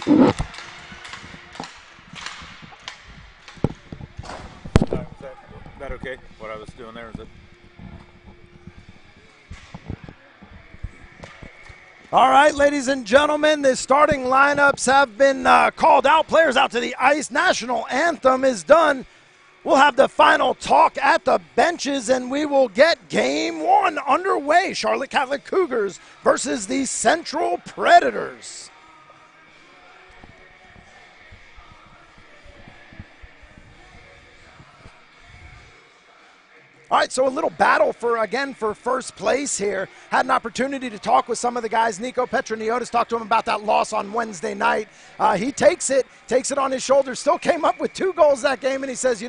Is that okay? What I was doing there, is it? All right, ladies and gentlemen, the starting lineups have been called out. Players out to the ice. National anthem is done. We'll have the final talk at the benches, and we will get Game 1 underway. Charlotte Catholic Cougars versus the Central Predators. All right, so a little battle for first place here. Had an opportunity to talk with some of the guys. Nico Petroniotis, talked to him about that loss on Wednesday night. He takes it on his shoulders, still came up with 2 goals that game, and he says,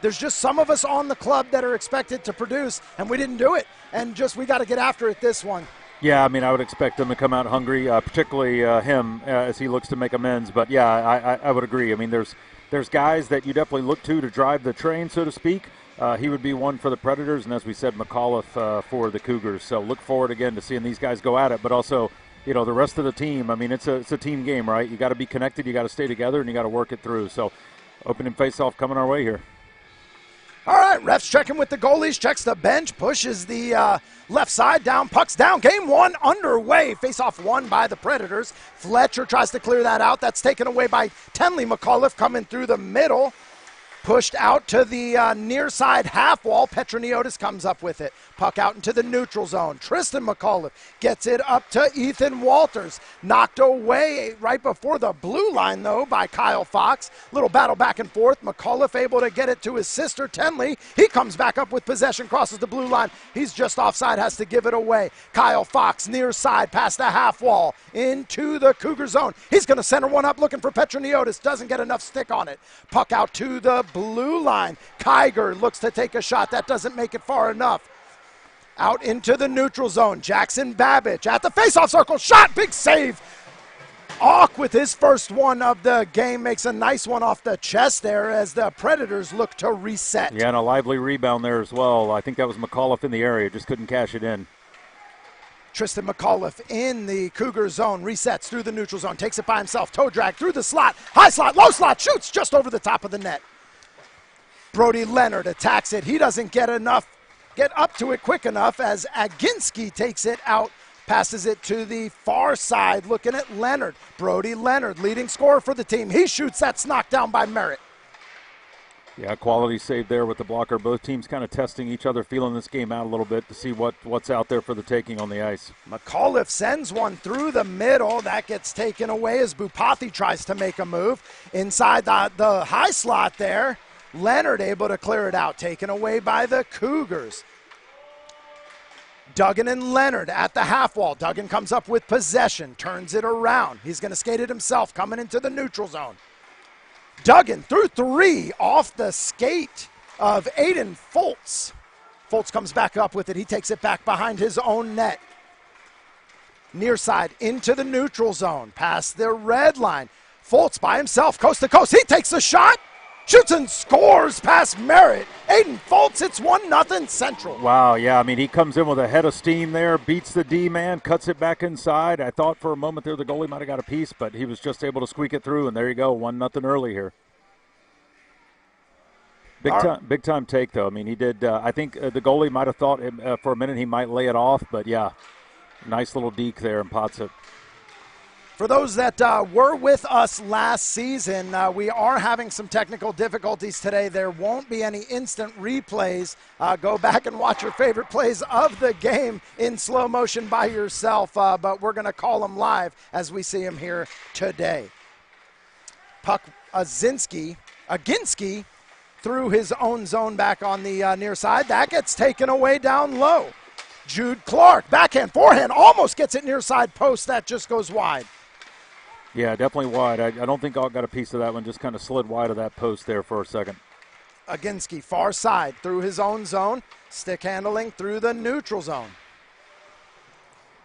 there's just some of us on the club that are expected to produce, and we didn't do it, and we got to get after it this one. Yeah, I mean, I would expect him to come out hungry, particularly him, as he looks to make amends. But, yeah, I would agree. I mean, there's guys that you definitely look to drive the train, so to speak. He would be one for the Predators, and as we said, McAuliffe for the Cougars. So look forward again to seeing these guys go at it, but also, the rest of the team. I mean, it's a team game, right? You got to be connected, you got to stay together, and you got to work it through. So opening face-off coming our way here. All right, refs checking with the goalies, checks the bench, pushes the left side down, pucks down. Game 1 underway. Face-off won by the Predators. Fletcher tries to clear that out. That's taken away by Tenley. McAuliffe coming through the middle. Pushed out to the near side half wall. Petroniotis comes up with it. Puck out into the neutral zone. Tristan McAuliffe gets it up to Ethan Walters. Knocked away right before the blue line, though, by Kyle Fox. Little battle back and forth. McAuliffe able to get it to his sister, Tenley. He comes back up with possession, crosses the blue line. He's just offside, has to give it away. Kyle Fox, near side, past the half wall, into the Cougar zone. He's going to center one up, looking for Petroniotis. Doesn't get enough stick on it. Puck out to the blue line. Kiger looks to take a shot. That doesn't make it far enough. Out into the neutral zone. Jackson Babbage at the faceoff circle. Shot. Big save. Auk with his first one of the game makes a nice one off the chest there as the Predators look to reset. Yeah, and a lively rebound there as well. I think that was McAuliffe in the area. Just couldn't cash it in. Tristan McAuliffe in the Cougar zone, resets through the neutral zone, takes it by himself, toe drag through the slot, high slot, low slot, shoots just over the top of the net. Brody Leonard attacks it. He doesn't get up to it quick enough as Aginski takes it out, passes it to the far side, looking at Leonard. Brody Leonard, leading scorer for the team. He shoots, that's knocked down by Merritt. Yeah, quality save there with the blocker. Both teams kind of testing each other, feeling this game out a little bit to see what's out there for the taking on the ice. McAuliffe sends one through the middle. That gets taken away as Bupathi tries to make a move. Inside the high slot there, Leonard able to clear it out, taken away by the Cougars. Duggan and Leonard at the half wall. Duggan comes up with possession, turns it around. He's going to skate it himself, coming into the neutral zone. Duggan through 3 off the skate of Aiden Foltz. Foltz comes back up with it. He takes it back behind his own net. Near side into the neutral zone, past the red line. Foltz by himself, coast to coast. He takes a shot. Shoots and scores past Merritt. Aiden Foltz, it's 1-0 Central. Wow, yeah, I mean, he comes in with a head of steam there, beats the D-man, cuts it back inside. I thought for a moment there the goalie might have got a piece, but he was just able to squeak it through, and there you go, 1-0 early here. Big time take, though. I mean, he did, I think the goalie might have thought for a minute he might lay it off, but yeah, nice little deke there and pots it. For those that were with us last season, we are having some technical difficulties today. There won't be any instant replays. Go back and watch your favorite plays of the game in slow motion by yourself, but we're going to call them live as we see them here today. Puck Aginski through his own zone back on the near side. That gets taken away down low. Jude Clark, backhand, forehand, almost gets it near side post. That just goes wide. Yeah, definitely wide. I don't think I got a piece of that one. Just kind of slid wide of that post there for a second. Aginski, far side, through his own zone. Stick handling through the neutral zone.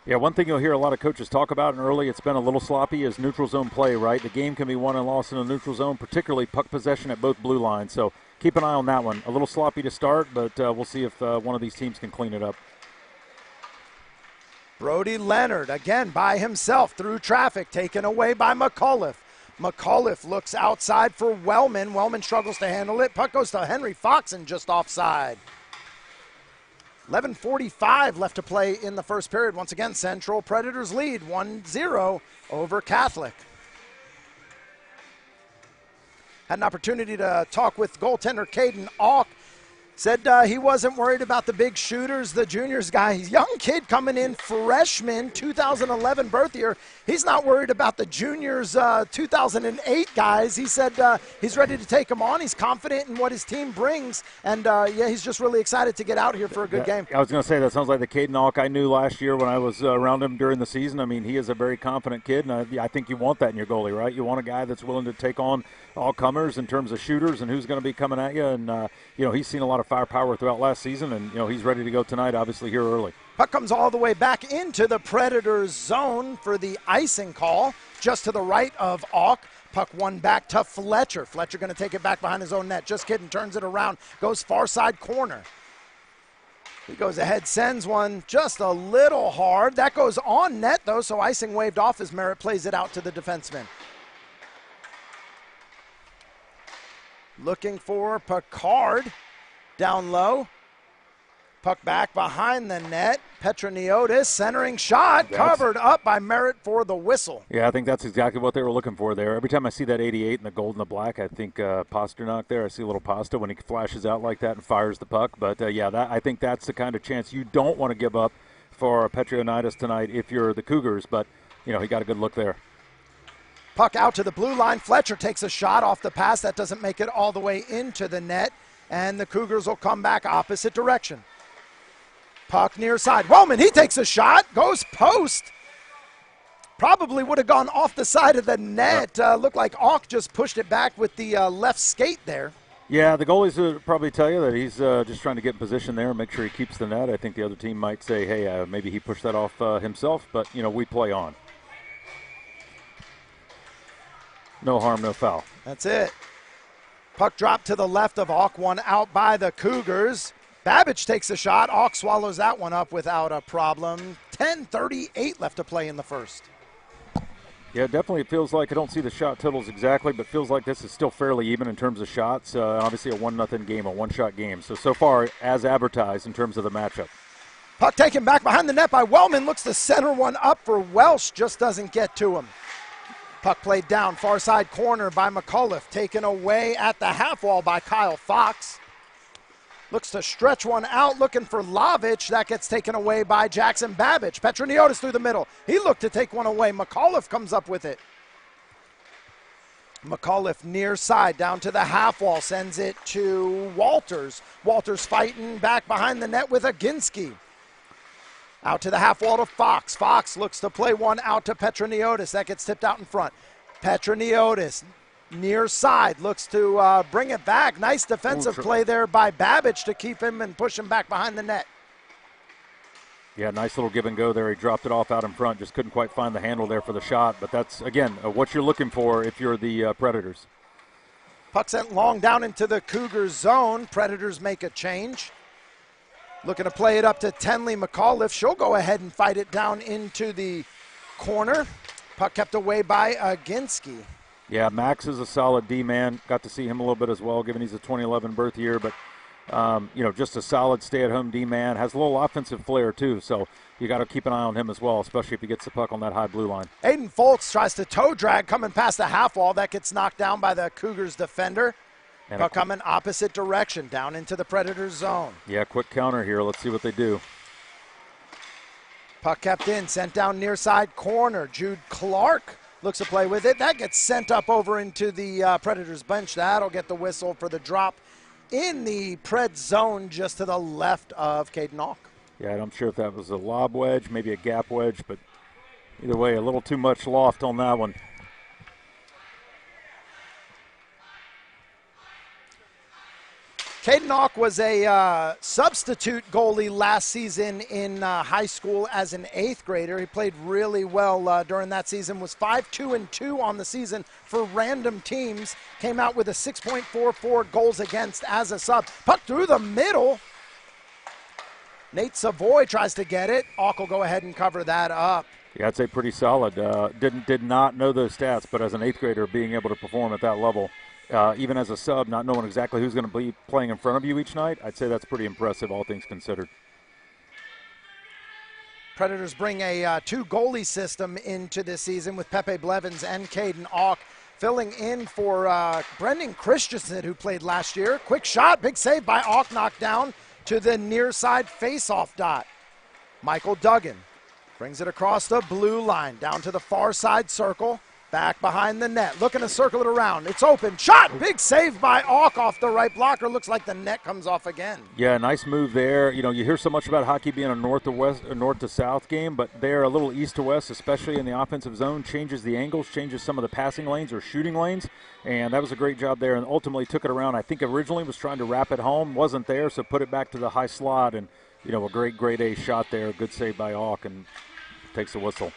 Yeah, one thing you'll hear a lot of coaches talk about, and early it's been a little sloppy, is neutral zone play, right? The game can be won and lost in a neutral zone, particularly puck possession at both blue lines. So keep an eye on that one. A little sloppy to start, but we'll see if one of these teams can clean it up. Brody Leonard, again by himself through traffic, taken away by McAuliffe. McAuliffe looks outside for Wellman. Wellman struggles to handle it. Puck goes to Henry Fox and just offside. 11:45 left to play in the first period. Once again, Central Predators lead 1-0 over Catholic. Had an opportunity to talk with goaltender Caden Auk. Said he wasn't worried about the big shooters, the juniors guy. He's a young kid coming in, freshman, 2011 birth year. He's not worried about the juniors, 2008 guys. He said he's ready to take them on. He's confident in what his team brings. And, he's just really excited to get out here for a good game. I was going to say, that sounds like the Caden Auk I knew last year when I was around him during the season. I mean, he is a very confident kid, and I think you want that in your goalie, right? You want a guy that's willing to take on all comers in terms of shooters and who's going to be coming at you. And, he's seen a lot of firepower throughout last season, and he's ready to go tonight, obviously here early. Puck comes all the way back into the Predators zone for the icing call, just to the right of Auk. Puck one back to Fletcher. Fletcher going to take it back behind his own net. Just kidding, turns it around, goes far side corner. He goes ahead, sends one just a little hard. That goes on net, though, so icing waved off as Merritt plays it out to the defenseman. Looking for Picard. Down low. Puck back behind the net. Petroniotis centering shot. Covered up by Merritt for the whistle. Yeah, I think that's exactly what they were looking for there. Every time I see that 88 in the gold and the black, I think Pasternak there. I see a little Pasta when he flashes out like that and fires the puck. But, I think that's the kind of chance you don't want to give up for Petroniotis tonight if you're the Cougars. But, he got a good look there. Puck out to the blue line. Fletcher takes a shot off the pass. That doesn't make it all the way into the net. And the Cougars will come back opposite direction. Puck near side. Wellman, he takes a shot, goes post. Probably would have gone off the side of the net. Looked like Auk just pushed it back with the left skate there. Yeah, the goalies would probably tell you that he's just trying to get in position there and make sure he keeps the net. I think the other team might say, hey, maybe he pushed that off himself, but, we play on. No harm, no foul. That's it. Puck dropped to the left of Auk, one out by the Cougars. Babbage takes a shot. Auk swallows that one up without a problem. 10:38 left to play in the first. Yeah, definitely it feels like, I don't see the shot totals exactly, but feels like this is still fairly even in terms of shots. Obviously a 1-0 game, a one-shot game. So far, as advertised in terms of the matchup. Puck taken back behind the net by Wellman. Looks to center one up for Welsh. Just doesn't get to him. Puck played down, far side corner by McAuliffe. Taken away at the half wall by Kyle Fox. Looks to stretch one out, looking for Lavic. That gets taken away by Jackson Babbage. Petroniotis through the middle. He looked to take one away. McAuliffe comes up with it. McAuliffe near side, down to the half wall. Sends it to Walters. Walters fighting back behind the net with Aginski. Out to the half wall to Fox. Fox looks to play one out to Petroniotis. That gets tipped out in front. Petroniotis near side looks to bring it back. Nice defensive play there by Babbage to keep him and push him back behind the net. Yeah, nice little give and go there. He dropped it off out in front. Just couldn't quite find the handle there for the shot. But that's, again, what you're looking for if you're the Predators. Puck sent long down into the Cougars zone. Predators make a change. Looking to play it up to Tenley McAuliffe. She'll go ahead and fight it down into the corner. Puck kept away by Aginski. Yeah, Max is a solid D-man. Got to see him a little bit as well, given he's a 2011 birth year. But, just a solid stay-at-home D-man. Has a little offensive flair, too. So you got to keep an eye on him as well, especially if he gets the puck on that high blue line. Aiden Folks tries to toe drag coming past the half wall. That gets knocked down by the Cougars defender. Puck coming opposite direction, down into the Predators zone. Yeah, quick counter here. Let's see what they do. Puck kept in, sent down near side corner. Jude Clark looks to play with it. That gets sent up over into the Predators bench. That'll get the whistle for the drop in the Pred zone just to the left of Caden Auk. Yeah, I'm sure if that was a lob wedge, maybe a gap wedge, but either way, a little too much loft on that one. Caden Auk was a substitute goalie last season in high school as an 8th grader. He played really well during that season, was 5-2-2 on the season for random teams. Came out with a 6.44 goals against as a sub. Puck through the middle. Nate Savoy tries to get it. Auk will go ahead and cover that up. Yeah, I'd say pretty solid. Did not know those stats, but as an 8th grader, being able to perform at that level, even as a sub, not knowing exactly who's going to be playing in front of you each night, I'd say that's pretty impressive, all things considered. Predators bring a 2-goalie system into this season with Pepe Blevins and Caden Auk filling in for Brendan Christensen, who played last year. Quick shot, big save by Auk, knocked down to the near side face-off dot. Michael Duggan brings it across the blue line, down to the far side circle, back behind the net, looking to circle it around. It's open, shot, big save by Auk off the right blocker. Looks like the net comes off again. Yeah, nice move there. You know, you hear so much about hockey being a north to west, or north to south game, but they're a little east to west, especially in the offensive zone. Changes the angles, changes some of the passing lanes or shooting lanes, and that was a great job there. And ultimately took it around. I think originally was trying to wrap it home, wasn't there, so put it back to the high slot, and you know, a great A shot there. Good save by Auk, and takes a whistle.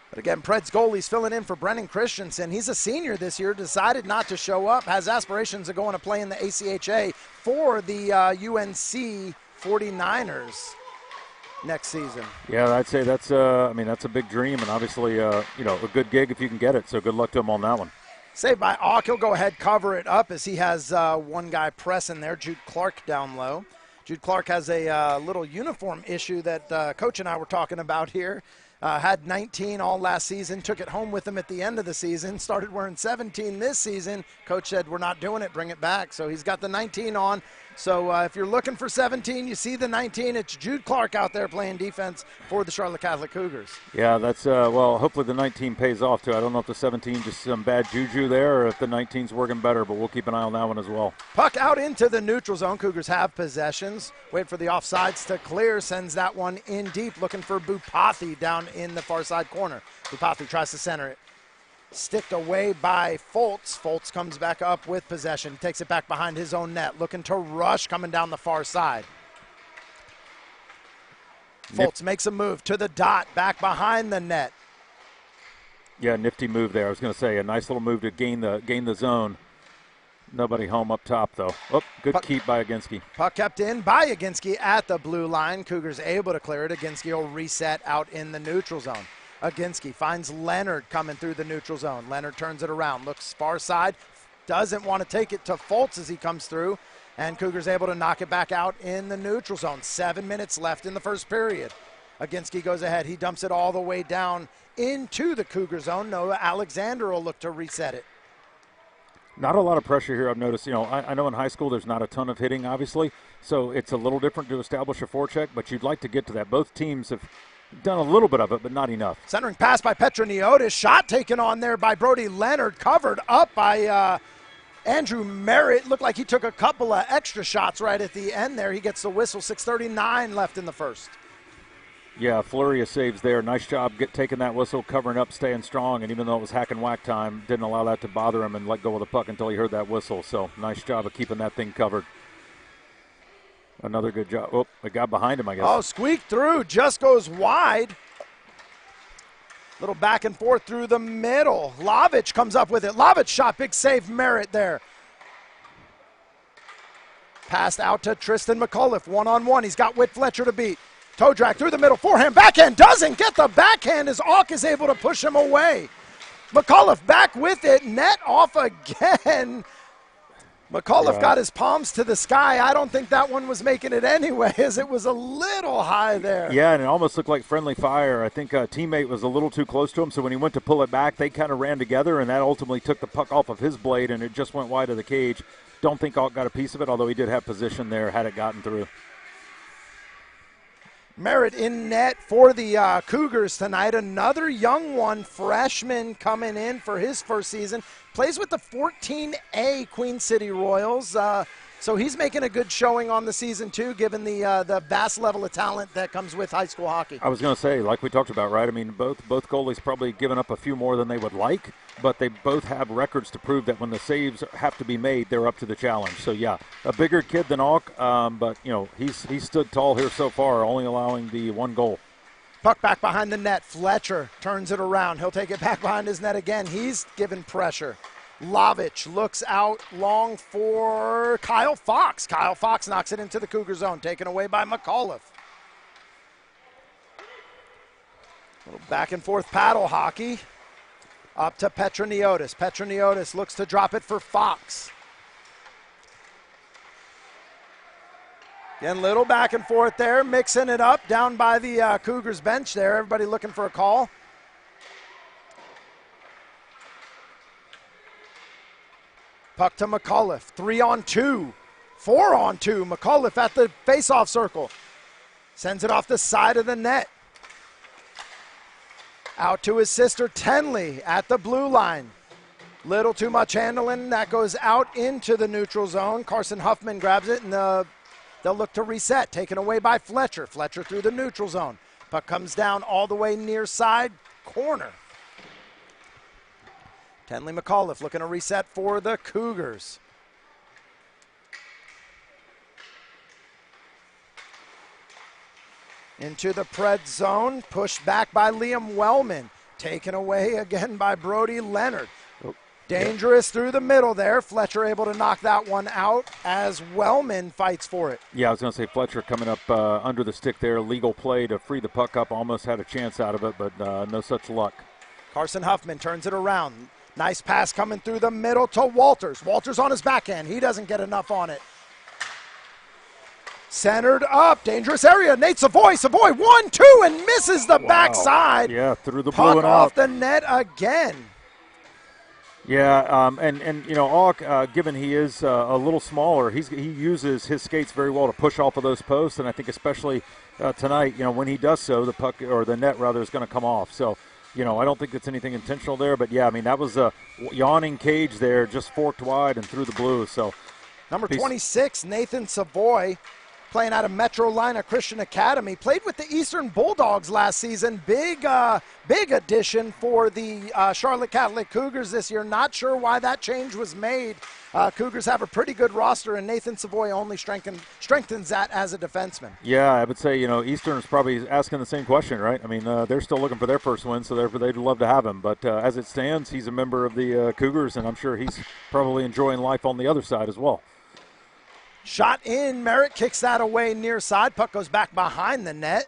But again, Pred's goalie's filling in for Brendan Christensen. He's a senior this year, decided not to show up, has aspirations of going to play in the ACHA for the UNC 49ers next season. Yeah, I'd say that's that's a big dream, and obviously a good gig if you can get it. So good luck to him on that one. Saved by Auk. He'll go ahead, cover it up as he has one guy pressing there, Jude Clark down low. Jude Clark has a little uniform issue that Coach and I were talking about here. Had 19 all last season, took it home with him at the end of the season, started wearing 17 this season. Coach said, we're not doing it, bring it back. So he's got the 19 on. So if you're looking for 17, you see the 19. It's Jude Clark out there playing defense for the Charlotte Catholic Cougars. Yeah, that's, hopefully the 19 pays off too. I don't know if the 17 just some bad juju there or if the 19's working better, but we'll keep an eye on that one as well. Puck out into the neutral zone. Cougars have possessions. Wait for the offsides to clear. Sends that one in deep, looking for Bupathi down in the far side corner. Bupathi tries to center it. Sticked away by Foltz. Foltz comes back up with possession. Takes it back behind his own net. Looking to rush coming down the far side. Foltz makes a move to the dot, back behind the net. Yeah, nifty move there. I was going to say a nice little move to gain the zone. Nobody home up top, though. Oh, good keep by Aginski. Puck kept in by Aginski at the blue line. Cougars able to clear it. Aginski will reset out in the neutral zone. Aginski finds Leonard coming through the neutral zone. Leonard turns it around, looks far side, doesn't want to take it to Foltz as he comes through, and Cougars able to knock it back out in the neutral zone. 7 minutes left in the first period. Aginski goes ahead. He dumps it all the way down into the Cougar zone. Noah Alexander will look to reset it. Not a lot of pressure here, I've noticed. You know, I know in high school there's not a ton of hitting, obviously, so it's a little different to establish a forecheck, but you'd like to get to that. Both teams have done a little bit of it, but not enough. Centering pass by Petra Neotis. Shot taken on there by Brody Leonard. Covered up by Andrew Merritt. Looked like he took a couple of extra shots right at the end there. He gets the whistle. 6:39 left in the first. Yeah, flurry of saves there. Nice job taking that whistle, covering up, staying strong, and even though it was hack and whack time, didn't allow that to bother him and let go of the puck until he heard that whistle. So nice job of keeping that thing covered. Another good job. Oh, it got behind him, I guess. Oh, squeaked through, just goes wide. Little back and forth through the middle. Lovich comes up with it. Lovich shot, big save, Merritt there. Passed out to Tristan McAuliffe, one-on-one. He's got Whit Fletcher to beat. Toe drag through the middle, forehand, backhand, doesn't get the backhand as Auk is able to push him away. McAuliffe back with it, net off again. McAuliffe got his palms to the sky. I don't think that one was making it anyway, as it was a little high there. Yeah, and it almost looked like friendly fire. I think a teammate was a little too close to him, so when he went to pull it back, they kind of ran together, and that ultimately took the puck off of his blade, and it just went wide of the cage. Don't think Auk got a piece of it, although he did have position there had it gotten through. Merritt in net for the Cougars tonight. Another young one, freshman, coming in for his first season. Plays with the 14A Queen City Royals. So he's making a good showing on the season, too, given the vast level of talent that comes with high school hockey. I was going to say, like we talked about, right? I mean, both goalies probably given up a few more than they would like, but they both have records to prove that when the saves have to be made, they're up to the challenge. So, yeah, a bigger kid than Auk, but, you know, he's stood tall here so far, only allowing the one goal. Puck back behind the net. Fletcher turns it around. He'll take it back behind his net again. He's given pressure. Lovich looks out long for Kyle Fox. Kyle Fox knocks it into the Cougar zone, taken away by McAuliffe. Little back and forth paddle hockey. Up to Petroniotis. Petroniotis looks to drop it for Fox. Again, little back and forth there, mixing it up down by the Cougars bench there. Everybody looking for a call. Puck to McAuliffe. 3-on-2. 4-on-2. McAuliffe at the faceoff circle. Sends it off the side of the net. Out to his sister Tenley at the blue line. Little too much handling. That goes out into the neutral zone. Carson Huffman grabs it, and they'll look to reset. Taken away by Fletcher. Fletcher through the neutral zone. Puck comes down all the way near side corner. Tenley McAuliffe looking to reset for the Cougars. Into the Pred zone, pushed back by Liam Wellman. Taken away again by Brody Leonard. Dangerous through the middle there. Fletcher able to knock that one out as Wellman fights for it. Yeah, I was going to say Fletcher coming up under the stick there. Legal play to free the puck up. Almost had a chance out of it, but no such luck. Carson Huffman turns it around. Nice pass coming through the middle to Walters. Walters on his backhand. He doesn't get enough on it. Centered up, dangerous area. Nate Savoy, 1-2, and misses the backside. Yeah, through the blue Puck and off out. the net again. Yeah, and you know, Auk, given he is a little smaller, he uses his skates very well to push off of those posts, and I think especially tonight, you know, when he does so, the puck or the net rather is going to come off. So, you know, I don't think it's anything intentional there, but yeah, I mean that was a yawning cage there, just forked wide and through the blue. So, number 26, Nathan Savoy, playing out of Metrolina Christian Academy, played with the Eastern Bulldogs last season. Big addition for the Charlotte Catholic Cougars this year. Not sure why that change was made. Cougars have a pretty good roster, and Nathan Savoy only strengthens that as a defenseman. Yeah, I would say, you know, Eastern is probably asking the same question, right? I mean, they're still looking for their first win, so therefore they'd love to have him. But as it stands, he's a member of the Cougars, and I'm sure he's probably enjoying life on the other side as well. Shot in, Merritt kicks that away near side. Puck goes back behind the net.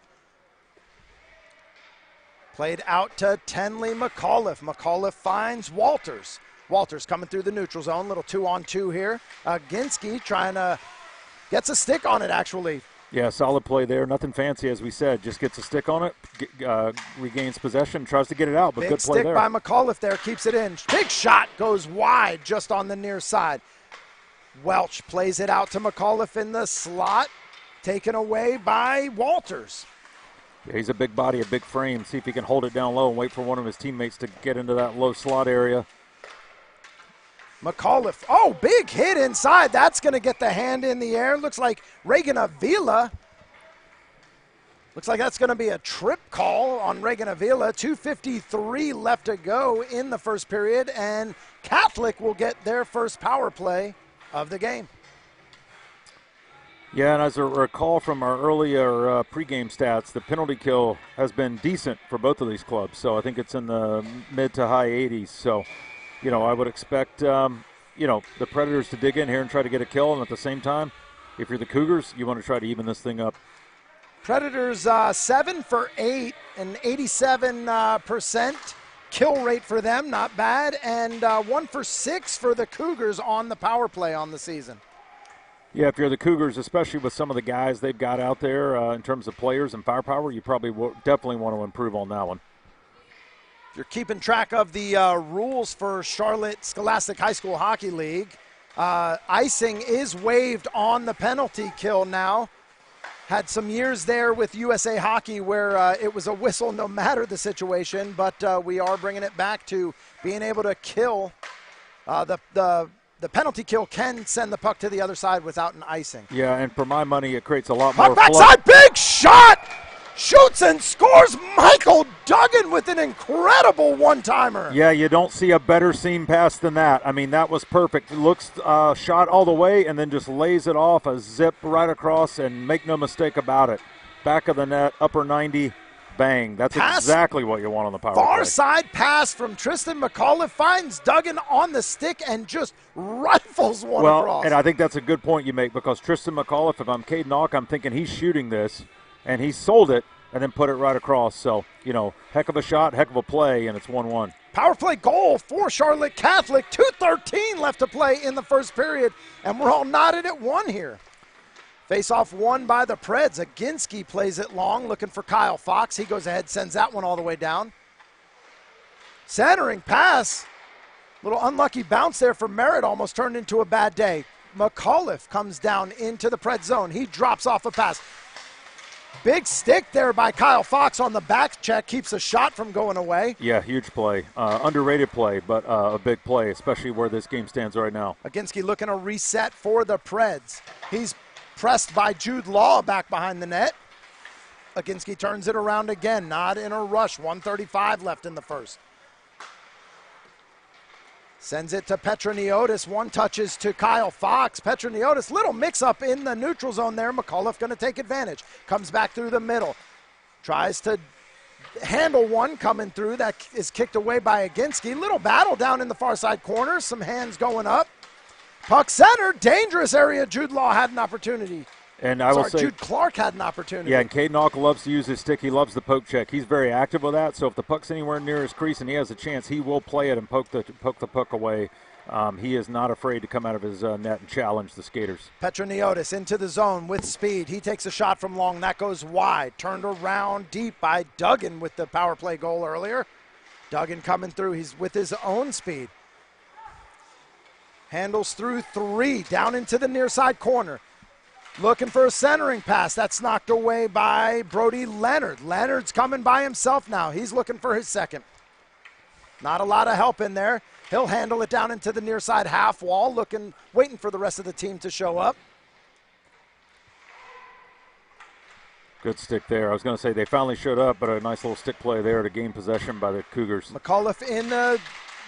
Played out to Tenley McAuliffe. McAuliffe finds Walters. Walters coming through the neutral zone. Little 2-on-2 here. Ginsky trying to, gets a stick on it actually. Yeah, solid play there. Nothing fancy, as we said. Just gets a stick on it, regains possession, tries to get it out, but Big good play stick there. by McAuliffe there, keeps it in. Big shot goes wide just on the near side. Welch plays it out to McAuliffe in the slot, taken away by Walters. Yeah, he's a big body, a big frame. See if he can hold it down low and wait for one of his teammates to get into that low slot area. McAuliffe, oh, big hit inside. That's going to get the hand in the air. Looks like Reagan Avila. Looks like that's going to be a trip call on Reagan Avila. 2:53 left to go in the first period, and Catholic will get their first power play of the game. Yeah, and as I recall from our earlier pregame stats, the penalty kill has been decent for both of these clubs. So I think it's in the mid to high 80s. So, you know, I would expect, you know, the Predators to dig in here and try to get a kill. And at the same time, if you're the Cougars, you want to try to even this thing up. Predators 7 for 8, an 87% kill rate for them, not bad, and 1 for 6 for the Cougars on the power play on the season. Yeah, if you're the Cougars, especially with some of the guys they've got out there in terms of players and firepower, you probably definitely want to improve on that one. If you're keeping track of the rules for Charlotte Scholastic High School Hockey League, icing is waived on the penalty kill now. Had some years there with USA Hockey where it was a whistle no matter the situation, but we are bringing it back to being able to kill. The penalty kill can send the puck to the other side without an icing. Yeah, and for my money, it creates a lot more puck backside, big shot! Shoots and scores Michael Duggan with an incredible one-timer. Yeah, you don't see a better seam pass than that. I mean, that was perfect. Looks shot all the way and then just lays it off, a zip right across, and make no mistake about it. Back of the net, upper 90, bang. That's exactly what you want on the power play. Far side pass from Tristan McAuliffe finds Duggan on the stick and just rifles one across. And I think that's a good point you make because Tristan McAuliffe, if I'm Caden Auk, I'm thinking he's shooting this. And he sold it, and then put it right across. So, heck of a shot, heck of a play, and it's 1-1. Power play goal for Charlotte Catholic. 2:13 left to play in the first period, and we're all knotted at 1 here. Face-off won by the Preds. Aginski plays it long, looking for Kyle Fox. He goes ahead, sends that one all the way down. Centering pass. Little unlucky bounce there for Merritt, almost turned into a bad day. McAuliffe comes down into the Pred zone. He drops off a pass. Big stick there by Kyle Fox on the back check, keeps a shot from going away. Yeah, huge play. Underrated play, but a big play, especially where this game stands right now. Aginski looking to reset for the Preds. He's pressed by Jude Law back behind the net. Aginski turns it around again, not in a rush. 1:35 left in the first. Sends it to Petroniotis. One touches to Kyle Fox. Petroniotis, little mix-up in the neutral zone there. McAuliffe going to take advantage. Comes back through the middle. Tries to handle one coming through. That is kicked away by Aginski. Little battle down in the far side corner. Some hands going up. Puck center. Dangerous area. Jude Law had an opportunity. And I will say, Jude Clark had an opportunity. Yeah, and Caden Alk loves to use his stick. He loves the poke check. He's very active with that. So if the puck's anywhere near his crease and he has a chance, he will play it and poke the puck away. He is not afraid to come out of his net and challenge the skaters. Petroniotis into the zone with speed. He takes a shot from long. That goes wide. Turned around deep by Duggan with the power play goal earlier. Duggan coming through. He's with his own speed. Handles through 3. Down into the near side corner. Looking for a centering pass. That's knocked away by Brody Leonard. Leonard's coming by himself now. He's looking for his second. Not a lot of help in there. He'll handle it down into the near side half wall, waiting for the rest of the team to show up. Good stick there. I was going to say they finally showed up, but a nice little stick play there to gain possession by the Cougars. McAuliffe in the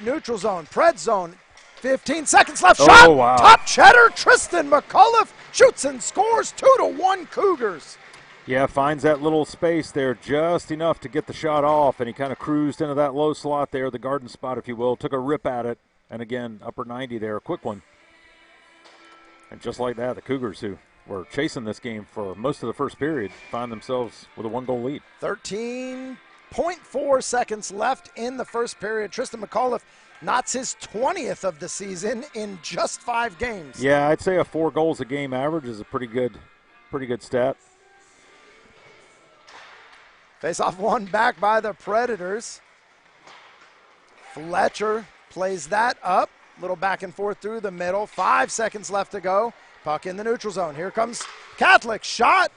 neutral zone, Pred zone. 15 seconds left. Shot. Wow. Top cheddar. Tristan McAuliffe shoots and scores. 2-1 Cougars. Yeah, finds that little space there just enough to get the shot off, and he kind of cruised into that low slot there, the garden spot, if you will. Took a rip at it, and again, upper 90 there, a quick one. And just like that, the Cougars, who were chasing this game for most of the first period, find themselves with a 1-goal lead. 13.4 seconds left in the first period. Tristan McAuliffe knots his 20th of the season in just 5 games. Yeah, I'd say a 4 goals a game average is a pretty good stat. Face-off won back by the Predators. Fletcher plays that up. Little back and forth through the middle. 5 seconds left to go. Puck in the neutral zone. Here comes Catholic. Shot.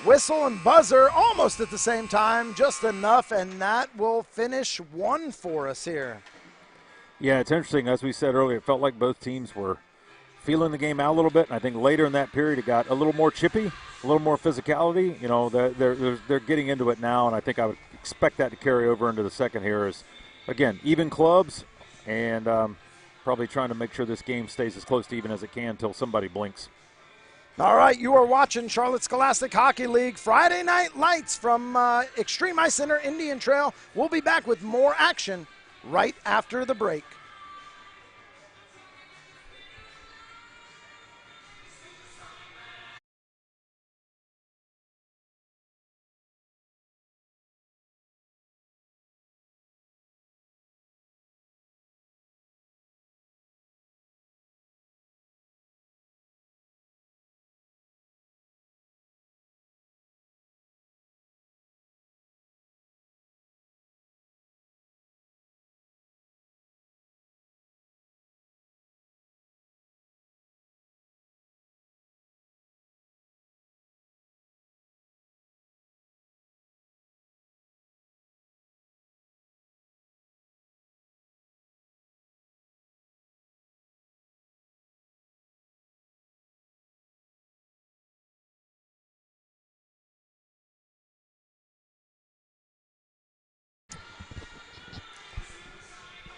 Whistle and buzzer almost at the same time. Just enough, and that will finish 1 for us here. Yeah, it's interesting. As we said earlier, it felt like both teams were feeling the game out a little bit. And I think later in that period it got a little more chippy, a little more physicality. You know, they're getting into it now, and I think I would expect that to carry over into the second here. As again, even clubs, and probably trying to make sure this game stays as close to even as it can until somebody blinks. All right, you are watching Charlotte Scholastic Hockey League Friday Night Lights from Extreme Ice Center, Indian Trail. We'll be back with more action right after the break.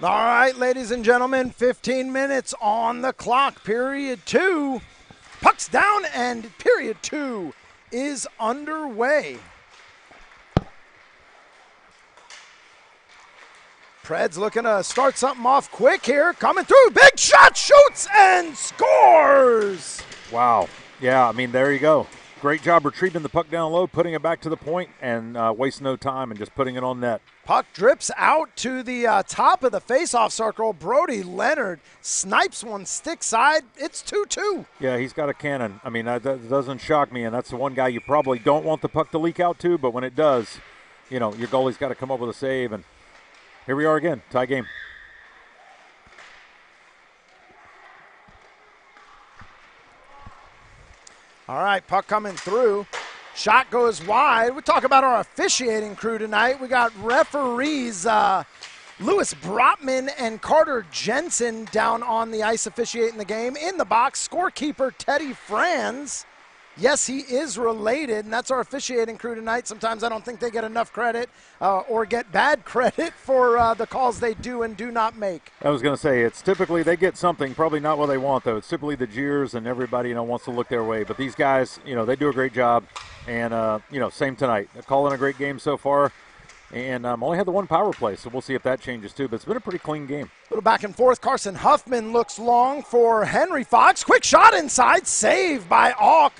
All right, ladies and gentlemen, 15 minutes on the clock. Period 2. Puck's down, and period 2 is underway. Preds looking to start something off quick here. Coming through. Big shot, shoots, and scores. Wow. Yeah, I mean, there you go. great job retrieving the puck down low, putting it back to the point, and waste no time and just putting it on net. Puck drips out to the top of the faceoff circle. Brody Leonard snipes one stick side. It's 2-2. Yeah, he's got a cannon. I mean, that doesn't shock me, and that's the one guy you probably don't want the puck to leak out to, but when it does, you know, your goalie's got to come up with a save, and here we are again, tie game. All right, puck coming through. Shot goes wide. We talk about our officiating crew tonight. We got referees Lewis Brotman and Carter Jensen down on the ice officiating the game. In the box, scorekeeper Teddy Franz. Yes, he is related, and that's our officiating crew tonight. Sometimes I don't think they get enough credit or get bad credit for the calls they do and do not make. I was going to say, it's typically they get something, probably not what they want, though. It's typically the jeers and everybody, wants to look their way. But these guys, they do a great job. And, same tonight. They're calling a great game so far. And only had the one power play, so we'll see if that changes, too. But it's been a pretty clean game. A little back and forth. Carson Huffman looks long for Henry Fox. Quick shot inside. Save by Auk.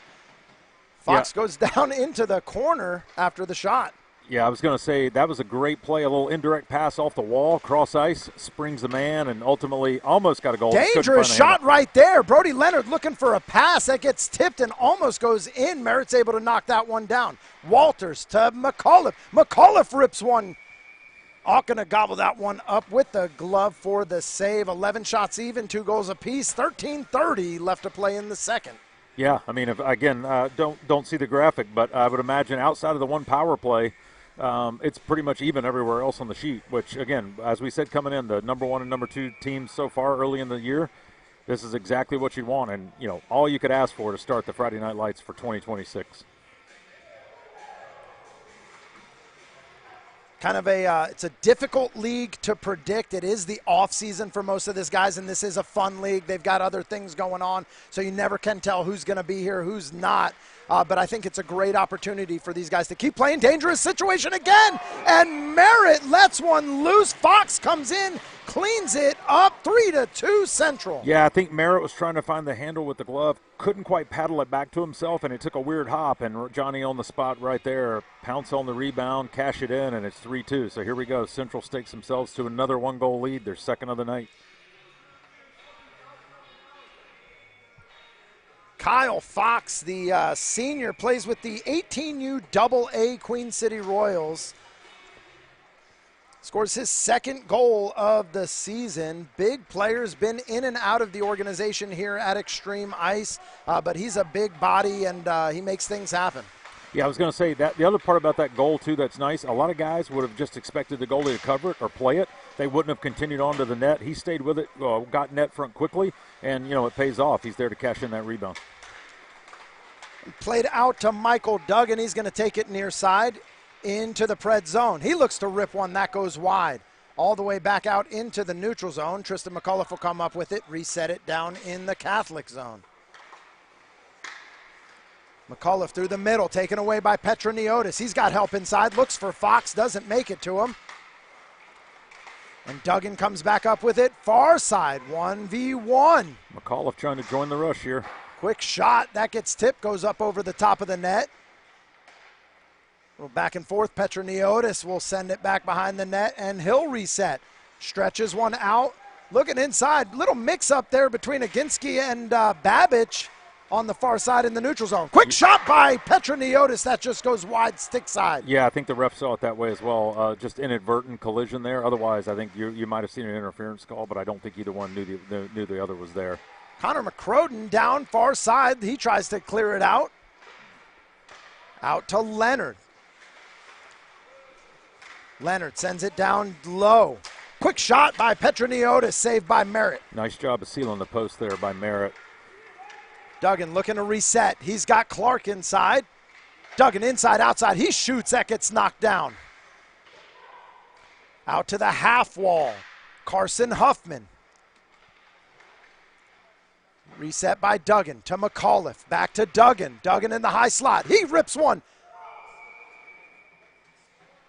Fox goes down into the corner after the shot. Yeah, I was going to say that was a great play, a little indirect pass off the wall, cross ice, springs the man, and ultimately almost got a goal. Dangerous shot right there. Brody Leonard looking for a pass that gets tipped and almost goes in. Merritt's able to knock that one down. Walters to McAuliffe. McAuliffe rips one. Auk going to gobble that one up with the glove for the save. 11 shots even, 2 goals apiece. 13:30 left to play in the second. Yeah, I mean, don't see the graphic, but I would imagine outside of the one power play, it's pretty much even everywhere else on the sheet, which, again, as we said coming in, the number 1 and number 2 teams so far early in the year, this is exactly what you'd want, and, all you could ask for to start the Friday Night Lights for 2026. Kind of it's a difficult league to predict. It is the off season for most of these guys, and this is a fun league. They've got other things going on, so you never can tell who's going to be here, who's not. But I think it's a great opportunity for these guys to keep playing. Dangerous situation again, and Merritt lets one loose. Fox comes in, cleans it up, 3-2 Central. Yeah, I think Merritt was trying to find the handle with the glove, couldn't quite paddle it back to himself, and it took a weird hop, and Johnny on the spot right there, pounce on the rebound, cash it in, and it's 3-2. So here we go. Central stakes themselves to another 1-goal lead, their second of the night. Kyle Fox, the senior, plays with the 18U AA Queen City Royals. Scores his second goal of the season. Big player's been in and out of the organization here at Extreme Ice, but he's a big body and he makes things happen. Yeah, I was going to say that the other part about that goal, too, that's nice. A lot of guys would have just expected the goalie to cover it or play it. They wouldn't have continued on to the net. He stayed with it, got net front quickly, and, it pays off. He's there to cash in that rebound. Played out to Michael Duggan. He's going to take it near side into the Pred zone. He looks to rip one. That goes wide. All the way back out into the neutral zone. Tristan McAuliffe will come up with it, reset it down in the Catholic zone. McAuliffe through the middle, taken away by Petroniotis. He's got help inside, looks for Fox, doesn't make it to him. And Duggan comes back up with it, far side, 1v1. McAuliffe trying to join the rush here. Quick shot, that gets tipped, goes up over the top of the net. A little back and forth, Petroniotis will send it back behind the net, and he'll reset. Stretches one out, looking inside. Little mix-up there between Aginski and Babich on the far side in the neutral zone. Quick shot by Petroniotis, that just goes wide stick side. Yeah, I think the ref saw it that way as well. Just inadvertent collision there. Otherwise, I think you might have seen an interference call, but I don't think either one knew the other was there. Connor McCrodin down far side. He tries to clear it out. Out to Leonard. Leonard sends it down low. Quick shot by Petroniotis, saved by Merritt. Nice job of sealing the post there by Merritt. Duggan looking to reset. He's got Clark inside. Duggan inside, outside. He shoots, that gets knocked down. Out to the half wall. Carson Huffman. Reset by Duggan to McAuliffe. Back to Duggan. Duggan in the high slot. He rips one.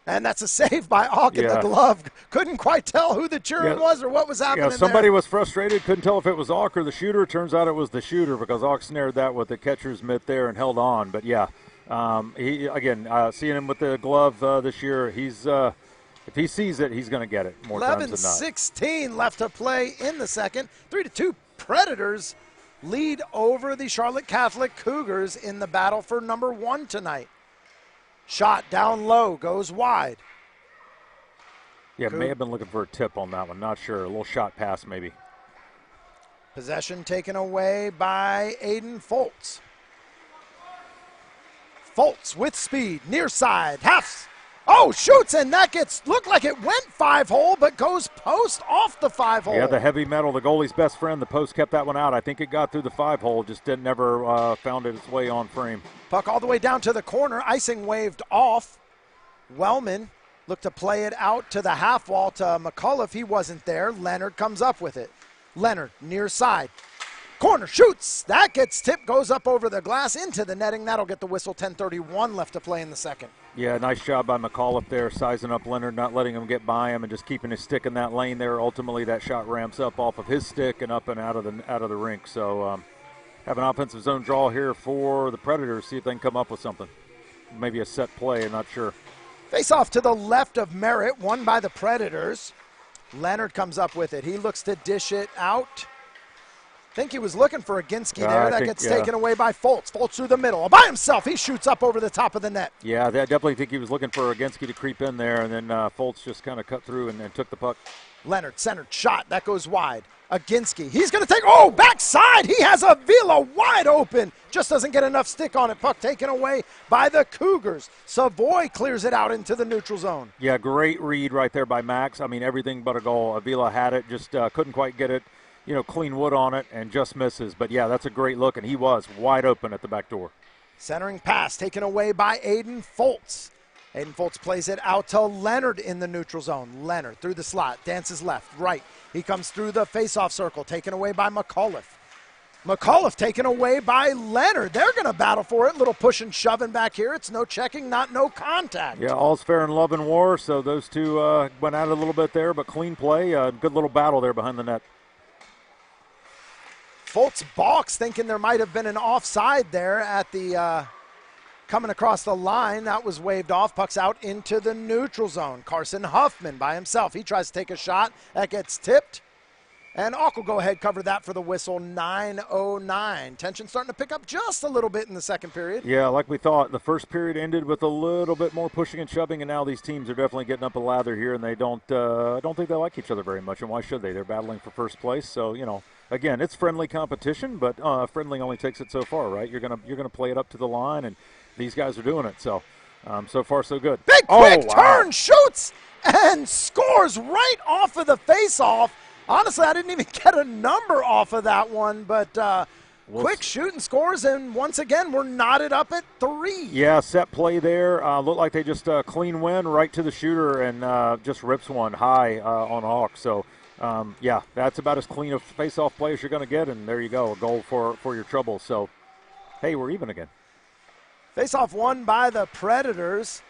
And that's a save by Auk in the glove. Couldn't quite tell who the cheering was or what was happening somebody there. was frustrated. Couldn't tell if it was Auk or the shooter. Turns out it was the shooter because Auk snared that with the catcher's mitt there and held on. But, seeing him with the glove this year, he's if he sees it, he's going to get it more times than not. 11-16 left to play in the second. 3-2 Predators lead over the Charlotte Catholic Cougars in the battle for number 1 tonight. Shot down low, goes wide. Yeah, may have been looking for a tip on that one. Not sure. A little shot pass maybe. Possession taken away by Aiden Foltz. Foltz with speed, near side, half. Oh, shoots, and that looked like it went 5-hole, but goes post off the 5-hole. Yeah, the heavy metal, the goalie's best friend. The post kept that one out. I think it got through the 5-hole, just never found its way on frame. Puck all the way down to the corner. Icing waved off. Wellman looked to play it out to the half wall to McCullough. He wasn't there. Leonard comes up with it. Leonard, near side. Corner, shoots. That gets tipped, goes up over the glass into the netting. That'll get the whistle. 10:31 left to play in the second. Yeah, nice job by McCullough there, sizing up Leonard, not letting him get by him and just keeping his stick in that lane there. Ultimately, that shot ramps up off of his stick and up and out of the rink. So have an offensive zone draw here for the Predators. See if they can come up with something. Maybe a set play, I'm not sure. Face off to the left of Merritt, won by the Predators. Leonard comes up with it. He looks to dish it out. I think he was looking for a Ginsky there. That gets taken away by Foltz. Foltz through the middle. By himself, he shoots up over the top of the net. Yeah, I definitely think he was looking for a Ginsky to creep in there, and then Foltz just kind of cut through and took the puck. Leonard centered shot. That goes wide. Aginski. He's going to take, backside. He has Avila wide open. Just doesn't get enough stick on it. Puck taken away by the Cougars. Savoy clears it out into the neutral zone. Yeah, great read right there by Max. I mean, everything but a goal. Avila had it, just couldn't quite get it, clean wood on it and just misses. But, yeah, that's a great look, and he was wide open at the back door. Centering pass taken away by Aiden Foltz. Aiden Foltz plays it out to Leonard in the neutral zone. Leonard through the slot, dances left, right. He comes through the face-off circle, taken away by McCullough. McCullough taken away by Leonard. They're going to battle for it. Little push and shoving back here. It's no checking, no contact. Yeah, all's fair in love and war, so those two went at it a little bit there, but clean play. Good little battle there behind the net. Foltz balks, thinking there might have been an offside there at the coming across the line. That was waved off. Puck's out into the neutral zone. Carson Huffman by himself. He tries to take a shot. That gets tipped. And Auk will go ahead, cover that for the whistle. 9:09. Tension starting to pick up just a little bit in the second period. Yeah, like we thought. The first period ended with a little bit more pushing and shoving, and now these teams are definitely getting up a lather here, and they don't think they like each other very much, and why should they? They're battling for first place, so, again, it's friendly competition, but friendly only takes it so far, right? You're gonna play it up to the line, and these guys are doing it. So, so far so good. Big quick turn, shoots and scores right off of the face-off. Honestly, I didn't even get a number off of that one, but quick shoot and scores, and once again, we're knotted up at 3. Yeah, set play there. Looked like they just clean win right to the shooter and just rips one high on Auk. So, yeah, that's about as clean a face-off play as you're going to get, and there you go, a goal for your trouble. So, hey, we're even again. Face-off won by the Predators.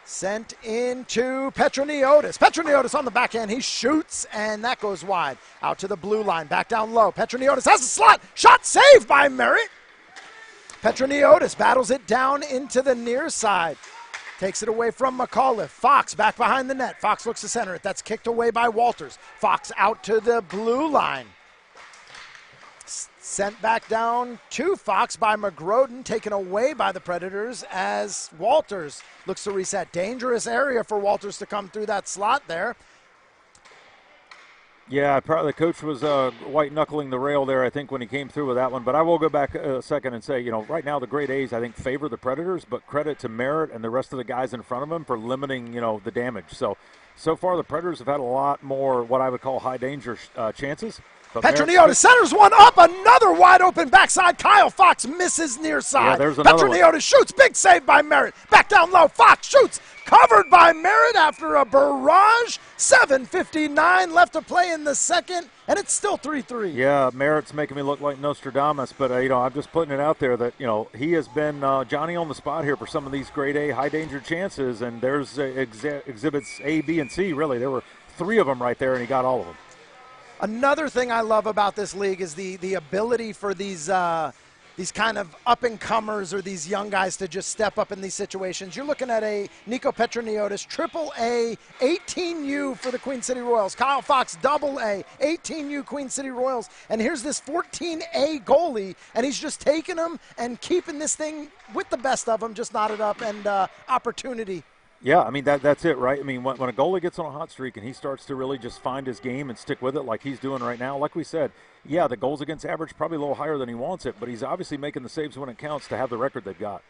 Sent into Petroniotis. Petroniotis on the backhand. He shoots, and that goes wide. Out to the blue line. Back down low. Petroniotis has a slot. Shot saved by Merritt. Petroniotis battles it down into the near side. Takes it away from McCullough. Fox back behind the net. Fox looks to center it. That's kicked away by Walters. Fox out to the blue line. Sent back down to Fox by McGroden, taken away by the Predators as Walters looks to reset. Dangerous area for Walters to come through that slot there. Yeah, probably the coach was white-knuckling the rail there, I think, when he came through with that one. But I will go back a second and say, right now the grade A's, I think, favor the Predators, but credit to Merritt and the rest of the guys in front of him for limiting, the damage. So far the Predators have had a lot more what I would call high-danger chances. Petroniotis centers one up, another wide open backside. Kyle Fox misses near side. Yeah, there's another Petroniotis shoots, big save by Merritt. Back down low, Fox shoots, covered by Merritt after a barrage. 7:59 left to play in the second. and it's still 3-3. Yeah, Merritt's making me look like Nostradamus, but I'm just putting it out there that he has been Johnny on the spot here for some of these grade A high danger chances, and there's exhibits A, B, and C. Really, there were 3 of them right there, and he got all of them. Another thing I love about this league is the ability for these kind of up-and-comers or these young guys to just step up in these situations. You're looking at a Nico Petroniotis, Triple-A, 18U for the Queen City Royals. Kyle Fox, Double-A, 18U Queen City Royals. And here's this 14A goalie, and he's just taking them and keeping this thing with the best of them, just knotted up, and opportunity. Yeah, I mean, that's it, right? I mean, when a goalie gets on a hot streak and he starts to really just find his game and stick with it like he's doing right now, like we said, yeah, the goals against average probably a little higher than he wants it, but he's obviously making the saves when it counts to have the record they've got.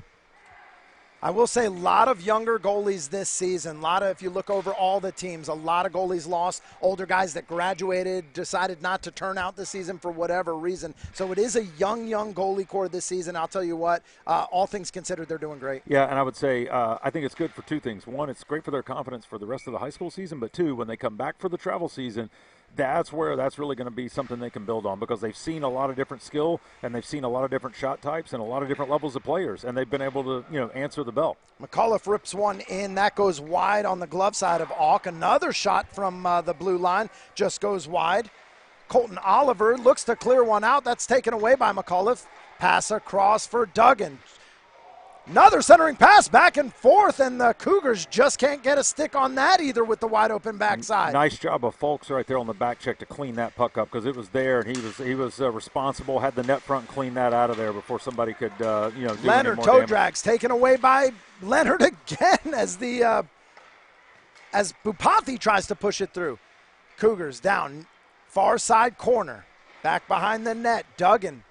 I will say a lot of younger goalies this season. If you look over all the teams, a lot of goalies lost. Older guys that graduated, decided not to turn out this season for whatever reason. So it is a young goalie core this season. I'll tell you what, all things considered, they're doing great. Yeah, and I would say I think it's good for 2 things. One, it's great for their confidence for the rest of the high school season, but 2, when they come back for the travel season, that's where that's really going to be something they can build on, because they've seen a lot of different skill and they've seen a lot of different shot types and a lot of different levels of players, and they've been able to answer the bell. McAuliffe rips one in. That goes wide on the glove side of Auk. Another shot from the blue line just goes wide. Colton Oliver looks to clear one out. That's taken away by McAuliffe. Pass across for Duggan. Another centering pass back and forth, and the Cougars just can't get a stick on that either with the wide open backside. Nice job of Folks right there on the back check to clean that puck up, because it was there, and he was responsible, had the net front clean that out of there before somebody could do Leonard any more toe damage. drags taken away by Leonard again as Bupathi tries to push it through. Cougars down far side corner, back behind the net. Duggan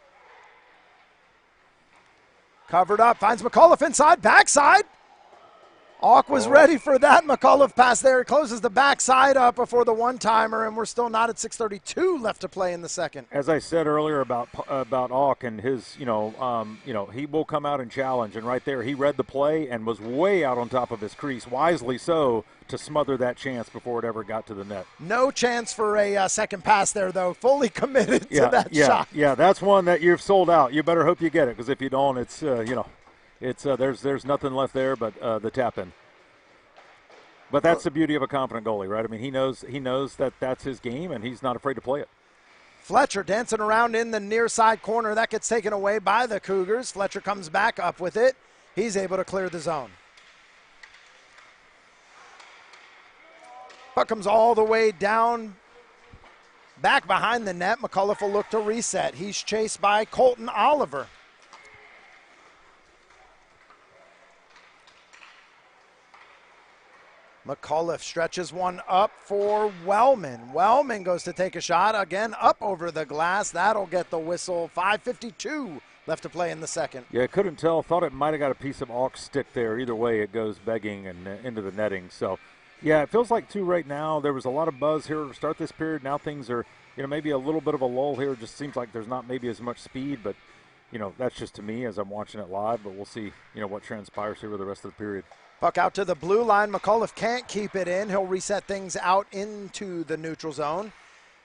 covered up, finds McAuliffe inside, backside. Auk was ready for that McAuliffe pass there. Closes the backside up before the one-timer, and we're still not at 6:32 left to play in the second. As I said earlier about Auk and his, he will come out and challenge, and right there he read the play and was way out on top of his crease, wisely so, to smother that chance before it ever got to the net. No chance for a second pass there, though. Fully committed to that shot. Yeah, that's one that you've sold out. You better hope you get it, because if you don't, it's there's nothing left there but the tap in. But that's the beauty of a confident goalie, right? I mean, he knows that that's his game, and he's not afraid to play it. Fletcher dancing around in the near side corner. That gets taken away by the Cougars. Fletcher comes back up with it. He's able to clear the zone. Puck comes all the way down, back behind the net. McAuliffe will look to reset. He's chased by Colton Oliver. McAuliffe stretches one up for Wellman. Wellman goes to take a shot, again up over the glass. That'll get the whistle. 5:52 left to play in the second. Yeah, couldn't tell. Thought it might have got a piece of Auk's stick there. Either way, it goes begging and into the netting. So, yeah, it feels like, too, right now, there was a lot of buzz here to start this period. Now things are, maybe a little bit of a lull here. It just seems like there's not maybe as much speed, but, that's just to me as I'm watching it live. But we'll see, what transpires here with the rest of the period. Puck out to the blue line. McAuliffe can't keep it in. He'll reset things out into the neutral zone.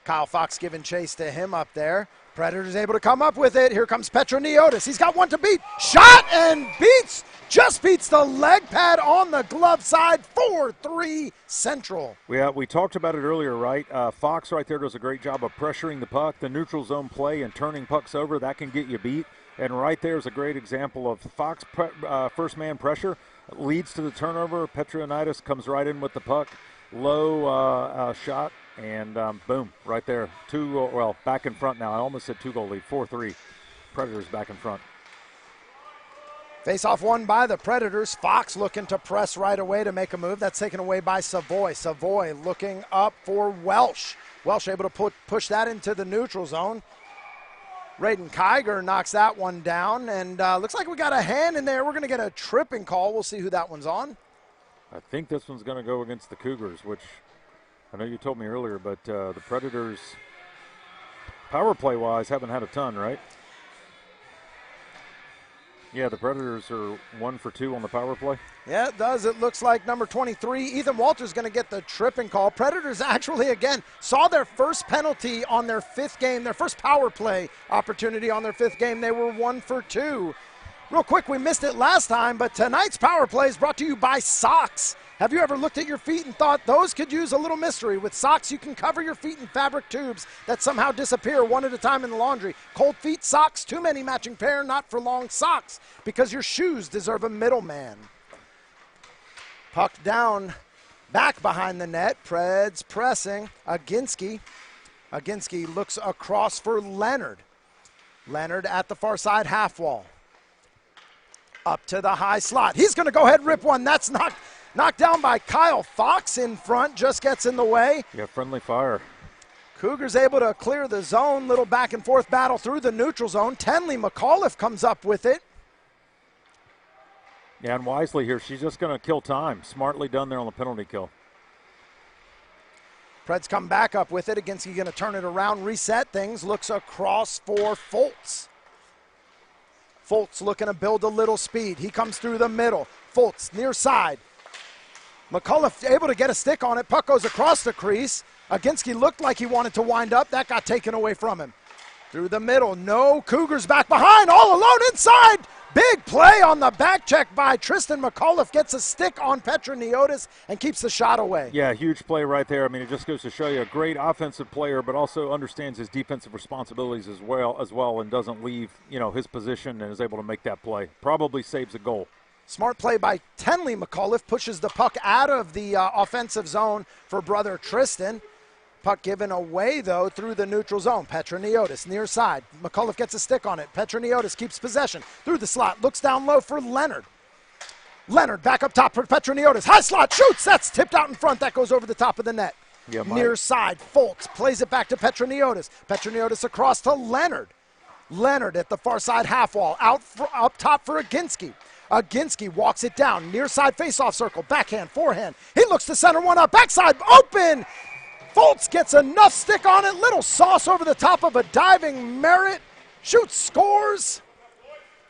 Kyle Fox giving chase to him up there. Predators able to come up with it. Here comes Petroniotis. He's got one to beat. Shot and just beats the leg pad on the glove side. 4-3 Central. We talked about it earlier, right? Fox right there does a great job of pressuring the puck. The neutral zone play and turning pucks over, that can get you beat. And right there is a great example of Fox first man pressure. Leads to the turnover. Petroniotis comes right in with the puck. Low shot. And boom, right there. Back in front now. I almost said 2-goal lead. 4-3. Predators back in front. Face-off won by the Predators. Fox looking to press right away to make a move. That's taken away by Savoy. Savoy looking up for Welsh. Welsh able to push that into the neutral zone. Raiden Kiger knocks that one down, and looks like we got a hand in there. We're going to get a tripping call. We'll see who that one's on. I think this one's going to go against the Cougars, which I know you told me earlier, but the Predators, power play-wise, haven't had a ton, right? Yeah, the Predators are 1 for 2 on the power play. Yeah, it does. It looks like number 23, Ethan Walters, going to get the tripping call. Predators actually, again, saw their first penalty on their 5th game, their first power play opportunity on their 5th game. They were 1 for 2. Real quick, we missed it last time, but tonight's power play is brought to you by Socks. Have you ever looked at your feet and thought those could use a little mystery? With Socks, you can cover your feet in fabric tubes that somehow disappear one at a time in the laundry. Cold feet socks, too many matching pair, not for long socks, because your shoes deserve a middleman. Puck down, back behind the net. Preds pressing. Aginski looks across for Leonard. Leonard at the far side half wall. Up to the high slot. He's going to go ahead and rip one. That's knocked down by Kyle Fox in front. Just gets in the way. Yeah, friendly fire. Cougars able to clear the zone. Little back and forth battle through the neutral zone. Tenley McAuliffe comes up with it. Yeah, and wisely here, she's just going to kill time. Smartly done there on the penalty kill. Preds come back up with it. Aginski going to turn it around, reset things. Looks across for Foltz. Foltz looking to build a little speed. He comes through the middle. Foltz near side. McAuliffe able to get a stick on it. Puck goes across the crease. Aginski looked like he wanted to wind up. That got taken away from him. Through the middle. No, Cougars back behind. All alone inside. Big play on the back check by Tristan McAuliffe. Gets a stick on Petroniotis and keeps the shot away. Yeah, huge play right there. I mean, it just goes to show you a great offensive player, but also understands his defensive responsibilities as well, and doesn't leave, his position and is able to make that play. Probably saves a goal. Smart play by Tenley McAuliffe. Pushes the puck out of the offensive zone for brother Tristan. Puck given away, though, through the neutral zone. Petroniotis near side. McAuliffe gets a stick on it. Petroniotis keeps possession. Through the slot. Looks down low for Leonard. Leonard back up top for Petroniotis. High slot. Shoots. That's tipped out in front. That goes over the top of the net. Yeah, near side. Foltz plays it back to Petroniotis. Petroniotis across to Leonard. Leonard at the far side half wall. Up top for Aginski. Aginski walks it down. Near side face-off circle. Backhand, forehand. He looks to center one up. Backside. Open. Foltz gets enough stick on it. Little sauce over the top of a diving Merritt. Shoots, scores.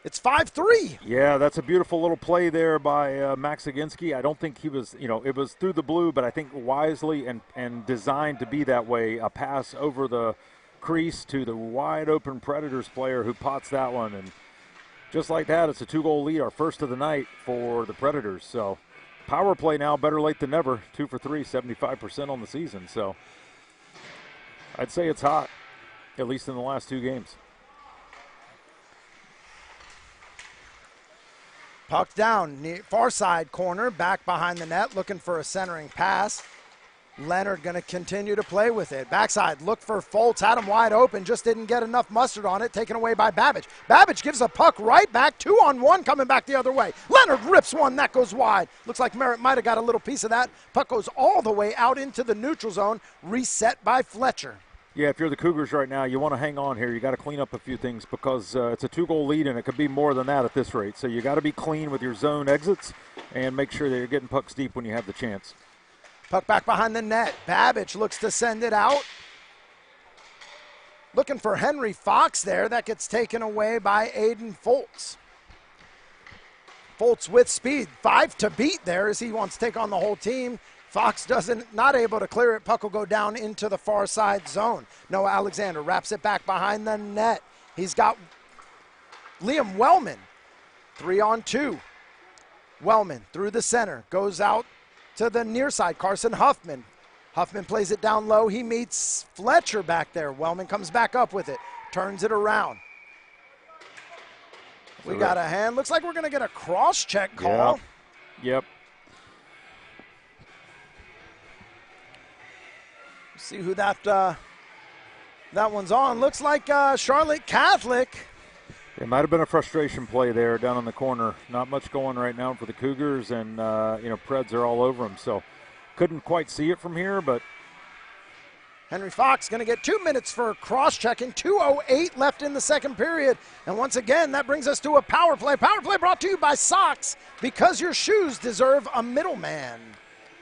It's 5-3. Yeah, that's a beautiful little play there by Max Aginski. I don't think he was, it was through the blue, but I think wisely and designed to be that way. A pass over the crease to the wide open Predators player who pots that one. And just like that, it's a 2-goal lead, our first of the night for the Predators. So power play now, better late than never. 2 for 3, 75% on the season. So I'd say it's hot, at least in the last 2 games. Puck down, far side corner, back behind the net, looking for a centering pass. Leonard going to continue to play with it. Backside, look for Foltz, had him wide open, just didn't get enough mustard on it, taken away by Babbage. Babbage gives a puck right back, 2-on-1 coming back the other way. Leonard rips one, that goes wide. Looks like Merritt might have got a little piece of that. Puck goes all the way out into the neutral zone, reset by Fletcher. Yeah, if you're the Cougars right now, you want to hang on here. You got to clean up a few things because it's a 2-goal lead, and it could be more than that at this rate. So you got to be clean with your zone exits and make sure that you're getting pucks deep when you have the chance. Puck back behind the net. Babbage looks to send it out. Looking for Henry Fox there. That gets taken away by Aiden Foltz. Foltz with speed. 5 to beat there as he wants to take on the whole team. Fox not able to clear it. Puck will go down into the far side zone. Noah Alexander wraps it back behind the net. He's got Liam Wellman. 3-on-2. Wellman through the center. Goes out to the near side. Carson Huffman. Huffman plays it down low. He meets Fletcher back there. Wellman comes back up with it. Turns it around. We got a hand. Looks like we're going to get a cross-check call. Yep. See who that one's on. Looks like Charlotte Catholic. It might have been a frustration play there down in the corner. Not much going right now for the Cougars, and Preds are all over them. So couldn't quite see it from here, but Henry Fox going to get 2 minutes for cross-checking. 2:08 left in the second period. And once again, that brings us to a power play. Power play brought to you by Socks, because your shoes deserve a middleman.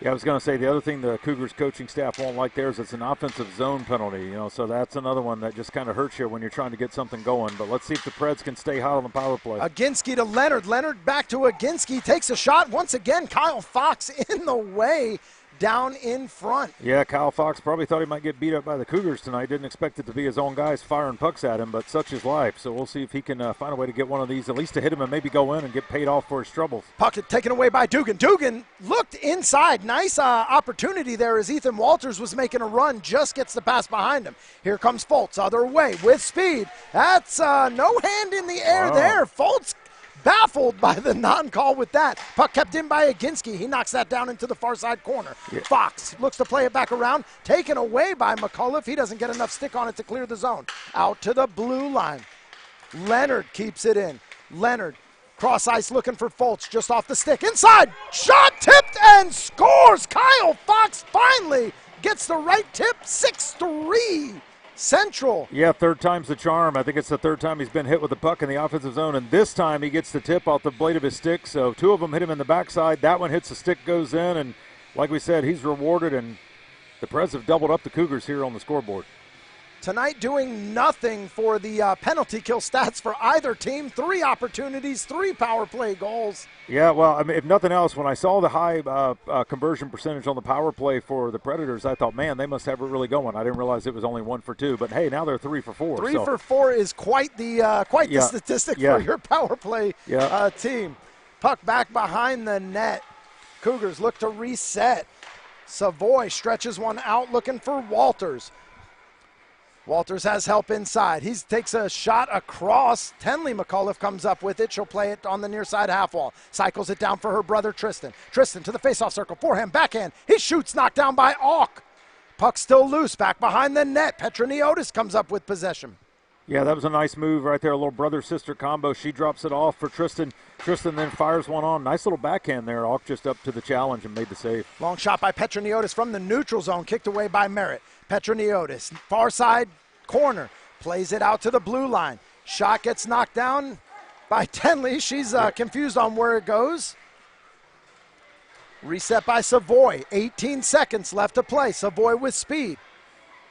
Yeah, I was going to say the other thing the Cougars coaching staff won't like there is it's an offensive zone penalty, so that's another one that just kind of hurts you when you're trying to get something going. But let's see if the Preds can stay hot on the power play. Aginski to Leonard. Leonard back to Aginski. Takes a shot. Once again, Kyle Fox in the way down in front. Yeah, Kyle Fox probably thought he might get beat up by the Cougars tonight. Didn't expect it to be his own guys firing pucks at him, but such is life. So we'll see if he can find a way to get one of these, at least to hit him and maybe go in and get paid off for his troubles. Puck taken away by Dugan. Dugan looked inside. Nice opportunity there as Ethan Walters was making a run. Just gets the pass behind him. Here comes Foltz, other way with speed. That's no hand in the air there. Foltz baffled by the non-call with that. Puck kept in by Aginski. He knocks that down into the far side corner. Yeah. Fox looks to play it back around. Taken away by McCullough. He doesn't get enough stick on it to clear the zone. Out to the blue line. Leonard keeps it in. Leonard, cross ice looking for Foltz. Just off the stick. Inside. Shot tipped and scores. Kyle Fox finally gets the right tip. 6-3. Central. Yeah, third time's the charm. I think it's the third time he's been hit with the puck in the offensive zone, and this time he gets the tip off the blade of his stick. So two of them hit him in the backside. That one hits the stick, goes in, and like we said, he's rewarded, and the Preds have doubled up the Cougars here on the scoreboard. Tonight doing nothing for the penalty kill stats for either team. 3 opportunities, 3 power play goals. Yeah, well, I mean, if nothing else, when I saw the high conversion percentage on the power play for the Predators, I thought, man, they must have it really going. I didn't realize it was only 1 for 2, but hey, now they're 3 for 4. 3 for 4 is quite the statistic for your power play team. Puck back behind the net. Cougars look to reset. Savoy stretches one out looking for Walters. Walters has help inside. He takes a shot across. Tenley McCullough comes up with it. She'll play it on the near side half wall. Cycles it down for her brother Tristan. Tristan to the faceoff circle. Forehand, backhand. He shoots, knocked down by Auk. Puck still loose. Back behind the net. Petroniotis comes up with possession. Yeah, that was a nice move right there. A little brother-sister combo. She drops it off for Tristan. Tristan then fires one on. Nice little backhand there. Auk just up to the challenge and made the save. Long shot by Petroniotis from the neutral zone. Kicked away by Merritt. Petroniotis, far side corner, plays it out to the blue line. Shot gets knocked down by Tenley. She's confused on where it goes. Reset by Savoy. 18 seconds left to play. Savoy with speed.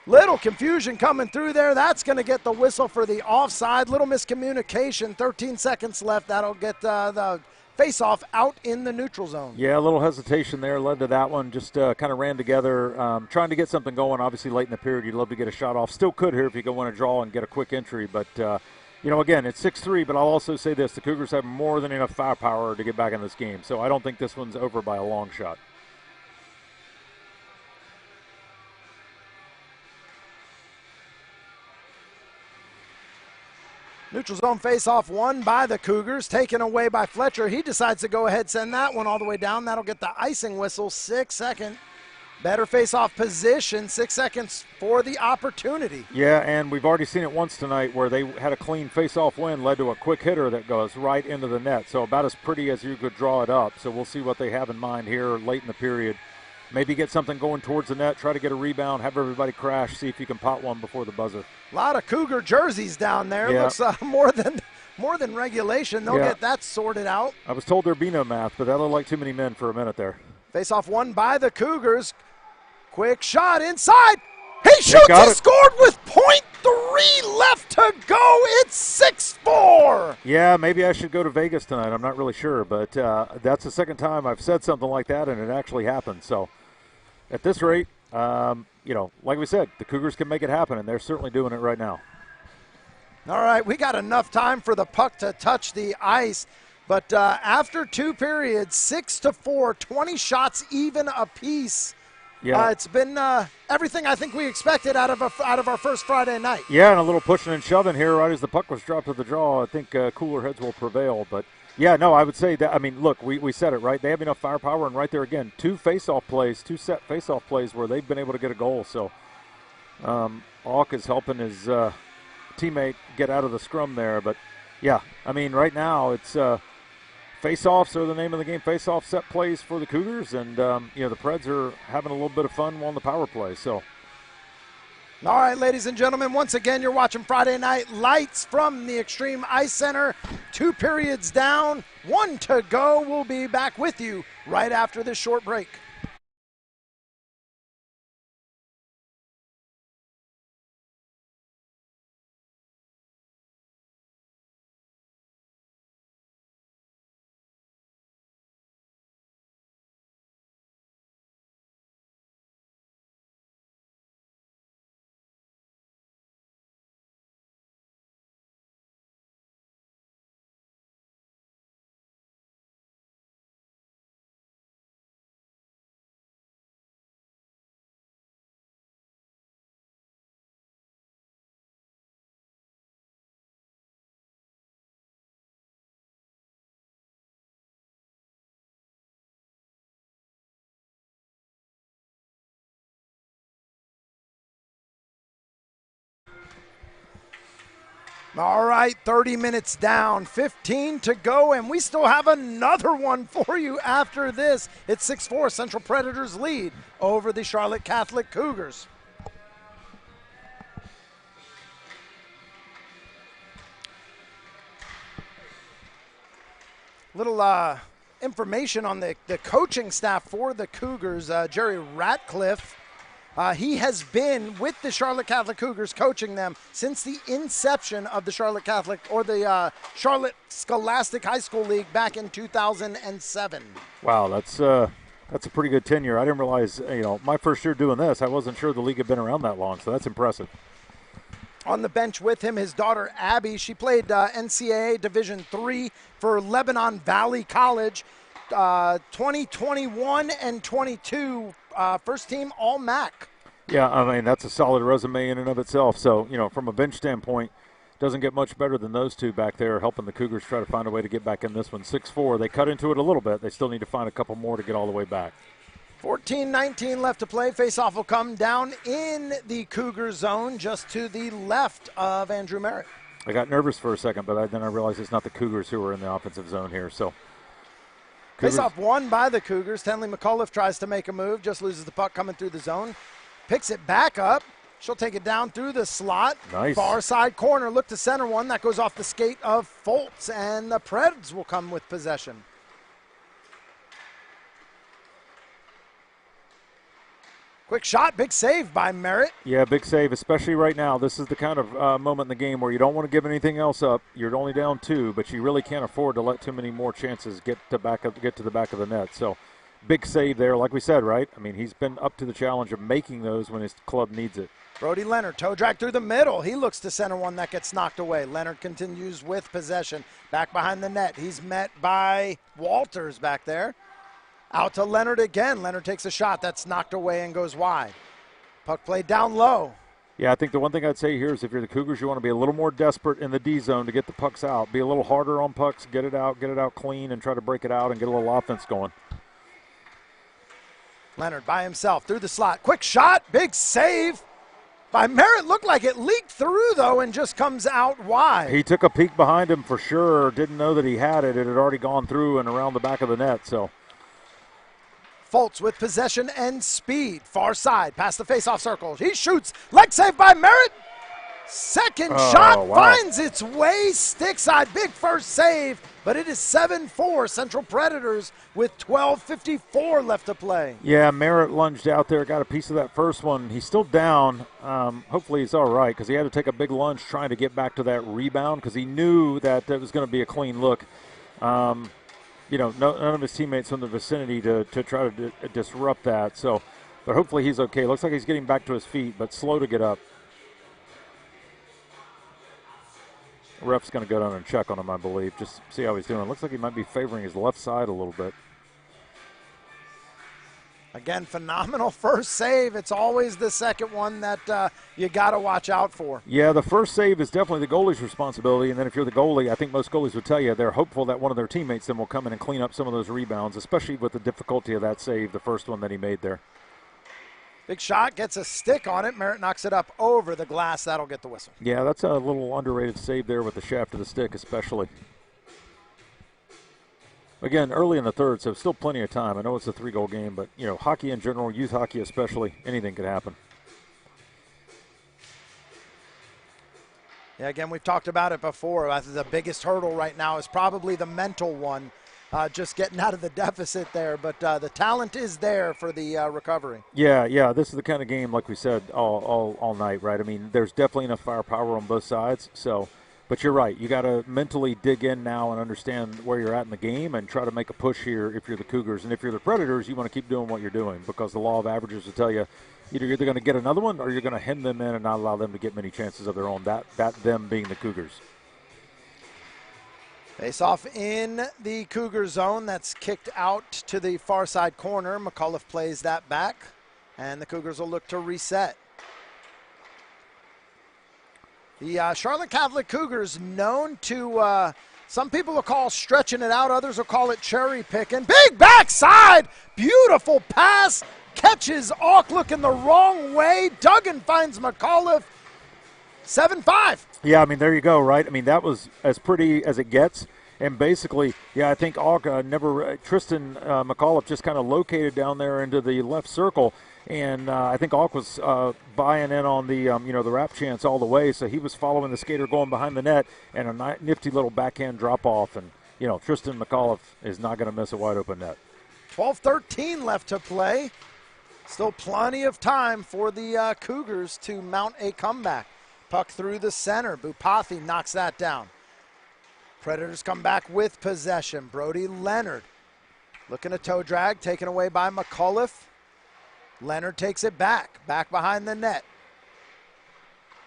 Little confusion coming through there. That's going to get the whistle for the offside. Little miscommunication. 13 seconds left. That'll get the face-off out in the neutral zone. Yeah, a little hesitation there led to that one. Just kind of ran together, trying to get something going. Obviously, late in the period, you'd love to get a shot off. Still could here if you go want to draw and get a quick entry. But, again, it's 6-3, but I'll also say this. The Cougars have more than enough firepower to get back in this game. So I don't think this one's over by a long shot. Neutral zone face-off won by the Cougars, taken away by Fletcher. He decides to go ahead, send that one all the way down. That'll get the icing whistle. 6 seconds. Better face-off position. 6 seconds for the opportunity. Yeah, and we've already seen it once tonight where they had a clean face-off win, led to a quick hitter that goes right into the net. So about as pretty as you could draw it up. So we'll see what they have in mind here late in the period. Maybe get something going towards the net, try to get a rebound, have everybody crash, see if you can pot one before the buzzer. A lot of Cougar jerseys down there. Yeah. Looks more than regulation. They'll get that sorted out. I was told there'd be no math, but that looked like too many men for a minute there. Face-off won by the Cougars. Quick shot inside. He shoots. He scored with .3 left to go. It's 6-4. Yeah, maybe I should go to Vegas tonight. I'm not really sure, but that's the second time I've said something like that, and it actually happened. So at this rate, like we said, the Cougars can make it happen, and they're certainly doing it right now. All right, we got enough time for the puck to touch the ice, but after 2 periods, 6-4, 20 shots even apiece. Yeah, it's been everything I think we expected out of our first Friday night. Yeah, and a little pushing and shoving here right as the puck was dropped to the draw. I think cooler heads will prevail. But, yeah, no, I would say that, I mean, look, we said it, right? They have enough firepower, and right there again, 2 set face-off plays where they've been able to get a goal. So, Auk is helping his teammate get out of the scrum there. But, yeah, I mean, right now it's face-offs are the name of the game. Face-off set plays for the Cougars, and the Preds are having a little bit of fun on the power play. So, all right, ladies and gentlemen, once again, you're watching Friday Night Lights from the Extreme Ice Center. 2 periods down, 1 to go. We'll be back with you right after this short break. All right, 30 minutes down, 15 to go, and we still have another one for you after this. It's 6-4, Central Predators lead over the Charlotte Catholic Cougars. Little information on the coaching staff for the Cougars. Jerry Ratcliffe, he has been with the Charlotte Catholic Cougars coaching them since the inception of the Charlotte Catholic, or the Charlotte Scholastic High School League back in 2007. Wow, that's a pretty good tenure. I didn't realize, my first year doing this, I wasn't sure the league had been around that long, so that's impressive. On the bench with him, his daughter Abby. She played NCAA Division III for Lebanon Valley College. 2021 and 22, first team All-MAC. Yeah, I mean, that's a solid resume in and of itself. So, from a bench standpoint, doesn't get much better than those two back there, helping the Cougars try to find a way to get back in this one. 6-4, they cut into it a little bit. They still need to find a couple more to get all the way back. 14-19 left to play. Faceoff will come down in the Cougar zone just to the left of Andrew Merritt. I got nervous for a second, but then I realized it's not the Cougars who are in the offensive zone here. So, Faceoff won by the Cougars. Tenley McAuliffe tries to make a move, just loses the puck coming through the zone. Picks it back up. She'll take it down through the slot. Nice. Far side corner. Look to center one. That goes off the skate of Foltz, and the Preds will come with possession. Quick shot, big save by Merritt. Yeah, big save, especially right now. This is the kind of moment in the game where you don't want to give anything else up. You're only down 2, but you really can't afford to let too many more chances get to the back of the net. So, big save there, like we said, right? I mean, he's been up to the challenge of making those when his club needs it. Brody Leonard, toe drag through the middle. He looks to center one that gets knocked away. Leonard continues with possession. Back behind the net. He's met by Walters back there. Out to Leonard again. Leonard takes a shot that's knocked away and goes wide. Puck played down low. Yeah, I think the one thing I'd say here is if you're the Cougars, you want to be a little more desperate in the D zone to get the pucks out. Be a little harder on pucks, get it out clean, and try to break it out and get a little offense going. Leonard by himself through the slot. Quick shot, big save by Merritt. Looked like it leaked through, though, and just comes out wide. He took a peek behind him for sure. Didn't know that he had it. It had already gone through and around the back of the net, so. Foltz with possession and speed. Far side, past the face-off circle. He shoots. Leg save by Merritt. Second shot finds its way stick side. Big first save, but it is 7-4 Central Predators with 12:54 left to play. Yeah, Merritt lunged out there, got a piece of that first one. He's still down. Hopefully he's all right because he had to take a big lunge trying to get back to that rebound because he knew that it was going to be a clean look. None of his teammates in the vicinity to try to disrupt that. So, but hopefully he's okay. Looks like he's getting back to his feet, but slow to get up. The ref's going to go down and check on him, I believe, just see how he's doing. Looks like he might be favoring his left side a little bit. Again, phenomenal first save. It's always the second one that you got to watch out for. Yeah, the first save is definitely the goalie's responsibility, and then if you're the goalie, I think most goalies would tell you they're hopeful that one of their teammates then will come in and clean up some of those rebounds, especially with the difficulty of that save, the first one that he made there. Big shot, gets a stick on it. Merritt knocks it up over the glass. That'll get the whistle. Yeah, that's a little underrated save there with the shaft of the stick especially. Again, early in the third, so still plenty of time. I know it's a 3-goal game, but, hockey in general, youth hockey especially, anything could happen. Yeah, again, we've talked about it before. I think the biggest hurdle right now is probably the mental one, just getting out of the deficit there. But the talent is there for the recovery. Yeah, this is the kind of game, like we said, all night, right? I mean, there's definitely enough firepower on both sides, so... But you're right. You got to mentally dig in now and understand where you're at in the game and try to make a push here if you're the Cougars. And if you're the Predators, you want to keep doing what you're doing because the law of averages will tell you either you're going to get another one or you're going to hem them in and not allow them to get many chances of their own, that them being the Cougars. Face off in the Cougar zone. That's kicked out to the far side corner. McAuliffe plays that back, and the Cougars will look to reset. The Charlotte Catholic Cougars known to, some people will call stretching it out, others will call it cherry picking. Big backside, beautiful pass, catches Auk looking the wrong way. Duggan finds McAuliffe. 7-5. Yeah, I mean, there you go, right? I mean, that was as pretty as it gets. And basically, yeah, I think Tristan McAuliffe just kind of located down there into the left circle. And I think Alk was buying in on the the wrap chance all the way, so he was following the skater going behind the net, and a nifty little backhand drop off, and Tristan McAuliffe is not going to miss a wide open net. 12:13 left to play. Still plenty of time for the Cougars to mount a comeback. Puck through the center. Bupathi knocks that down. Predators come back with possession. Brody Leonard looking to toe drag, taken away by McAuliffe. Leonard takes it back behind the net.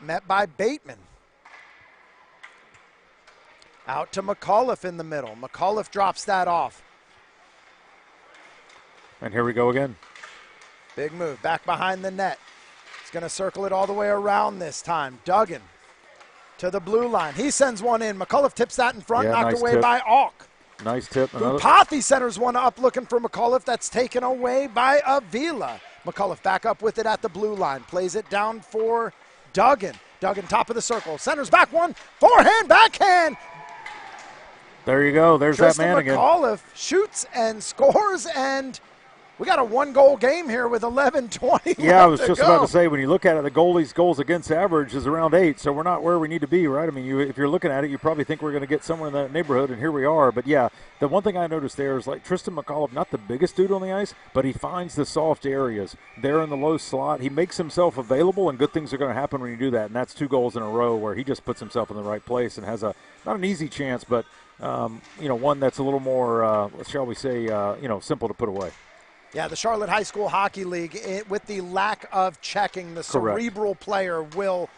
Met by Bateman. Out to McAuliffe in the middle. McAuliffe drops that off. And here we go again. Big move, back behind the net. He's going to circle it all the way around this time. Duggan to the blue line. He sends one in. McAuliffe tips that in front, knocked away by Alk. Nice tip. Bupathi centers one up looking for McAuliffe. That's taken away by Avila. McAuliffe back up with it at the blue line. Plays it down for Duggan. Duggan top of the circle. Centers back one. Forehand, backhand. There you go. There's Tristan that man again. McAuliffe shoots and scores, and we got a one-goal game here with 11:20 Yeah, I was left just to go. about to say, when you look at it, the goalie's goals against average is around 8, so we're not where we need to be, right? I mean, if you're looking at it, you probably think we're going to get somewhere in that neighborhood, and here we are. But, yeah, the one thing I noticed there is, like, Tristan McAuliffe, not the biggest dude on the ice, but he finds the soft areas there in the low slot. He makes himself available, and good things are going to happen when you do that, and that's 2 goals in a row where he just puts himself in the right place and has not an easy chance, but, one that's a little more, shall we say, simple to put away. Yeah, the Charlotte High School Hockey League, with the lack of checking, the cerebral player will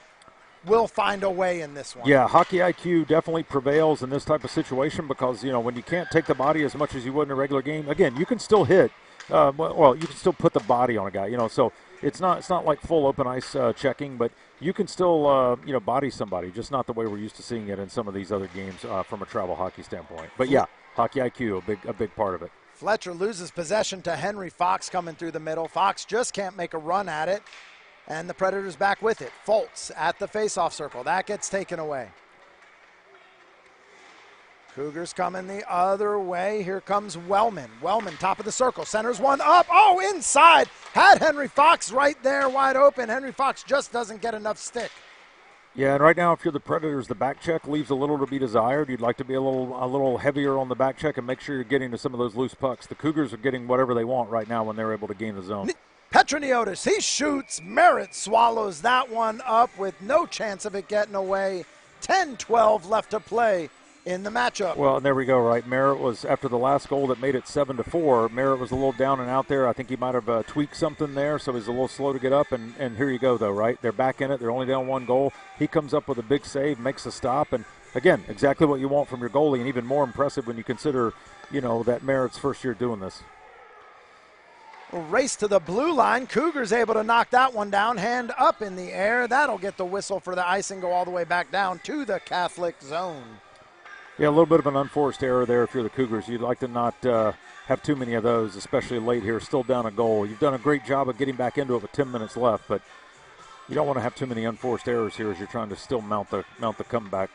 find a way in this one. Yeah, hockey IQ definitely prevails in this type of situation because, when you can't take the body as much as you would in a regular game, again, you can still hit. You can still put the body on a guy, so it's not like full open ice checking, but you can still, body somebody, just not the way we're used to seeing it in some of these other games from a travel hockey standpoint. But, yeah, hockey IQ, a big part of it. Fletcher loses possession to Henry Fox coming through the middle. Fox just can't make a run at it, and the Predators back with it. Foltz at the faceoff circle. That gets taken away. Cougars coming the other way. Here comes Wellman. Wellman, top of the circle. Centers one up. Oh, inside. Had Henry Fox right there wide open. Henry Fox just doesn't get enough stick. Yeah, and right now, if you're the Predators, the back check leaves a little to be desired. You'd like to be a little heavier on the back check and make sure you're getting to some of those loose pucks. The Cougars are getting whatever they want right now when they're able to gain the zone. Petroniotis, he shoots. Merritt swallows that one up with no chance of it getting away. 10-12 left to play in the matchup. Well, and there we go, right? Merritt was, after the last goal that made it 7-4, Merritt was a little down and out there. I think he might have tweaked something there, so he's a little slow to get up. And here you go, though, right? They're back in it. They're only down 1 goal. He comes up with a big save, makes a stop. And, again, exactly what you want from your goalie, and even more impressive when you consider, that Merritt's first year doing this. Race to the blue line. Cougars able to knock that one down. Hand up in the air. That'll get the whistle for the ice and go all the way back down to the Catholic zone. Yeah, a little bit of an unforced error there if you're the Cougars. You'd like to not have too many of those, especially late here, still down a goal. You've done a great job of getting back into it with 10 minutes left, but you don't want to have too many unforced errors here as you're trying to still mount the comeback.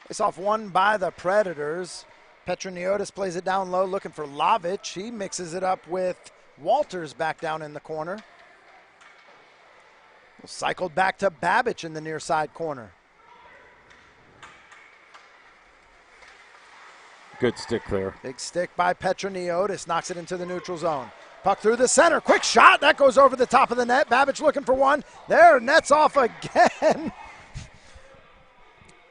Face off won by the Predators. Petroniotis plays it down low looking for Lavic. He mixes it up with Walters back down in the corner. Cycled back to Babbage in the near side corner. Good stick there. Big stick by Petroniotis. Knocks it into the neutral zone. Puck through the center. Quick shot. That goes over the top of the net. Babbage looking for one. There, net's off again.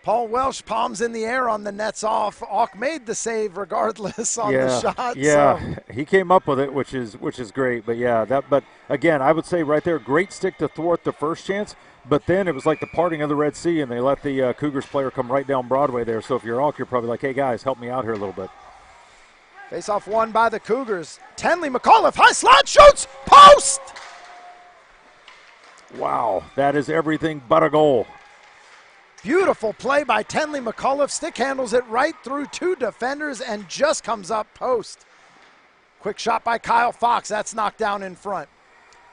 Paul Welsh palms in the air on the net's off. Alk made the save regardless on the shot. Yeah, so. He came up with it, which is great. But, yeah, but again, I would say right there, great stick to thwart the first chance. But then it was like the parting of the Red Sea, and they let the Cougars player come right down Broadway there. So if you're Alk, you're probably like, hey, guys, help me out here a little bit. Face-off won by the Cougars. Tenley McAuliffe, high slot, shoots, post! Wow, that is everything but a goal. Beautiful play by Tenley McAuliffe. Stick handles it right through 2 defenders and just comes up post. Quick shot by Kyle Fox. That's knocked down in front.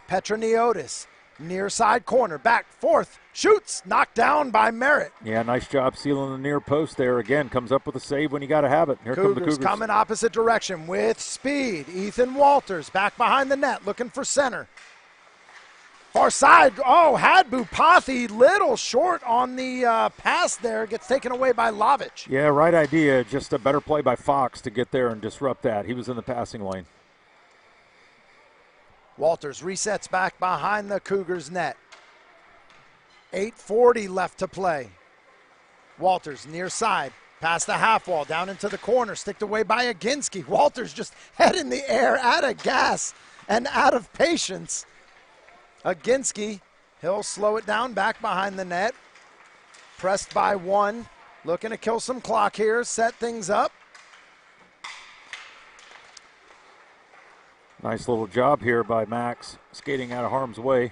Petroniotis Near side corner, back, fourth, shoots, knocked down by Merritt. Yeah, nice job sealing the near post there. Again, comes up with a save when you got to have it. Here come the Cougars. Coming opposite direction with speed. Ethan Walters back behind the net, looking for center. Far side, had Bupathi, little short on the pass there, gets taken away by Lovich. Yeah, right idea, just a better play by Fox to get there and disrupt that. He was in the passing lane. Walters resets back behind the Cougars net. 8:40 left to play. Walters near side, past the half wall, down into the corner, sticked away by Aginski. Walters just head in the air, out of gas and out of patience. Aginski, he'll slow it down back behind the net. Pressed by one, looking to kill some clock here, set things up. Nice little job here by Max, skating out of harm's way.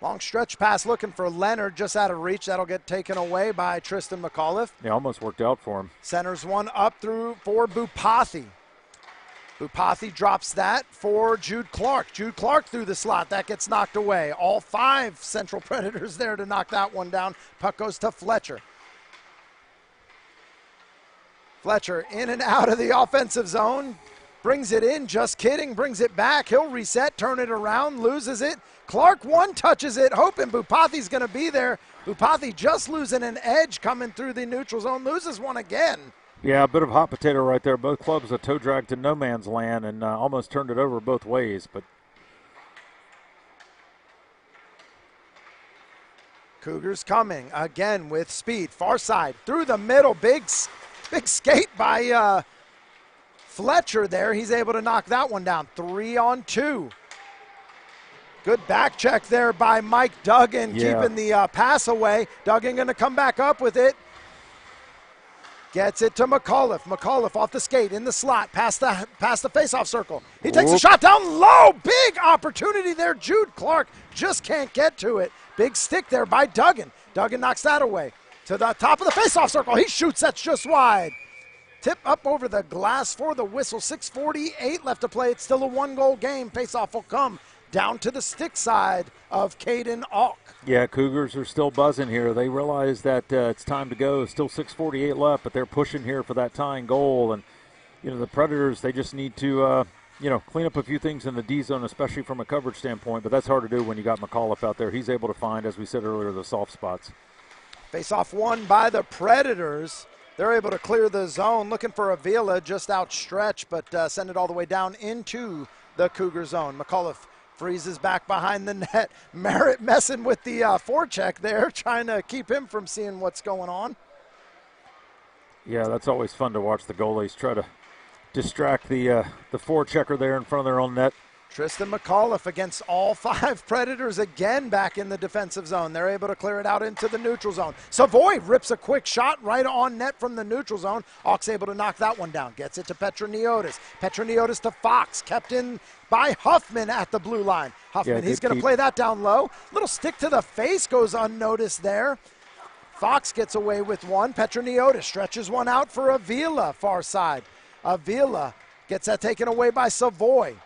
Long stretch pass looking for Leonard, just out of reach. That'll get taken away by Tristan McAuliffe. Yeah, almost worked out for him. Centers one up through for Bupathi. Bupathi drops that for Jude Clark. Jude Clark through the slot. That gets knocked away. All 5 Central Predators there to knock that one down. Puck goes to Fletcher. Fletcher in and out of the offensive zone. Brings it in, just kidding, brings it back. He'll reset, turn it around, loses it. Clark one touches it, hoping Bupathi's going to be there. Bupathi just losing an edge coming through the neutral zone, loses one again. Yeah, a bit of hot potato right there. Both clubs a toe drag to no man's land and almost turned it over both ways. But Cougars coming again with speed, far side, through the middle, big skate by Fletcher there. He's able to knock that one down. 3-on-2. Good back check there by Mike Duggan, keeping the pass away. Duggan going to come back up with it. Gets it to McAuliffe. McAuliffe off the skate in the slot, past the faceoff circle. He takes a shot down low. Big opportunity there. Jude Clark just can't get to it. Big stick there by Duggan. Duggan knocks that away. To the top of the faceoff circle. He shoots. That's just wide. Tip up over the glass for the whistle. 6:48 left to play. It's still a 1-goal game. Faceoff will come down to the stick side of Caden Auk. Yeah, Cougars are still buzzing here. They realize that it's time to go. Still 6:48 left, but they're pushing here for that tying goal. And, the Predators, they just need to, clean up a few things in the D zone, especially from a coverage standpoint. But that's hard to do when you got McAuliffe out there. He's able to find, as we said earlier, the soft spots. Faceoff won by the Predators. They're able to clear the zone, looking for Avila, just outstretched, but send it all the way down into the Cougar zone. McAuliffe freezes back behind the net. Merritt messing with the forecheck there, trying to keep him from seeing what's going on. Yeah, that's always fun to watch the goalies try to distract the forechecker there in front of their own net. Tristan McAuliffe against all 5 Predators again back in the defensive zone. They're able to clear it out into the neutral zone. Savoy rips a quick shot right on net from the neutral zone. Auk's able to knock that one down. Gets it to Petroniotis. Petroniotis to Fox. Kept in by Huffman at the blue line. Huffman, he's going to play that down low. Little stick to the face goes unnoticed there. Fox gets away with one. Petroniotis stretches one out for Avila, far side. Avila gets that taken away by Savoy.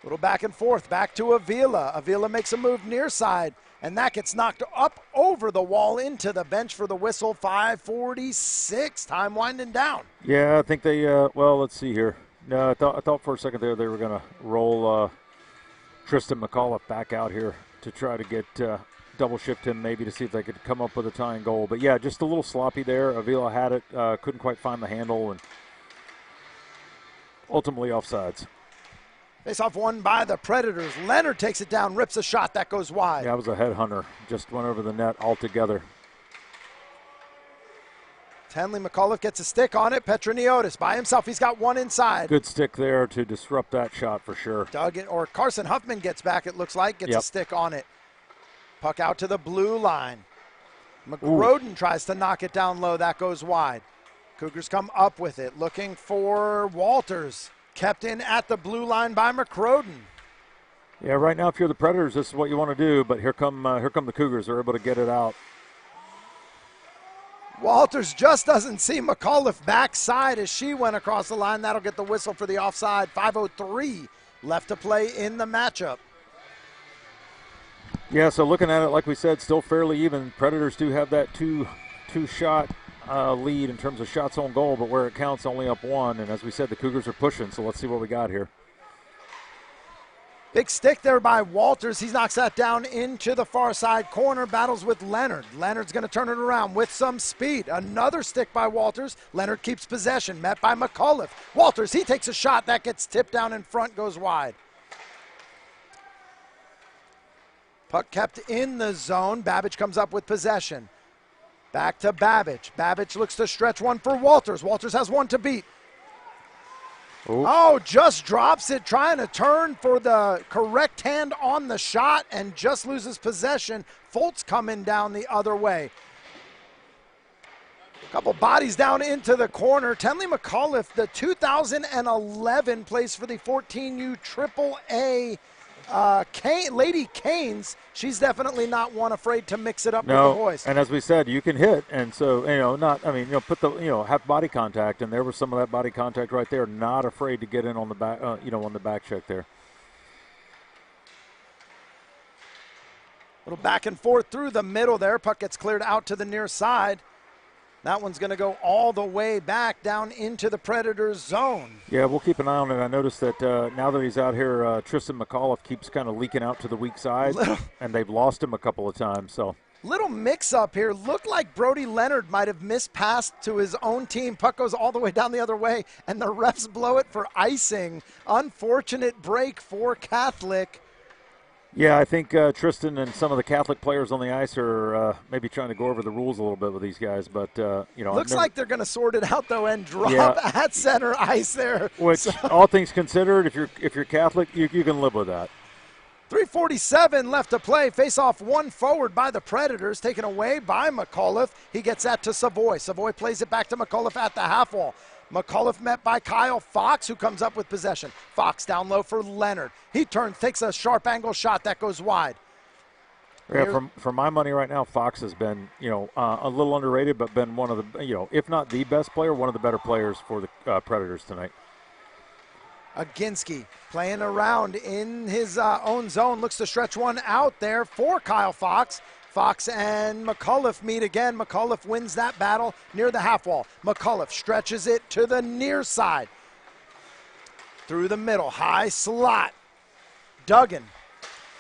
Little back and forth, back to Avila. Avila makes a move near side, and that gets knocked up over the wall into the bench for the whistle. 5:46, time winding down. Yeah, I think they, let's see here. No, I thought for a second there they were going to roll Tristan McAuliffe back out here to try to get double shift him maybe to see if they could come up with a tying goal. But, yeah, just a little sloppy there. Avila had it, couldn't quite find the handle, and ultimately offsides. Face-off won by the Predators. Leonard takes it down, rips a shot. That goes wide. Yeah, it was a headhunter. Just went over the net altogether. Henley McAuliffe gets a stick on it. Petroniotis by himself. He's got one inside. Good stick there to disrupt that shot for sure. Carson Huffman gets back, it looks like. Gets a stick on it. Puck out to the blue line. McGroden tries to knock it down low. That goes wide. Cougars come up with it, looking for Walters. Kept in at the blue line by McCroden. Yeah, right now if you're the Predators, this is what you want to do, but here come the Cougars. They're able to get it out. Walters just doesn't see McAuliffe backside as she went across the line. That'll get the whistle for the offside. 5:03 left to play in the matchup. Yeah, so looking at it, like we said, still fairly even. Predators do have that two-shot lead in terms of shots on goal, but where it counts, only up one. And as we said, the Cougars are pushing, so let's see what we got here. Big stick there by Walters. He knocks that down into the far side corner, battles with Leonard. Leonard's going to turn it around with some speed. Another stick by Walters. Leonard keeps possession, met by McAuliffe. Walters, he takes a shot. That gets tipped down in front, goes wide. Puck kept in the zone. Babbage comes up with possession. Back to Babbage. Babbage looks to stretch one for Walters. Walters has one to beat. Ooh. Oh, just drops it, trying to turn for the correct hand on the shot and just loses possession. Foltz coming down the other way. Couple bodies down into the corner. Tenley McAuliffe, the 2011, plays for the 14U AAA Lady Canes. She's definitely not one afraid to mix it up with the boys. And as we said, you can hit, and so have body contact, and there was some of that body contact right there. Not afraid to get in on the back, on the back check there. Little back and forth through the middle there. Puck gets cleared out to the near side. That one's going to go all the way back down into the Predators' zone. Yeah, we'll keep an eye on it. I noticed that now that he's out here, Tristan McAuliffe keeps kind of leaking out to the weak side, and they've lost him a couple of times. So little mix-up here. Looked like Brody Leonard might have missed pass to his own team. Puck goes all the way down the other way, and the refs blow it for icing. Unfortunate break for Catholic. Yeah, I think Tristan and some of the Catholic players on the ice are maybe trying to go over the rules a little bit with these guys, but looks like they're going to sort it out though and drop at center ice there. Which, all things considered, if you're Catholic, you can live with that. 3:47 left to play. Face-off one forward by the Predators, taken away by McAuliffe. He gets that to Savoy. Savoy plays it back to McAuliffe at the half wall. McAuliffe met by Kyle Fox, who comes up with possession. Fox down low for Leonard. He turns, takes a sharp angle shot that goes wide. Yeah, for my money right now, Fox has been, a little underrated, but been one of the, if not the best player, one of the better players for the Predators tonight. Aginski playing around in his own zone, looks to stretch one out there for Kyle Fox. Fox and McAuliffe meet again. McAuliffe wins that battle near the half wall. McAuliffe stretches it to the near side. Through the middle, high slot. Duggan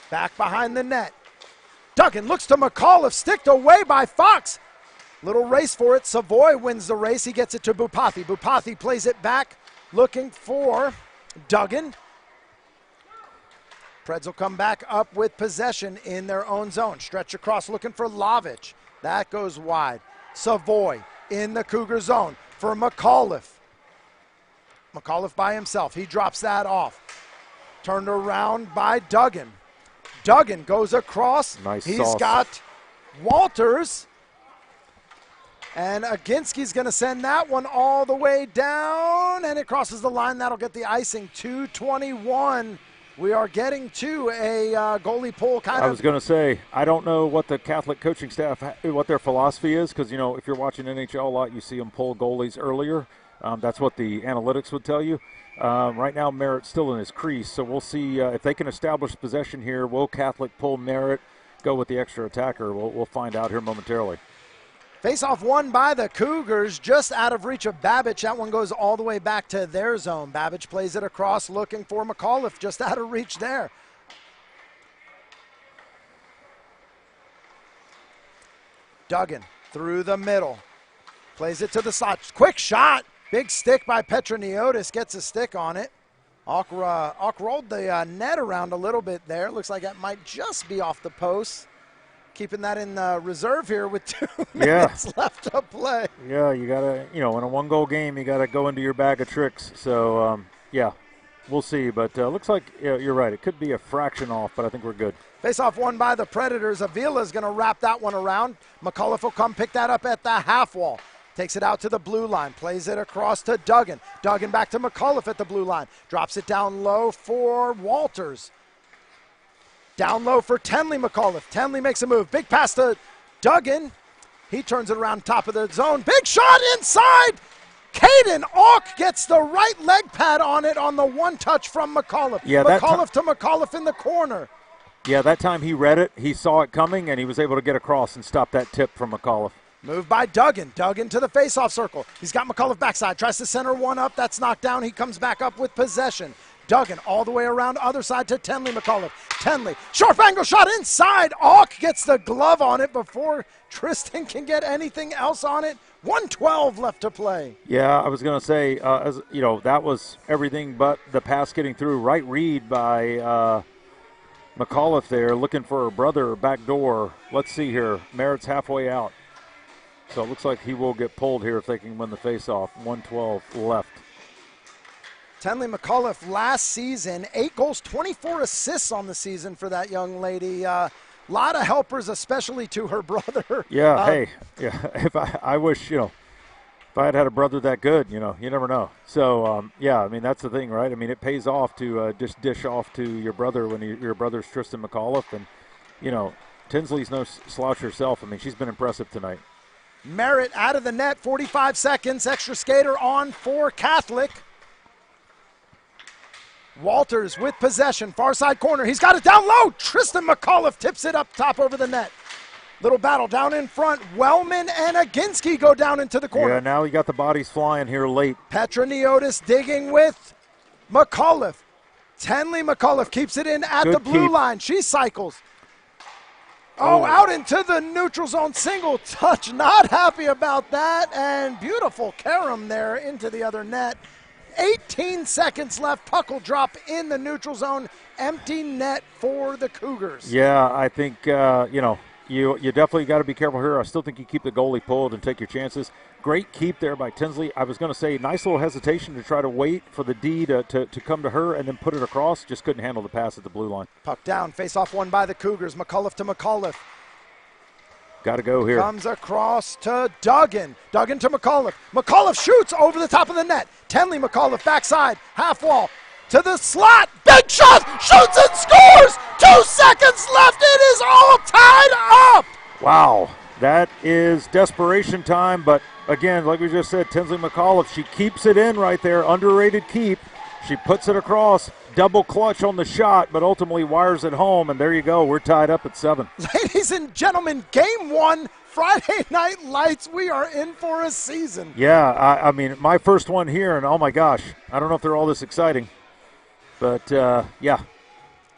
back behind the net. Duggan looks to McAuliffe, sticked away by Fox. Little race for it. Savoy wins the race. He gets it to Bupathi. Bupathi plays it back, looking for Duggan. Preds will come back up with possession in their own zone. Stretch across looking for Lavic. That goes wide. Savoy in the Cougar zone for McAuliffe. McAuliffe by himself. He drops that off. Turned around by Duggan. Duggan goes across. Nice He's sauce. got Walters. And Aginski's going to send that one all the way down, and it crosses the line. That'll get the icing. 2:21. We are getting to a goalie pull kind of. I was going to say, I don't know what the Catholic coaching staff, what their philosophy is, because, if you're watching NHL a lot, you see them pull goalies earlier. That's what the analytics would tell you. Right now, Merritt's still in his crease, so we'll see if they can establish possession here. Will Catholic pull Merritt, go with the extra attacker? We'll find out here momentarily. Face-off won by the Cougars, just out of reach of Babbage. That one goes all the way back to their zone. Babbage plays it across, looking for McAuliffe, just out of reach there. Duggan through the middle. Plays it to the slot. Quick shot. Big stick by Petroniotis. Gets a stick on it. Hawk rolled the net around a little bit there. Looks like that might just be off the post. Keeping that in reserve here with 2 minutes left to play. Yeah, you got to, in a one-goal game, you got to go into your bag of tricks. So, we'll see. But looks like you're right. It could be a fraction off, but I think we're good. Face-off won by the Predators. Avila's going to wrap that one around. McAuliffe will come pick that up at the half wall. Takes it out to the blue line. Plays it across to Duggan. Duggan back to McAuliffe at the blue line. Drops it down low for Walters. Down low for Tenley McAuliffe. Tenley makes a move. Big pass to Duggan. He turns it around top of the zone. Big shot inside. Caden Auk gets the right leg pad on it on the one touch from McAuliffe. Yeah, McAuliffe to McAuliffe in the corner. Yeah, that time he read it, he saw it coming, and he was able to get across and stop that tip from McAuliffe. Move by Duggan. Duggan to the faceoff circle. He's got McAuliffe backside. Tries to center one up. That's knocked down. He comes back up with possession. Duggan all the way around other side to Tenley McAuliffe. Tenley, sharp angle shot inside. Auk gets the glove on it before Tristan can get anything else on it. 1:12 left to play. Yeah, I was going to say, that was everything but the pass getting through. Right read by McAuliffe there, looking for her brother back door. Let's see here. Merritt's halfway out. So it looks like he will get pulled here if they can win the faceoff. 1:12 left. Tenley McAuliffe last season, 8 goals, 24 assists on the season for that young lady. Lot of helpers, especially to her brother. Yeah, if I wish, if I had a brother that good, you never know. So, that's the thing, right? I mean, it pays off to just dish off to your brother when your brother's Tristan McAuliffe. And, Tinsley's no slouch herself. I mean, she's been impressive tonight. Merritt out of the net, 45 seconds. Extra skater on for Catholic. Walters with possession, far side corner. He's got it down low. Tristan McAuliffe tips it up top over the net. Little battle down in front. Wellman and Aginski go down into the corner. Yeah, now you got the bodies flying here late. Petra Neotis digging with McAuliffe. Tenley McAuliffe keeps it in at the blue line. She cycles. Out into the neutral zone. Single touch. Not happy about that. And beautiful carom there into the other net. 18 seconds left. Puck will drop in the neutral zone. Empty net for the Cougars. Yeah, I think, you definitely got to be careful here. I still think you keep the goalie pulled and take your chances. Great keep there by Tinsley. I was going to say, nice little hesitation to try to wait for the D to come to her and then put it across. Just couldn't handle the pass at the blue line. Puck down. Face-off won by the Cougars. McAuliffe to McAuliffe. Got to go here. Comes across to Duggan. Duggan to McAuliffe. McAuliffe shoots over the top of the net. Tenley McAuliffe backside. Half wall. To the slot. Big shot. Shoots and scores. 2 seconds left. It is all tied up. Wow. That is desperation time. But, again, like we just said, Tinsley McAuliffe, she keeps it in right there. Underrated keep. She puts it across. Double clutch on the shot, but ultimately wires it home. And there you go. We're tied up at 7. Ladies and gentlemen, Game 1, Friday Night Lights. We are in for a season. Yeah, I mean, my first one here, and oh my gosh, I don't know if they're all this exciting. But,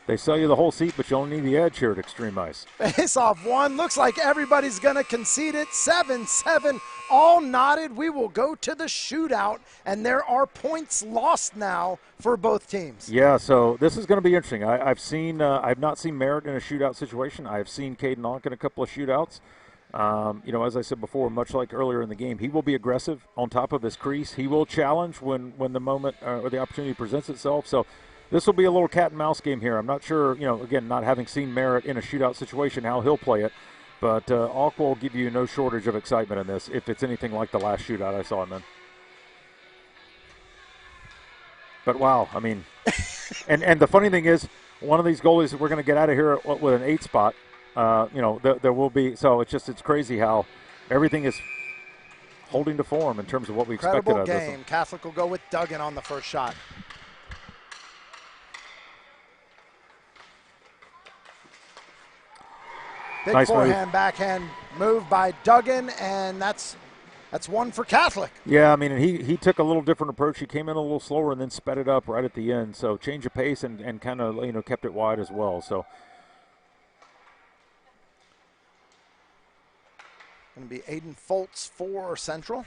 they sell you the whole seat, but you only need the edge here at Extreme Ice. Face-off one. Looks like everybody's going to concede it. 7-7, all knotted. We will go to the shootout, and there are points lost now for both teams. Yeah, so this is going to be interesting. I've not seen Merritt in a shootout situation. I've seen Caden Onk in a couple of shootouts. As I said before, much like earlier in the game, he will be aggressive on top of his crease. He will challenge when the moment or the opportunity presents itself. So this will be a little cat and mouse game here. I'm not sure, again, not having seen Merritt in a shootout situation, how he'll play it. But Auk will give you no shortage of excitement in this if it's anything like the last shootout I saw him in. But, wow, I mean, and the funny thing is, one of these goalies that we're going to get out of here with an 8 spot, there will be. So it's crazy how everything is holding to form in terms of what we expected out of this. Incredible game. Catholic will go with Duggan on the first shot. Big nice forehand, move. Backhand move by Duggan, and that's one for Catholic. Yeah, I mean, and he took a little different approach. He came in a little slower and then sped it up right at the end. So change of pace and kind of, kept it wide as well. So going to be Aiden Foltz for Central.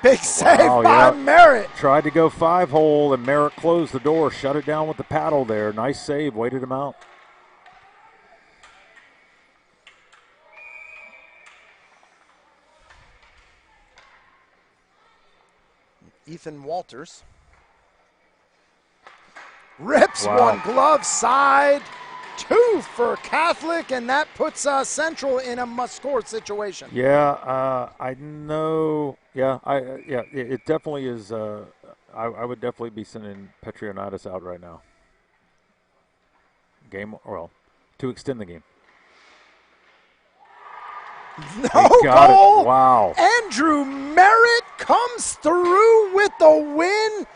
Big save by Merritt. Tried to go 5-hole, and Merritt closed the door, shut it down with the paddle there. Nice save, waited him out. Ethan Walters rips one glove side. 2 for Catholic, and that puts Central in a must-score situation. Yeah, I know. Yeah, it definitely is. I would definitely be sending Petrionatis out right now. To extend the game. No goal. It. Wow. Andrew Merritt comes through with the win.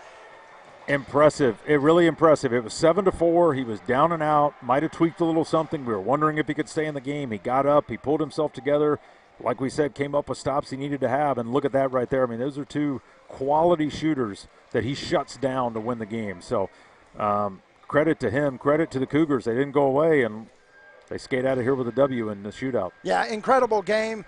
Impressive. Really impressive. It was 7-4. He was down and out. Might have tweaked a little something. We were wondering if he could stay in the game. He got up. He pulled himself together. Like we said, came up with stops he needed to have. And look at that right there. I mean, those are two quality shooters that he shuts down to win the game. So credit to him. Credit to the Cougars. They didn't go away, and they skate out of here with a W in the shootout. Yeah, incredible game.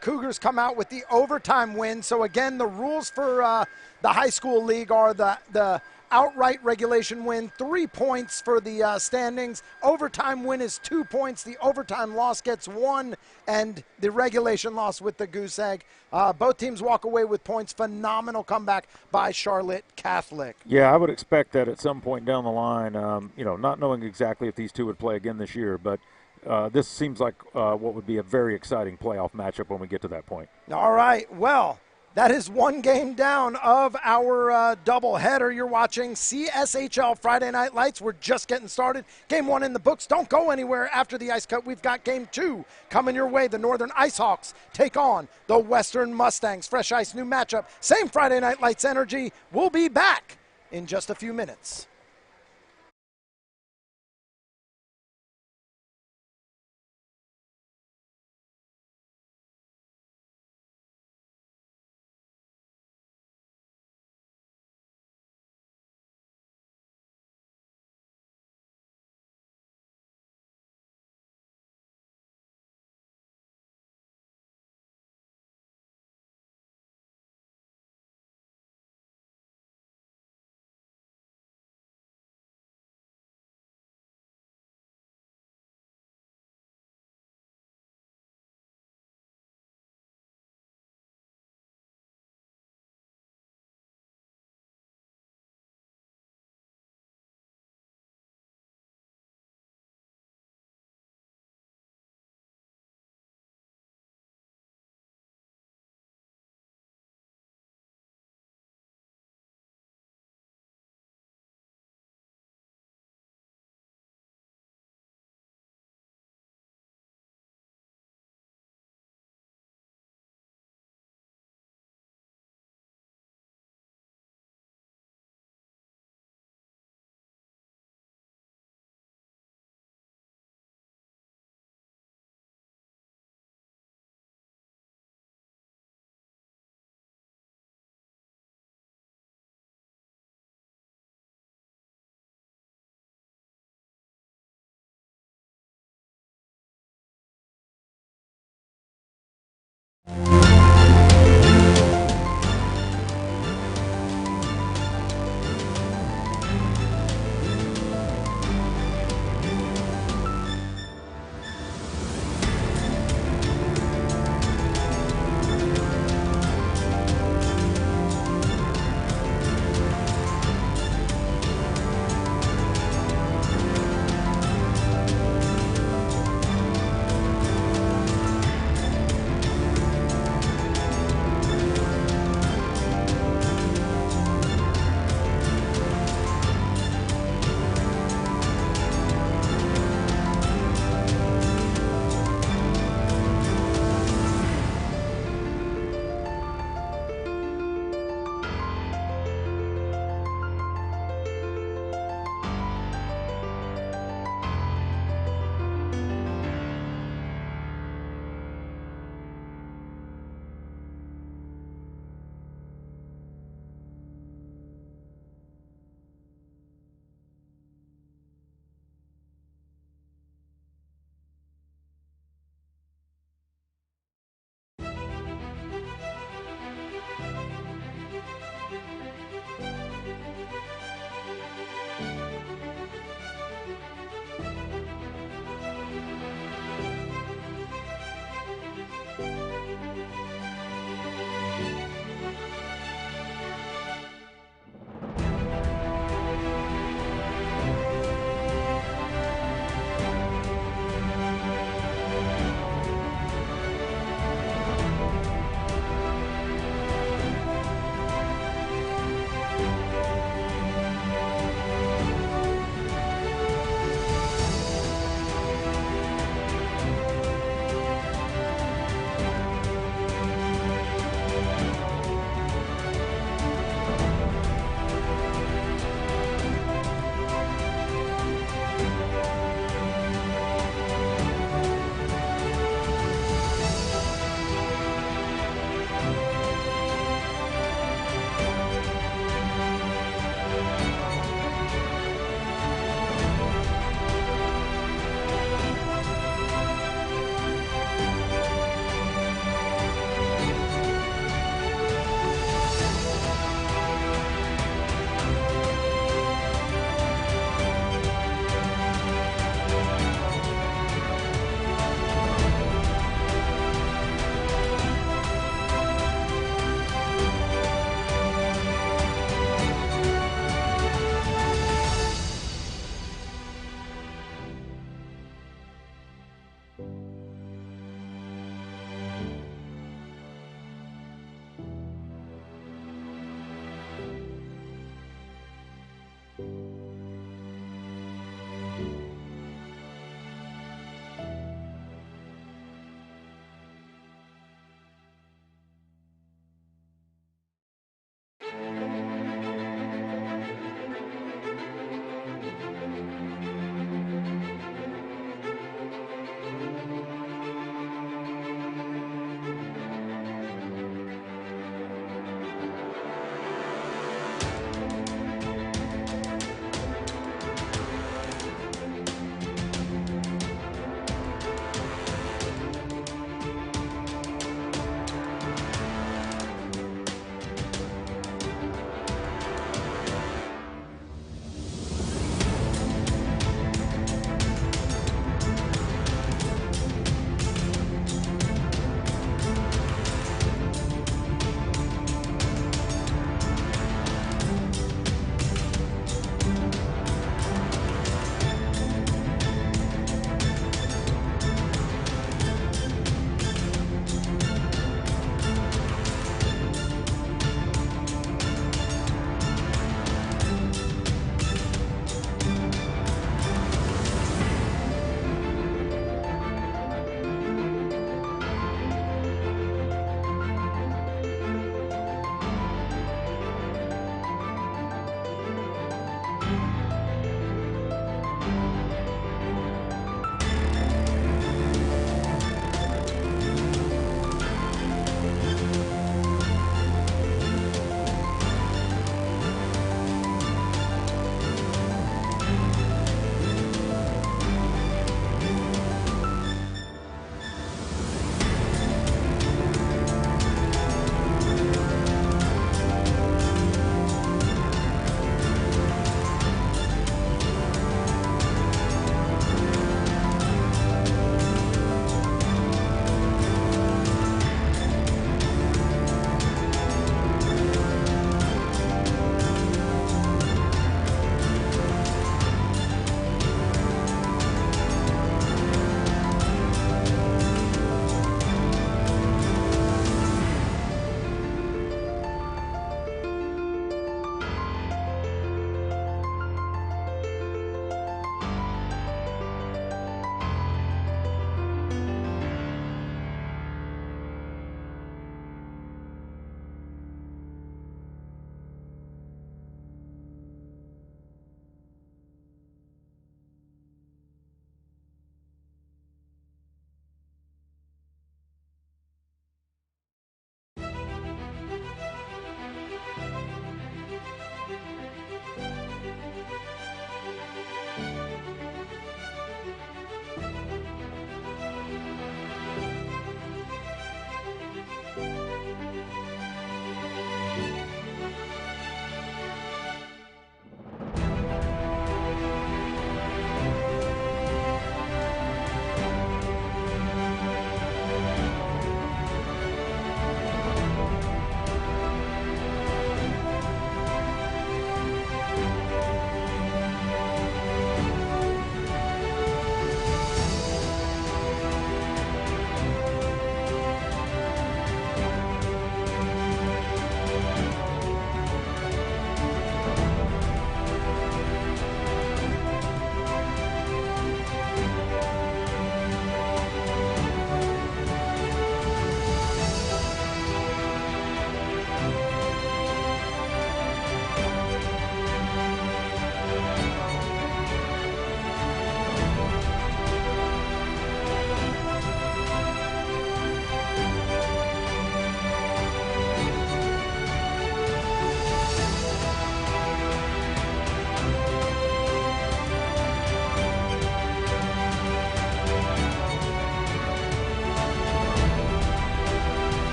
Cougars come out with the overtime win. So again, the rules for the high school league are the outright regulation win, 3 points for the standings. Overtime win is 2 points. The overtime loss gets 1, and the regulation loss with the goose egg. Both teams walk away with points. Phenomenal comeback by Charlotte Catholic. Yeah, I would expect that at some point down the line, not knowing exactly if these two would play again this year, but this seems like what would be a very exciting playoff matchup when we get to that point. All right, well, that is one game down of our doubleheader. You're watching CSHL Friday Night Lights. We're just getting started. Game 1 in the books. Don't go anywhere after the ice cut. We've got game 2 coming your way. The Northern IceHawks take on the Western Mustangs. Fresh ice, new matchup. Same Friday Night Lights energy. We'll be back in just a few minutes.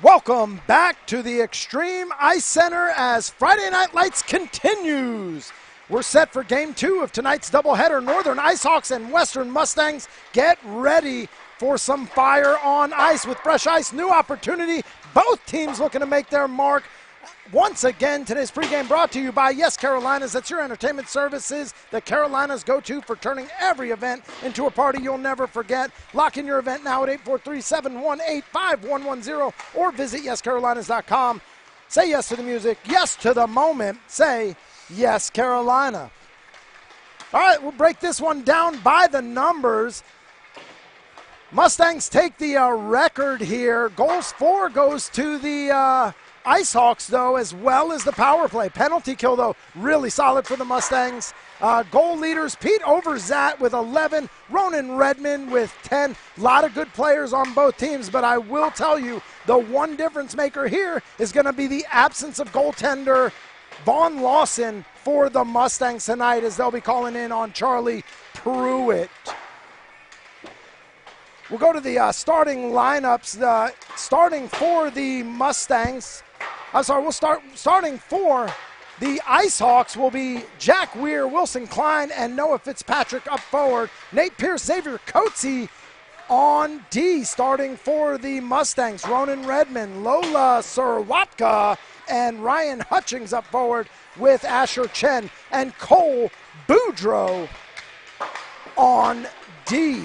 Welcome back to the Extreme Ice Center as Friday Night Lights continues. We're set for Game 2 of tonight's doubleheader. Northern IceHawks and Western Mustangs get ready for some fire on ice. With fresh ice, new opportunity. Both teams looking to make their mark. Once again, today's pregame brought to you by Yes Carolinas. That's your entertainment services the Carolinas go to for turning every event into a party you'll never forget. Lock in your event now at 843-718-5110 or visit yescarolinas.com. Say yes to the music, yes to the moment. Say Yes Carolina. All right, we'll break this one down by the numbers. Mustangs take the record here. Goals for goes to the IceHawks, though, as well as the power play. Penalty kill, though, really solid for the Mustangs. Goal leaders, Pete Overzat with 11, Ronan Redmond with 10. A lot of good players on both teams, but I will tell you, the one difference maker here is going to be the absence of goaltender Vaughn Lawson for the Mustangs tonight, as they'll be calling in on Charlie Pruitt. We'll go to the starting lineups. Starting for the Mustangs, starting for the IceHawks will be Jack Weir, Wilson Klein, and Noah Fitzpatrick up forward. Nate Pierce, Xavier Coetzee on D. Starting for the Mustangs, Ronan Redmond, Lola Surwatka, and Ryan Hutchings up forward with Asher Chen and Cole Boudreau on D.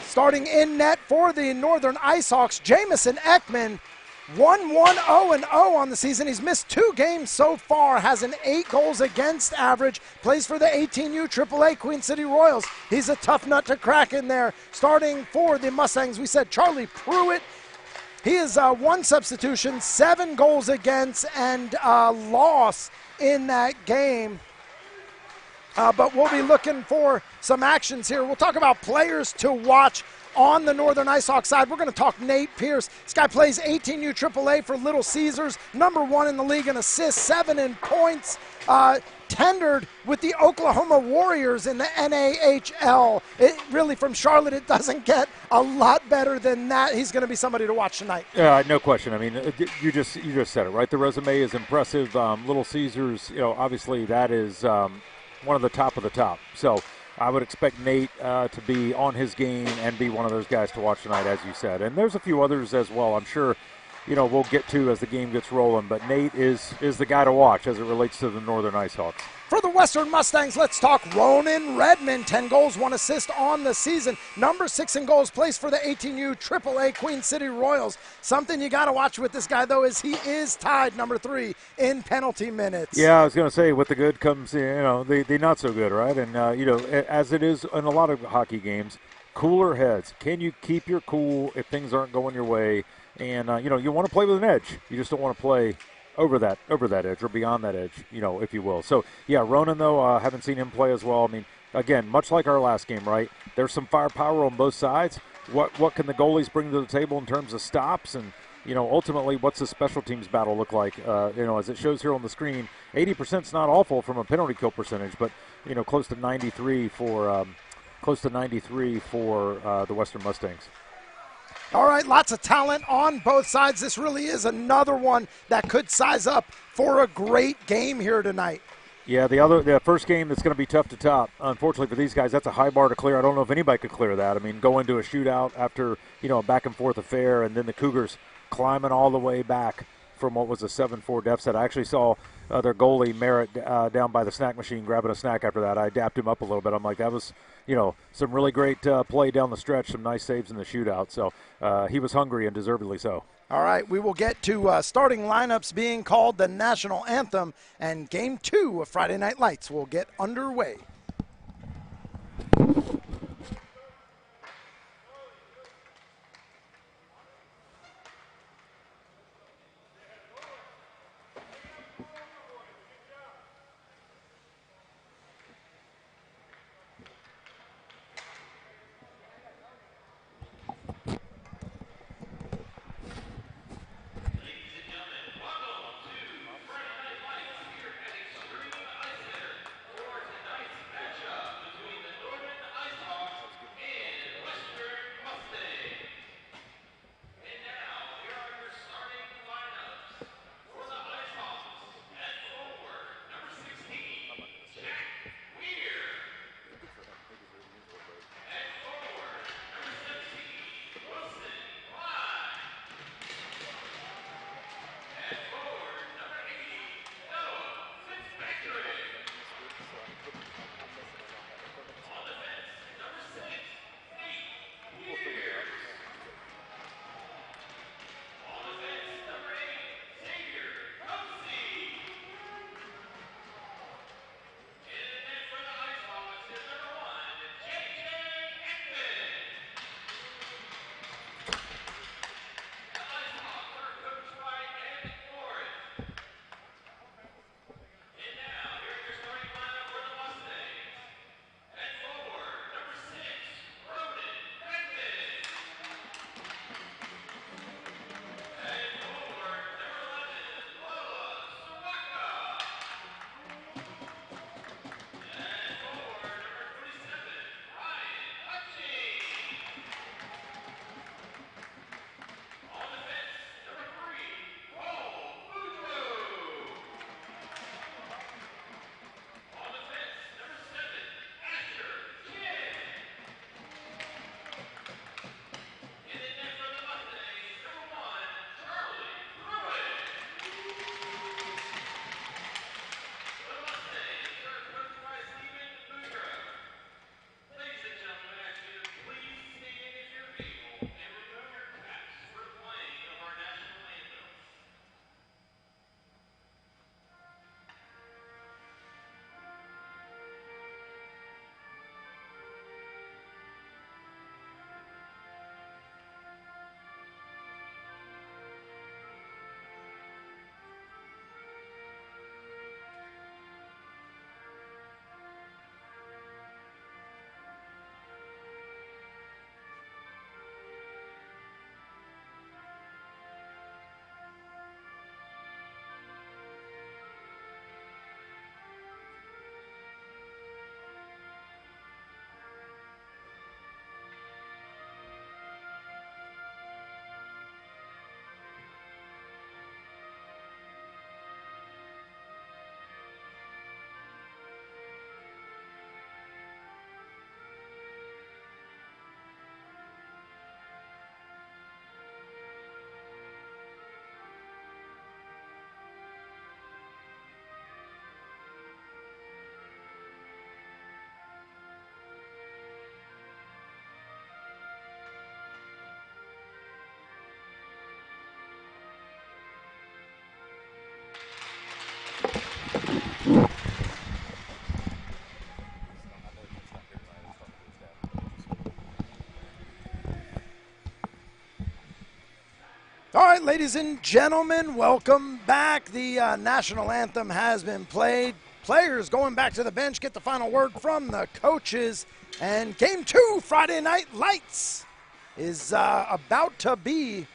Starting in net for the Northern IceHawks, Jamison Ekman, 1-1-0-0 on the season. He's missed 2 games so far, has an 8 goals against average, plays for the 18U AAA Queen City Royals. He's a tough nut to crack in there. Starting for the Mustangs, we said Charlie Pruitt. He is 1 substitution, 7 goals against, and a loss in that game. But we'll be looking for some actions here. We'll talk about players to watch on the Northern IceHawks side. We're going to talk Nate Pierce. This guy plays 18U AAA for Little Caesars, #1 in the league in assists, 7 in points, tendered with the Oklahoma Warriors in the NAHL. It really, from Charlotte, it doesn't get a lot better than that. He's going to be somebody to watch tonight. No question. I mean, you just said it, right? The resume is impressive. Little Caesars, obviously that is one of the top. So I would expect Nate to be on his game and be one of those guys to watch tonight, as you said. And there's a few others as well, I'm sure, we'll get to as the game gets rolling. But Nate is the guy to watch as it relates to the Northern IceHawks. For the Western Mustangs, let's talk Ronan Redmond. 10 goals, 1 assist on the season. #6 in goals, plays for the 18U AAA Queen City Royals. Something you got to watch with this guy, though, is he is tied #3 in penalty minutes. Yeah, I was going to say, with the good comes, the not so good, right? And, as it is in a lot of hockey games, cooler heads. Can you keep your cool if things aren't going your way? And, you want to play with an edge. You just don't want to play over that edge or beyond that edge, if you will. So, yeah, Ronan, though, haven't seen him play as well. I mean, again, much like our last game, right? There's some firepower on both sides. What can the goalies bring to the table in terms of stops? And, ultimately, what's the special teams battle look like? As it shows here on the screen, 80% is not awful from a penalty kill percentage, but, close to 93 for the Western Mustangs. All right, lots of talent on both sides. This really is another one that could size up for a great game here tonight. Yeah, the first game that's going to be tough to top. Unfortunately for these guys, that's a high bar to clear. I don't know if anybody could clear that. I mean, go into a shootout after, a back-and-forth affair, and then the Cougars climbing all the way back from what was a 7-4 deficit. I actually saw their goalie, Merritt, down by the snack machine grabbing a snack after that. I dapped him up a little bit. I'm like, that was, some really great play down the stretch, some nice saves in the shootout. So he was hungry and deservedly so. All right, we will get to starting lineups being called, the national anthem, and Game 2 of Friday Night Lights will get underway. ladies and gentlemen, welcome back. The national anthem has been played. Players going back to the bench get the final word from the coaches. And Game 2, Friday Night Lights, is about to be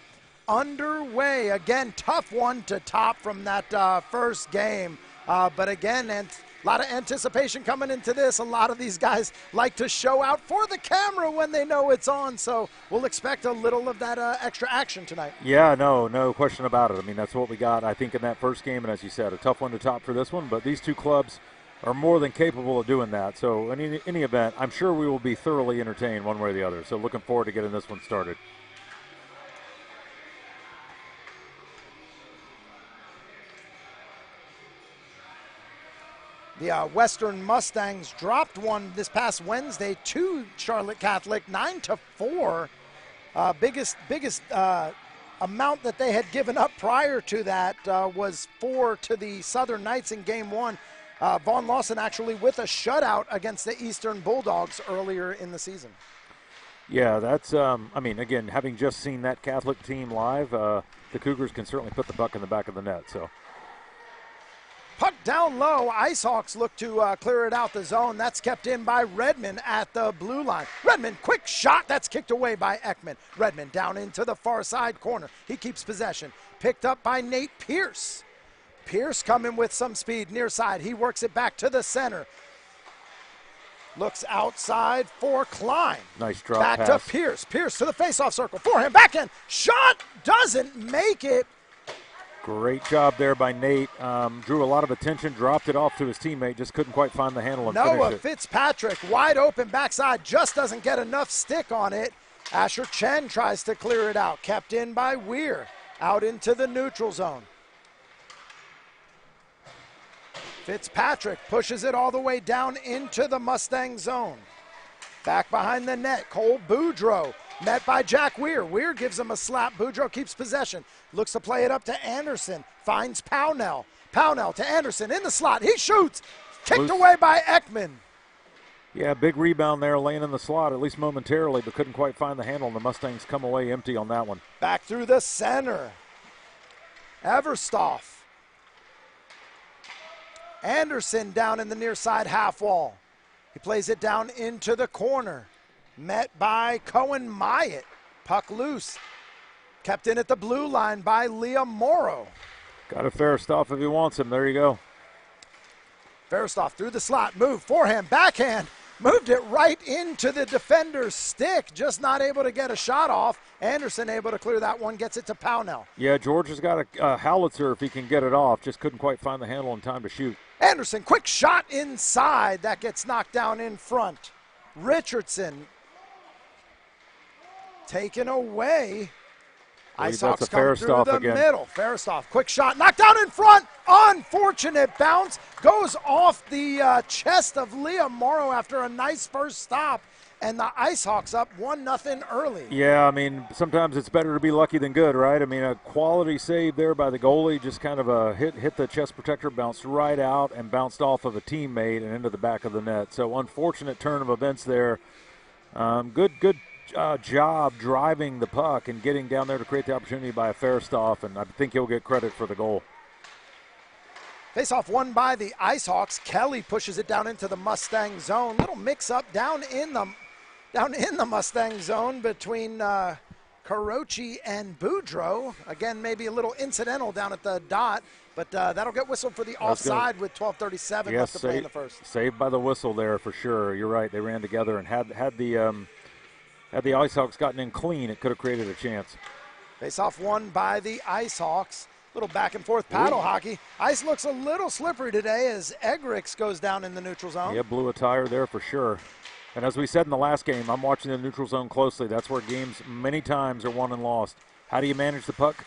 underway. Again, tough one to top from that first game. But again, and a lot of anticipation coming into this. A lot of these guys like to show out for the camera when they know it's on, so we'll expect a little of that extra action tonight. Yeah, no question about it. I mean, that's what we got, I think, in that first game, and as you said, a tough one to top for this one, but these two clubs are more than capable of doing that. So in any event, I'm sure we will be thoroughly entertained one way or the other, so looking forward to getting this one started. The Western Mustangs dropped one this past Wednesday to Charlotte Catholic, 9-4. Biggest amount that they had given up prior to that was 4 to the Southern Knights in Game 1. Vaughn Lawson actually with a shutout against the Eastern Bulldogs earlier in the season. Yeah, that's, I mean, again, having just seen that Catholic team live, the Cougars can certainly put the puck in the back of the net, so. Puck down low. IceHawks look to clear it out the zone. That's kept in by Redmond at the blue line. Redmond, quick shot. That's kicked away by Ekman. Redmond down into the far side corner. He keeps possession. Picked up by Nate Pierce. Pierce coming with some speed near side. He works it back to the center. Looks outside for Klein. Nice drop back pass. To Pierce. Pierce to the faceoff circle. Forehand, backhand. Shot doesn't make it. Great job there by Nate. Drew a lot of attention, dropped it off to his teammate, just couldn't quite find the handle and finish it. Noah Fitzpatrick, wide open backside, just doesn't get enough stick on it. Asher Chen tries to clear it out, kept in by Weir, out into the neutral zone. Fitzpatrick pushes it all the way down into the Mustang zone. Back behind the net, Cole Boudreau. Met by Jack Weir. Weir gives him a slap. Boudreau keeps possession. Looks to play it up to Anderson. Finds Pownell. Pownell to Anderson in the slot. He shoots. Kicked away by Ekman. Yeah, big rebound there, laying in the slot, at least momentarily, but couldn't quite find the handle, and the Mustangs come away empty on that one. Back through the center. Everstoff. Anderson down in the near side half wall. He plays it down into the corner. Met by Cohen Myatt. Puck loose. Kept in at the blue line by Liam Morrow. Got a Faristoff if he wants him. There you go. Faristoff through the slot. Move. Forehand. Backhand. Moved it right into the defender's stick. Just not able to get a shot off. Anderson able to clear that one. Gets it to Pownell. Yeah, George has got a howitzer if he can get it off. Just couldn't quite find the handle in time to shoot. Anderson, quick shot inside. That gets knocked down in front. Richardson taken away. IceHawks come through the middle. Faristoff, quick shot, knocked down in front. Unfortunate bounce. Goes off the chest of Liam Morrow after a nice first stop. And the IceHawks up 1-0 early. Yeah, I mean, sometimes it's better to be lucky than good, right? I mean, a quality save there by the goalie, just kind of a hit the chest protector, bounced right out and bounced off of a teammate and into the back of the net. So unfortunate turn of events there. Good job driving the puck and getting down there to create the opportunity by a Faristoff, and I think he'll get credit for the goal. Face-off won by the IceHawks. Kelly pushes it down into the Mustang zone. Little mix-up down in the Mustang zone between Carochi and Boudreau. Again, maybe a little incidental down at the dot, but that'll get whistled for the offside with 12:37 left to play in the first. Saved by the whistle there for sure. You're right. They ran together and had the IceHawks gotten in clean, it could have created a chance. Face-off won by the IceHawks. Little back and forth paddle hockey. Ice looks a little slippery today as Egrix goes down in the neutral zone. Yeah, blew a tire there for sure. And as we said in the last game, I'm watching the neutral zone closely. That's where games many times are won and lost. How do you manage the puck?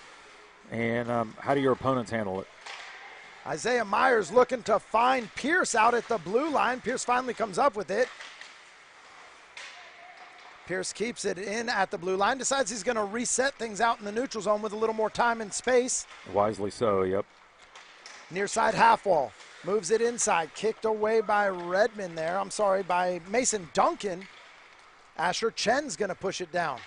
And how do your opponents handle it? Isaiah Myers looking to find Pierce out at the blue line. Pierce finally comes up with it. Pierce keeps it in at the blue line, decides he's going to reset things out in the neutral zone with a little more time and space. Wisely so, yep. Near side half wall, moves it inside, kicked away by Redmond there. I'm sorry, by Mason Duncan. Asher Chen's going to push it down.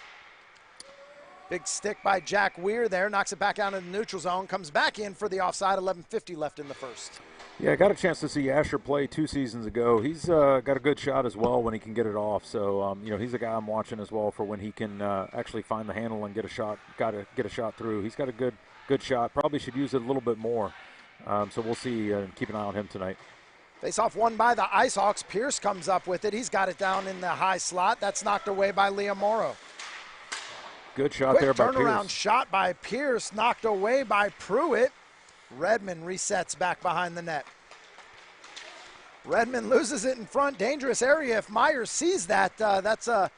Big stick by Jack Weir there, knocks it back out in the neutral zone, comes back in for the offside, 11:50 left in the first. Yeah, I got a chance to see Asher play 2 seasons ago. He's got a good shot as well when he can get it off. So, he's a guy I'm watching as well for when he can actually find the handle and get a shot through. He's got a good shot. Probably should use it a little bit more. So we'll see. Keep an eye on him tonight. Face-off won by the Ice Hawks. Pierce comes up with it. He's got it down in the high slot. That's knocked away by Liam Morrow. Good shot there by Pierce. Turnaround shot by Pierce, knocked away by Pruitt. Redmond resets back behind the net. Redmond loses it in front. Dangerous area. If Myers sees that, that's a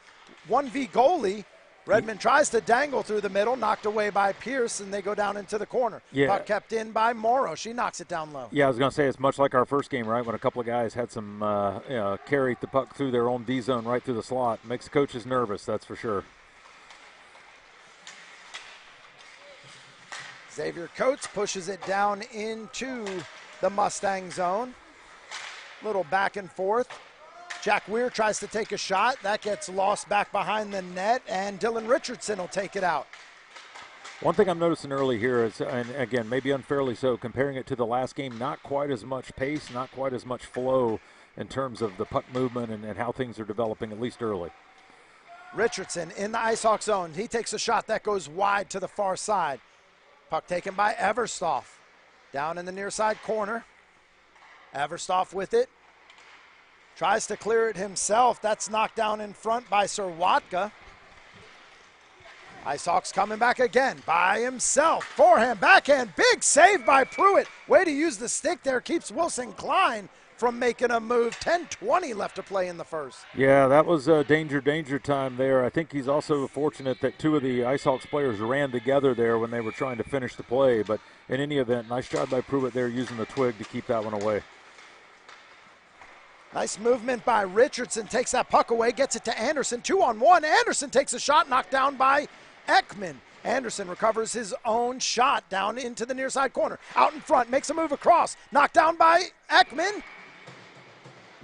1v goalie. Redmond tries to dangle through the middle, knocked away by Pierce, and they go down into the corner. Yeah. Puck kept in by Morrow. She knocks it down low. Yeah, I was going to say it's much like our first game, right? When a couple of guys had some carry the puck through their own D zone right through the slot. Makes coaches nervous, that's for sure. Xavier Coates pushes it down into the Mustang zone. Little back and forth. Jack Weir tries to take a shot. That gets lost back behind the net, and Dylan Richardson will take it out. One thing I'm noticing early here is, and again, maybe unfairly so, comparing it to the last game, not quite as much pace, not quite as much flow in terms of the puck movement and how things are developing, at least early. Richardson in the Ice Hawk zone. He takes a shot that goes wide to the far side. Puck taken by Everstoff. Down in the near side corner. Everstoff with it. Tries to clear it himself. That's knocked down in front by Serwatka. Ice Hawks coming back again by himself. Forehand, backhand, big save by Pruitt. Way to use the stick there. Keeps Wilson Klein from making a move. 10:20 left to play in the first. Yeah, that was a danger time there. I think he's also fortunate that 2 of the Ice Hawks players ran together there when they were trying to finish the play. But in any event, nice job by Pruitt there using the twig to keep that one away. Nice movement by Richardson. Takes that puck away, gets it to Anderson. 2-on-1. Anderson takes a shot, knocked down by Ekman. Anderson recovers his own shot down into the near side corner. Out in front, makes a move across. Knocked down by Ekman.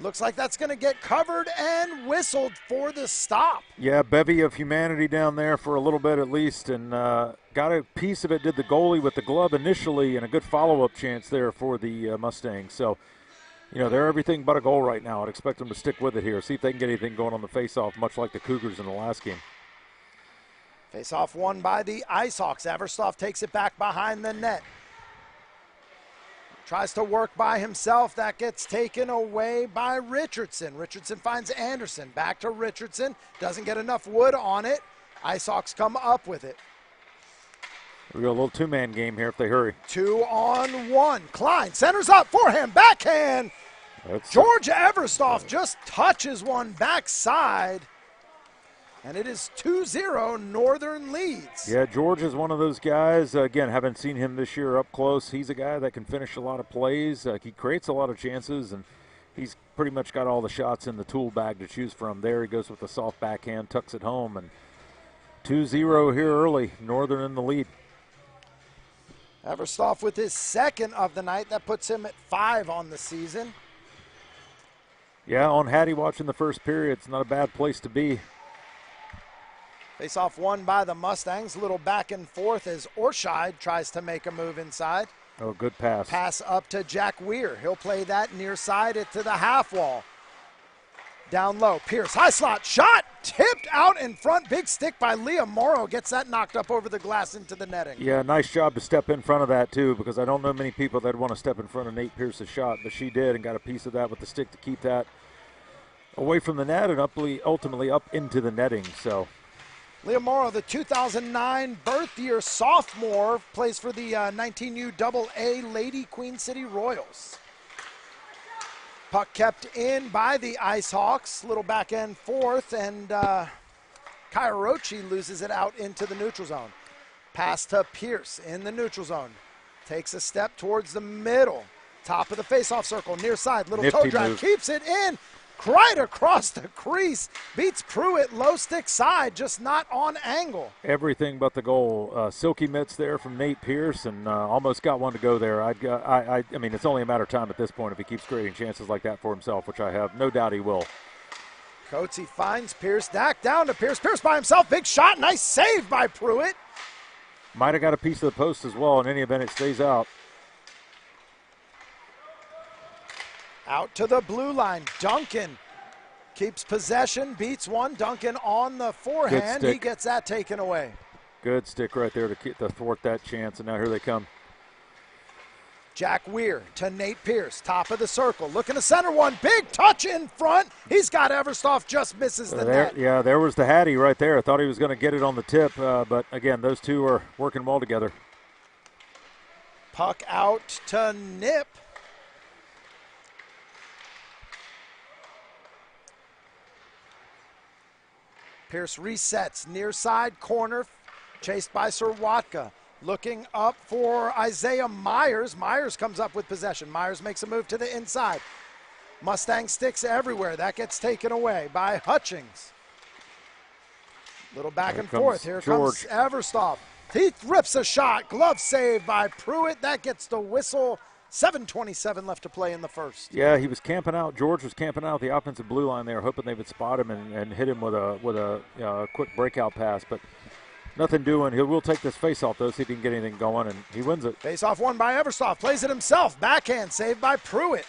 Looks like that's going to get covered and whistled for the stop. Yeah, bevy of humanity down there for a little bit at least, and got a piece of it, did the goalie with the glove initially, and a good follow-up chance there for the Mustangs. So, they're everything but a goal right now. I'd expect them to stick with it here, see if they can get anything going on the face-off, much like the Cougars in the last game. Face-off won by the Ice Hawks. Everstoff takes it back behind the net. Tries to work by himself. That gets taken away by Richardson. Richardson finds Anderson. Back to Richardson. Doesn't get enough wood on it. Ice Hawks come up with it. We got a little 2-man game here if they hurry. 2-on-1. Klein centers up. Forehand, backhand. George Everstoff just touches one backside. And it is 2-0 Northern leads. Yeah, George is one of those guys. Again, haven't seen him this year up close. He's a guy that can finish a lot of plays. He creates a lot of chances, and he's pretty much got all the shots in the tool bag to choose from. There he goes with the soft backhand, tucks it home, and 2-0 here early. Northern in the lead. Everstoff with his second of the night. That puts him at 5 on the season. Yeah, on Hattie watching the first period, it's not a bad place to be. Face-off won by the Mustangs. A little back and forth as Orshide tries to make a move inside. Oh, good pass. Pass up to Jack Weir. He'll play that near side it to the half wall. Down low, Pierce, high slot, shot, tipped out in front. Big stick by Liam Morrow. Gets that knocked up over the glass into the netting. Yeah, nice job to step in front of that, too, because I don't know many people that want to step in front of Nate Pierce's shot, but she did and got a piece of that with the stick to keep that away from the net and ultimately up into the netting, so... Liam Morrow, the 2009 birth year sophomore, plays for the 19U AA Lady Queen City Royals. Puck kept in by the Ice Hawks. Little back end fourth, and Kairochi loses it out into the neutral zone. Pass to Pierce in the neutral zone. Takes a step towards the middle. Top of the faceoff circle, near side. Little Nifty toe drag, move. keeps it in. Right across the crease, beats Pruitt, low stick side, just not on angle. Everything but the goal. Silky mitts there from Nate Pierce, and almost got one to go there. I mean, it's only a matter of time at this point if he keeps creating chances like that for himself, which I have no doubt he will. Coatsy finds Pierce. Back down to Pierce. Pierce by himself. Big shot. Nice save by Pruitt. Might have got a piece of the post as well. In any event, it stays out. Out to the blue line. Duncan keeps possession. Beats one. Duncan on the forehand. He gets that taken away. Good stick right there to thwart that chance. And now here they come. Jack Weir to Nate Pierce, top of the circle, looking to center one, big touch in front. He's got Everstoff, just misses the net. Yeah, there was the Hattie right there. I thought he was going to get it on the tip, but again, those two are working well together. Puck out to Nip. Pierce resets, near side corner, chased by Serwatka. Looking up for Isaiah Myers. Myers comes up with possession. Myers makes a move to the inside. Mustang sticks everywhere. That gets taken away by Hutchings. Little back and forth. Here comes Everstoff. He rips a shot. Glove save by Pruitt. That gets the whistle. 7:27 left to play in the first. Yeah, he was camping out. George was camping out the offensive blue line there, hoping they would spot him and hit him with a quick breakout pass, but nothing doing. He will take this face-off, though, see if he can get anything going, and he wins it. Face-off won by Everstoff. Plays it himself. Backhand saved by Pruitt.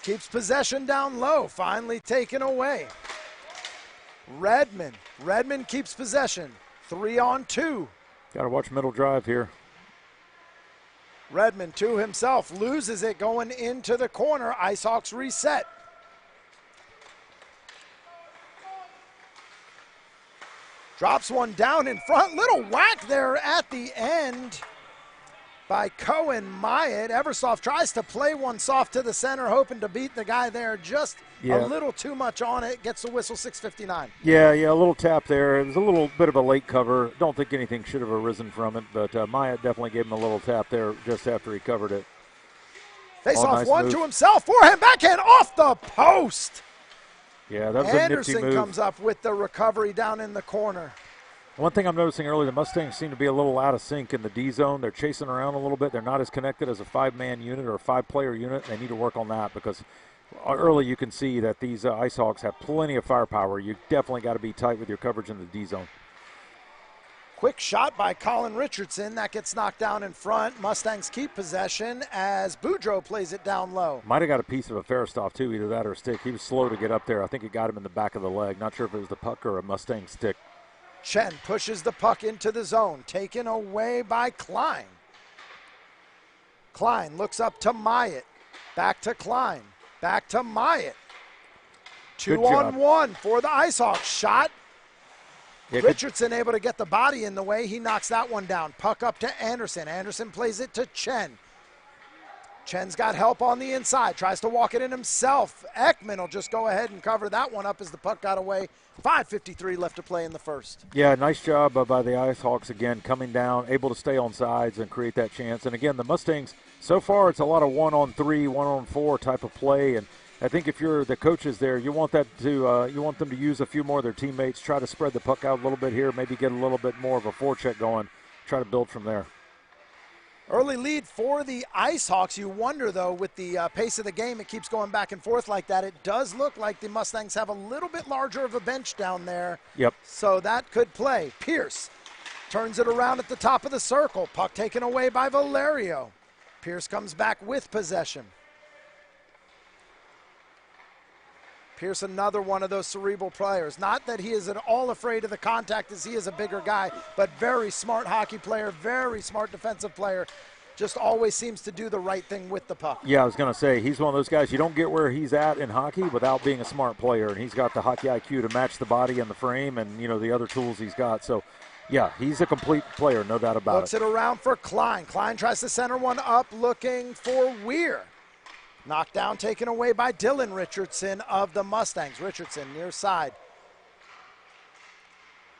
Keeps possession down low. Finally taken away. Redmond. Redmond keeps possession. 3-on-2. Got to watch middle drive here. Redmond to himself. Loses it going into the corner. IceHawks reset. Drops one down in front. Little whack there at the end by Cohen Myatt. Everstoff tries to play one soft to the center, hoping to beat the guy there. Just a little too much on it. Gets the whistle, 6:59. Yeah, a little tap there. It was a little bit of a late cover. Don't think anything should have arisen from it, but Myatt definitely gave him a little tap there just after he covered it. Face-off nice one move to himself. Forehand, backhand, off the post. Yeah, that was Anderson a nifty move. Comes up with the recovery down in the corner. One thing I'm noticing early, the Mustangs seem to be a little out of sync in the D zone. They're chasing around a little bit. They're not as connected as a five-man unit or a five-player unit. They need to work on that because early you can see that these IceHawks have plenty of firepower. You definitely got to be tight with your coverage in the D zone. Quick shot by Colin Richardson. That gets knocked down in front. Mustangs keep possession as Boudreaux plays it down low. Might have got a piece of a Fairstoff, too, either that or a stick. He was slow to get up there. I think it got him in the back of the leg. Not sure if it was the puck or a Mustang stick. Chen pushes the puck into the zone. Taken away by Klein. Klein looks up to Myatt. Back to Klein. Back to Myatt. 2-on-1 for the IceHawks. Shot. Yeah, Richardson able to get the body in the way. He knocks that one down. Puck up to Anderson. Anderson plays it to Chen. Chen's got help on the inside. Tries to walk it in himself. Ekman will just go ahead and cover that one up as the puck got away. 5:53 left to play in the first. Yeah, nice job by the IceHawks again, coming down, able to stay on sides and create that chance. And again, the Mustangs, so far it's a lot of 1-on-3, 1-on-4 type of play. And I think if you're the coaches there, you want that to you want them to use a few more of their teammates, try to spread the puck out a little bit here, maybe get a little bit more of a forecheck going, try to build from there. Early lead for the IceHawks. You wonder, though, with the pace of the game, it keeps going back and forth like that. It does look like the Mustangs have a little bit larger of a bench down there. Yep. So that could play. Pierce turns it around at the top of the circle. Puck taken away by Valerio. Pierce comes back with possession. Pierce, another one of those cerebral players. Not that he is at all afraid of the contact as he is a bigger guy, but very smart hockey player, very smart defensive player. Just always seems to do the right thing with the puck. Yeah, I was going to say, he's one of those guys, you don't get where he's at in hockey without being a smart player, and he's got the hockey IQ to match the body and the frame and, the other tools he's got. So, yeah, he's a complete player, no doubt about it. Looks it around for Klein. Klein tries to center one up, looking for Weir. Knocked down, taken away by Dylan Richardson of the Mustangs. Richardson near side.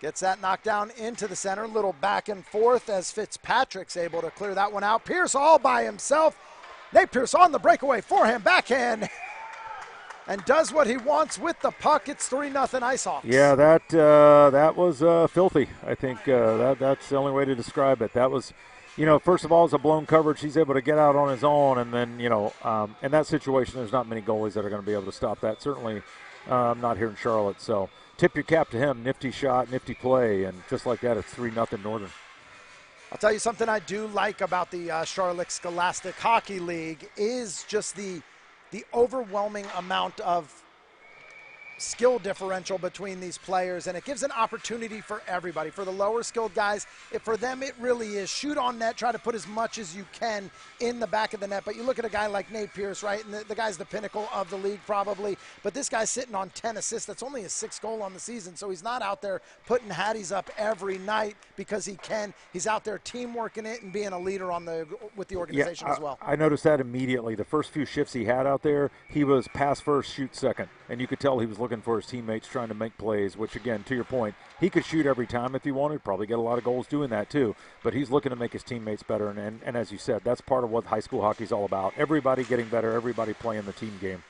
Gets that knocked down into the center. Little back and forth as Fitzpatrick's able to clear that one out. Pierce all by himself. Nate Pierce on the breakaway. Forehand, backhand. And does what he wants with the puck. It's 3-0 IceHawks. Yeah, that was filthy. I think that's the only way to describe it. That was... first of all, it's a blown coverage. He's able to get out on his own, and then, in that situation, there's not many goalies that are going to be able to stop that. Certainly not here in Charlotte. So tip your cap to him. Nifty shot, nifty play, and just like that, it's 3-0 Northern. I'll tell you something I do like about the Charlotte Scholastic Hockey League is just the overwhelming amount of skill differential between these players, and it gives an opportunity for everybody. For the lower skilled guys, for them it really is shoot on net, try to put as much as you can in the back of the net. But you look at a guy like Nate Pierce, right, and the guy's the pinnacle of the league probably, but this guy's sitting on 10 assists. That's only his 6th goal on the season, so he's not out there putting hatties up every night because he can. He's out there teamworking it and being a leader with the organization as well. I noticed that immediately. The first few shifts he had out there, he was pass first, shoot second, and you could tell he was looking for his teammates, trying to make plays, which, again, to your point, he could shoot every time if he wanted, probably get a lot of goals doing that too, but he's looking to make his teammates better, and as you said, that's part of what high school hockey is all about. Everybody getting better, everybody playing the team game.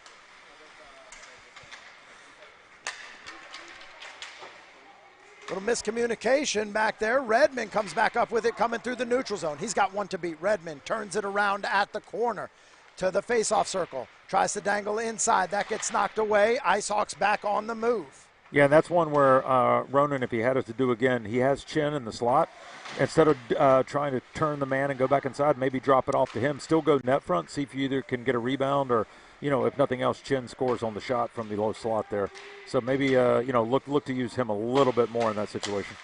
Little miscommunication back there. Redmond comes back up with it coming through the neutral zone. He's got one to beat. Redmond turns it around at the corner to the face-off circle. Tries to dangle inside. That gets knocked away. IceHawks back on the move. Yeah, and that's one where Ronan, if he had it to do again, he has Chin in the slot. Instead of trying to turn the man and go back inside, maybe drop it off to him. Still go net front, see if you either can get a rebound or, if nothing else, Chin scores on the shot from the low slot there. So maybe, look to use him a little bit more in that situation.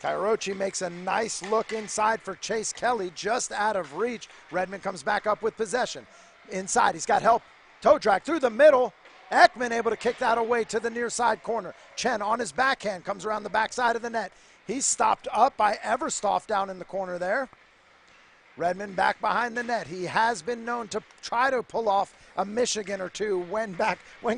Kairochi makes a nice look inside for Chase Kelly, just out of reach. Redmond comes back up with possession. Inside, he's got help. Toe drag through the middle. Ekman able to kick that away to the near side corner. Chen on his backhand comes around the backside of the net. He's stopped up by Everstoff down in the corner there. Redmond back behind the net. He has been known to try to pull off a Michigan or two when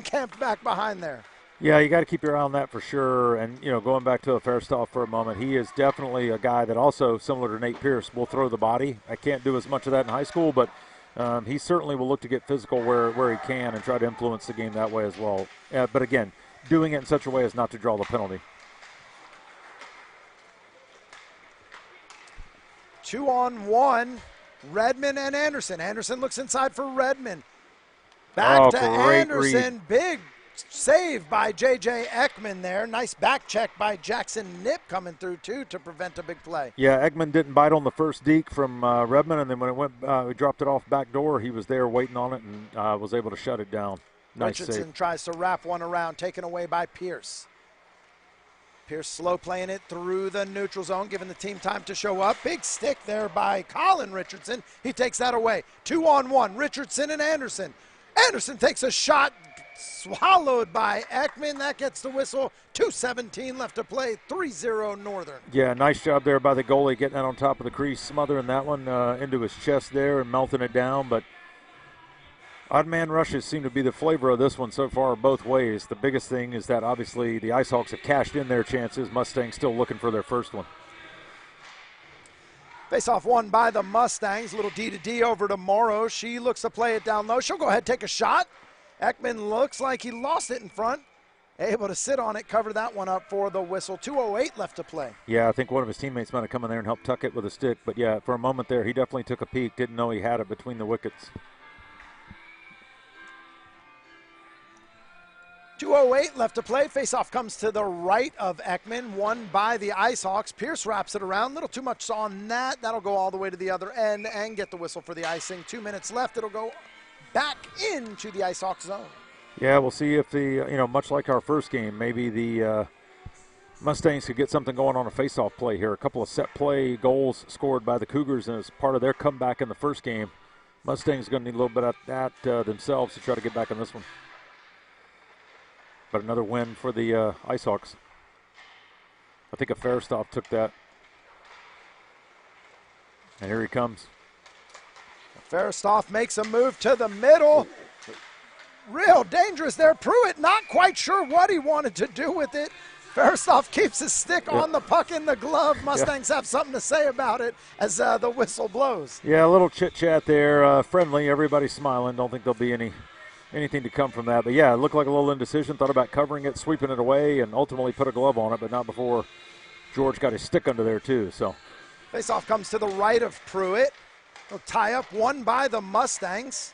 camped back behind there. Yeah, you got to keep your eye on that for sure. And, going back to Fairstoff for a moment, he is definitely a guy that also, similar to Nate Pierce, will throw the body. I can't do as much of that in high school, but he certainly will look to get physical where he can and try to influence the game that way as well. But, again, doing it in such a way as not to draw the penalty. 2-on-1, Redmond and Anderson. Anderson looks inside for Redmond. Back to Anderson. Read. Big save by J.J. Ekman there. Nice back check by Jackson Nip coming through, too, to prevent a big play. Yeah, Ekman didn't bite on the first deke from Redmond, and then when it went, we dropped it off back door. He was there waiting on it and was able to shut it down. Nice Richardson save. Tries to wrap one around, taken away by Pierce. Pierce slow playing it through the neutral zone, giving the team time to show up. Big stick there by Colin Richardson. He takes that away. 2-on-1, Richardson and Anderson. Anderson takes a shot, swallowed by Ekman. That gets the whistle. 2:17 left to play. 3-0 Northern. Yeah, nice job there by the goalie getting that on top of the crease, smothering that one into his chest there and melting it down. But odd man rushes seem to be the flavor of this one so far both ways. The biggest thing is that obviously the IceHawks have cashed in their chances. Mustangs still looking for their first one. Face-off won by the Mustangs. Little D-to-D over to Morrow. She looks to play it down low. She'll go ahead and take a shot. Ekman looks like he lost it in front. Able to sit on it, cover that one up for the whistle. 2:08 left to play. Yeah, I think one of his teammates might have come in there and helped tuck it with a stick. But, yeah, for a moment there, he definitely took a peek. Didn't know he had it between the wickets. 2:08 left to play. Face-off comes to the right of Ekman, won by the IceHawks. Pierce wraps it around. Little too much on that. That'll go all the way to the other end and get the whistle for the icing. 2 minutes left. It'll go back into the IceHawks zone. Yeah, we'll see if much like our first game, maybe the Mustangs could get something going on a face-off play here. A couple of set play goals scored by the Cougars as part of their comeback in the first game. Mustangs going to need a little bit of that themselves to try to get back in this one. But another win for the IceHawks. I think a Fairstoff took that. And here he comes. Fairstoff makes a move to the middle. Real dangerous there. Pruitt not quite sure what he wanted to do with it. Fairstoff keeps his stick on the puck in the glove. Mustangs have something to say about it as the whistle blows. Yeah, a little chit-chat there. Friendly. Everybody's smiling. Don't think there'll be anything to come from that. But, yeah, it looked like a little indecision. Thought about covering it, sweeping it away, and ultimately put a glove on it, but not before George got his stick under there too. So Faceoff comes to the right of Pruitt. He'll tie up one by the Mustangs.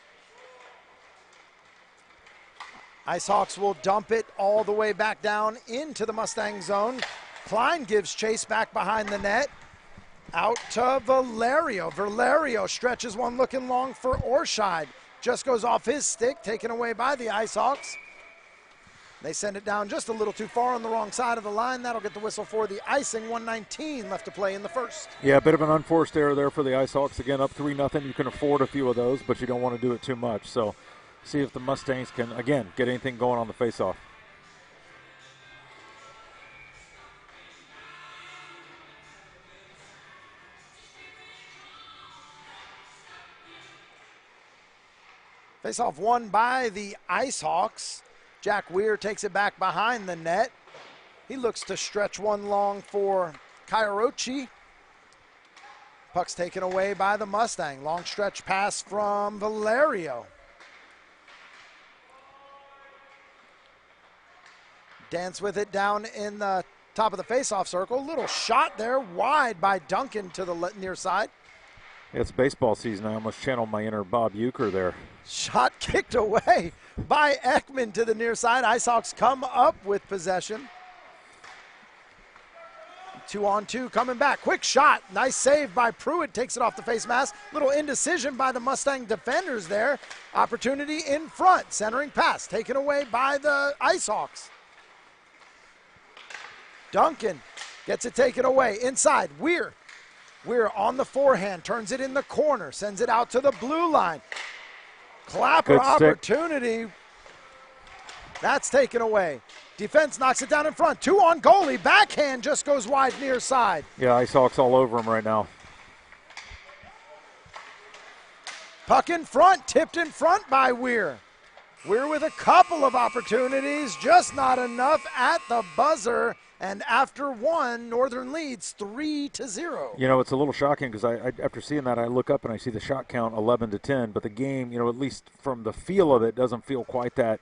IceHawks will dump it all the way back down into the Mustang zone. Klein gives chase back behind the net. Out to Valerio. Valerio stretches one looking long for Orscheid. Just goes off his stick, taken away by the IceHawks. They send it down just a little too far on the wrong side of the line. That'll get the whistle for the icing. 1:19 left to play in the first. Yeah, a bit of an unforced error there for the IceHawks. Again, up 3-0. You can afford a few of those, but you don't want to do it too much. So see if the Mustangs can, again, get anything going on the faceoff. Faceoff won by the IceHawks. Jack Weir takes it back behind the net. He looks to stretch one long for Kairochi. Puck's taken away by the Mustang. Long stretch pass from Valerio. Dance with it down in the top of the faceoff circle. Little shot there wide by Duncan to the near side. It's baseball season. I almost channeled my inner Bob Euchre there. Shot kicked away by Ekman to the near side. IceHawks come up with possession. 2-on-2 coming back. Quick shot. Nice save by Pruitt. Takes it off the face mask. Little indecision by the Mustang defenders there. Opportunity in front. Centering pass taken away by the IceHawks. Duncan gets it taken away. Inside. Weir on the forehand. Turns it in the corner. Sends it out to the blue line. Clapper opportunity. That's taken away. Defense knocks it down in front. 2 on goalie. Backhand just goes wide near side. Yeah, IceHawks all over him right now. Puck in front. Tipped in front by Weir. Weir with a couple of opportunities. Just not enough at the buzzer. And after one, Northern leads 3-0. You know, it's a little shocking because I after seeing that, I look up and I see the shot count 11-10. But the game, you know, at least from the feel of it, doesn't feel quite that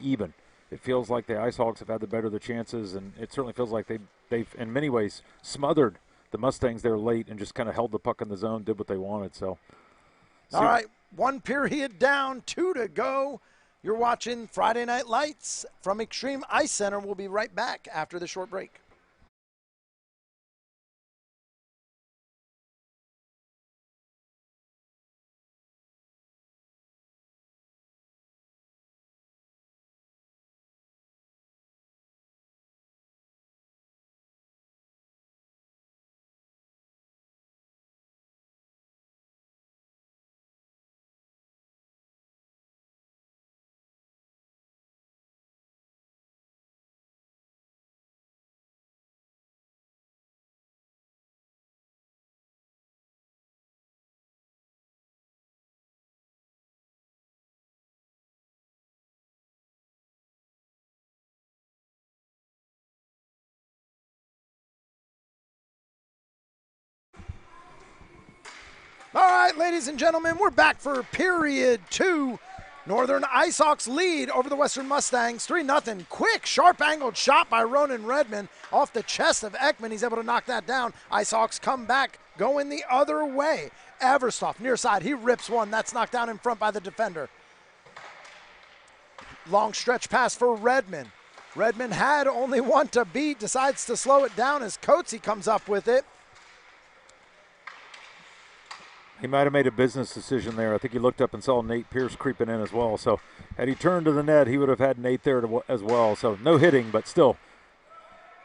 even. It feels like the IceHawks have had the better of the chances, and it certainly feels like they've in many ways smothered the Mustangs there late and just kind of held the puck in the zone, did what they wanted. So, all right, one period down, 2 to go. You're watching Friday Night Lights from Extreme Ice Center. We'll be right back after the short break. All right, ladies and gentlemen, we're back for period 2. Northern IceHawks lead over the Western Mustangs 3-0. Quick, sharp-angled shot by Ronan Redmond off the chest of Ekman. He's able to knock that down. IceHawks come back, going the other way. Everstoff near side. He rips one. That's knocked down in front by the defender. Long stretch pass for Redmond. Redmond had only one to beat. Decides to slow it down as Coetzee comes up with it. he might have made a business decision there. I think he looked up and saw Nate Pierce creeping in as well. So had he turned to the net, he would have had Nate there as well. So no hitting, but still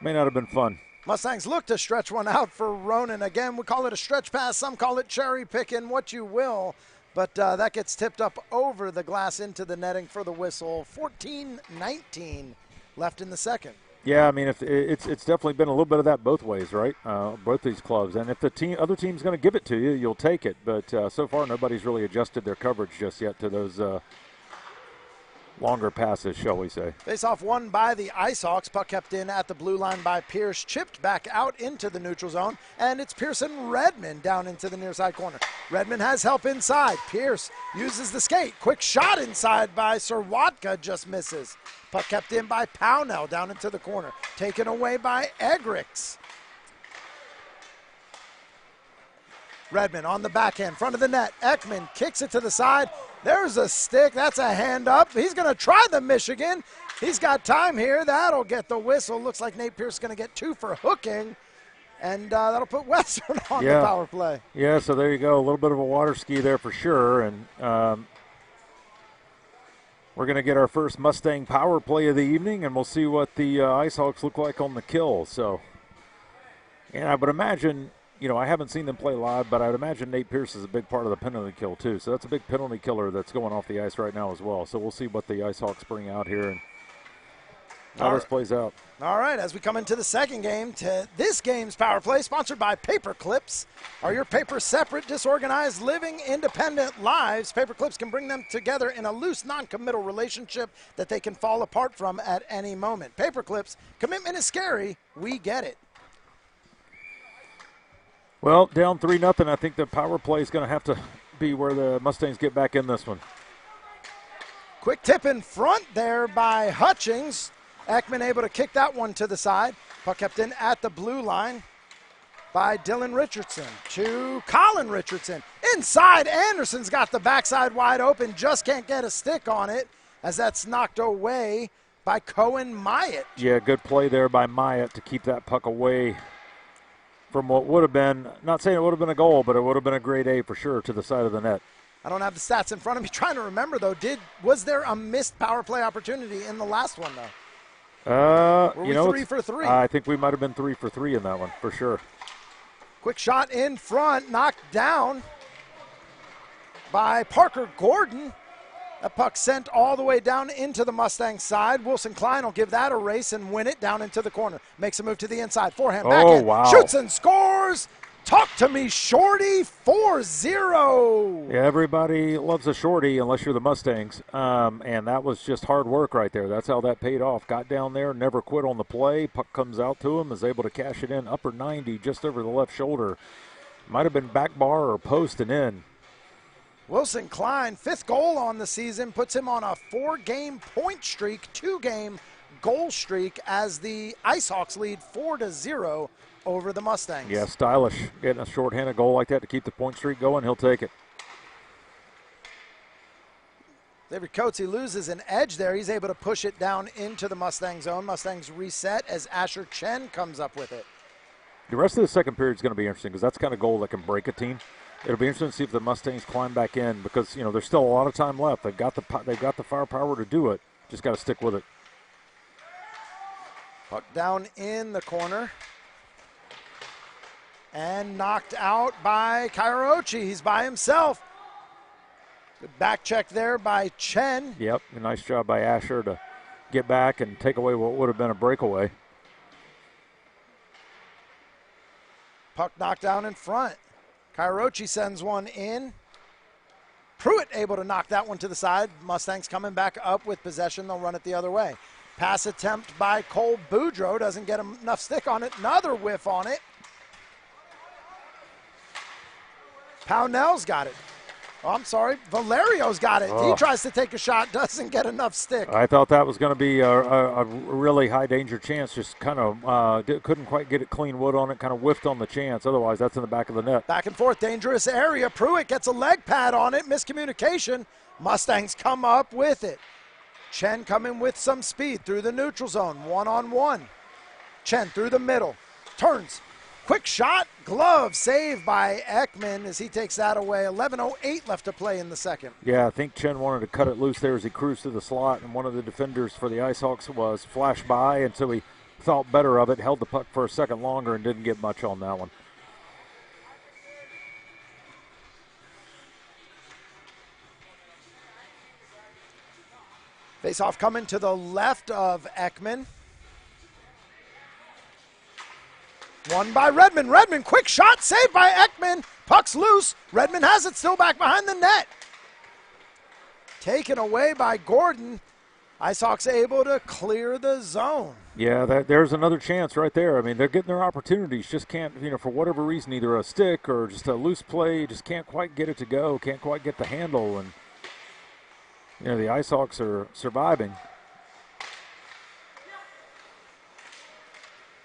may not have been fun. Mustangs look to stretch one out for Ronan. Again, we call it a stretch pass. Some call it cherry picking, what you will. But that gets tipped up over the glass into the netting for the whistle. 14-19 left in the second. Yeah, I mean, if it's definitely been a little bit of that both ways, right? Both these clubs. And if the other team's going to give it to you, you'll take it. But so far, nobody's really adjusted their coverage just yet to those longer passes, shall we say. Face-off won by the IceHawks. Puck kept in at the blue line by Pierce. Chipped back out into the neutral zone. And it's Pearson Redmond down into the near side corner. Redmond has help inside. Pierce uses the skate. Quick shot inside by Serwatka, just misses. Puck kept in by Pownell down into the corner. Taken away by Egrix. Redmond on the backhand, front of the net. Ekman kicks it to the side. There's a stick. That's a hand up. He's going to try the Michigan. He's got time here. That'll get the whistle. Looks like Nate Pierce is going to get 2 for hooking. And that'll put Western on the power play. Yeah, so there you go. A little bit of a water ski there for sure. And we're going to get our first Mustang power play of the evening, and we'll see what the IceHawks look like on the kill. So, and I would imagine, I haven't seen them play live, but I would imagine Nate Pierce is a big part of the penalty kill too. So that's a big penalty killer that's going off the ice right now as well. So we'll see what the IceHawks bring out here and how this plays out. All right, as we come into the second game, to this game's power play, sponsored by Paper Clips. Are your papers separate, disorganized, living independent lives? Paper Clips can bring them together in a loose, non-committal relationship that they can fall apart from at any moment. Paper Clips, commitment is scary. We get it. Well, down 3-0. I think the power play is going to have to be where the Mustangs get back in this one. Quick tip in front there by Hutchings. Ekman able to kick that one to the side. Puck kept in at the blue line by Dylan Richardson to Colin Richardson. Inside, Anderson's got the backside wide open, just can't get a stick on it as that's knocked away by Cohen Myatt. Yeah, good play there by Myatt to keep that puck away from what would have been, not saying it would have been a goal, but it would have been a grade A for sure to the side of the net. I don't have the stats in front of me. Trying to remember, though, was there a missed power play opportunity in the last one, though? Were we 3 for 3? I think we might have been 3 for 3 in that one, for sure. Quick shot in front, knocked down by Parker Gordon. That puck sent all the way down into the Mustang side. Wilson Klein will give that a race and win it down into the corner. Makes a move to the inside. Forehand, backhand. Wow. Shoots and scores. Talk to me, Shorty, 4-0. Yeah, everybody loves a Shorty unless you're the Mustangs. And that was just hard work right there. That's how that paid off. Got down there, never quit on the play. Puck comes out to him, is able to cash it in. Upper 90, just over the left shoulder. Might have been back bar or post and in. Wilson Klein, 5th goal on the season, puts him on a 4-game point streak, 2-game goal streak as the IceHawks lead 4-0 over the Mustangs. Yeah, stylish. Getting a shorthanded goal like that to keep the point streak going, he'll take it. David Coates, he loses an edge there. He's able to push it down into the Mustang zone. Mustangs reset as Asher Chen comes up with it. The rest of the second period is going to be interesting because that's the kind of goal that can break a team. It'll be interesting to see if the Mustangs climb back in because, there's still a lot of time left. They've got the firepower to do it. Just got to stick with it. Puck down in the corner. And knocked out by Kairochi. He's by himself. Good back check there by Chen. Yep, a nice job by Asher to get back and take away what would have been a breakaway. Puck knocked down in front. Kairochi sends one in. Pruitt able to knock that one to the side. Mustangs coming back up with possession. They'll run it the other way. Pass attempt by Cole Boudreau. Doesn't get enough stick on it. Another whiff on it. Pownell's got it. Oh, I'm sorry. Valerio's got it. Oh. He tries to take a shot. Doesn't get enough stick. I thought that was going to be a really high danger chance. Just kind of couldn't quite get it clean wood on it. Kind of whiffed on the chance. Otherwise, that's in the back of the net. Back and forth. Dangerous area. Pruitt gets a leg pad on it. Miscommunication. Mustangs come up with it. Chen coming with some speed through the neutral zone. 1-on-1. Chen through the middle. Turns. Quick shot, glove, save by Ekman as he takes that away. 11:08 left to play in the second. Yeah, I think Chen wanted to cut it loose there as he cruised to the slot, and one of the defenders for the IceHawks was flashed by, and so he thought better of it, held the puck for a second longer, and didn't get much on that one. Face-off coming to the left of Ekman. Won by Redmond. Redmond, quick shot, saved by Ekman. Puck's loose. Redmond has it still back behind the net. Taken away by Gordon. IceHawks able to clear the zone. Yeah, there's another chance right there. I mean, they're getting their opportunities. Just can't, for whatever reason, either a stick or just a loose play, just can't quite get it to go, can't quite get the handle. And, the IceHawks are surviving.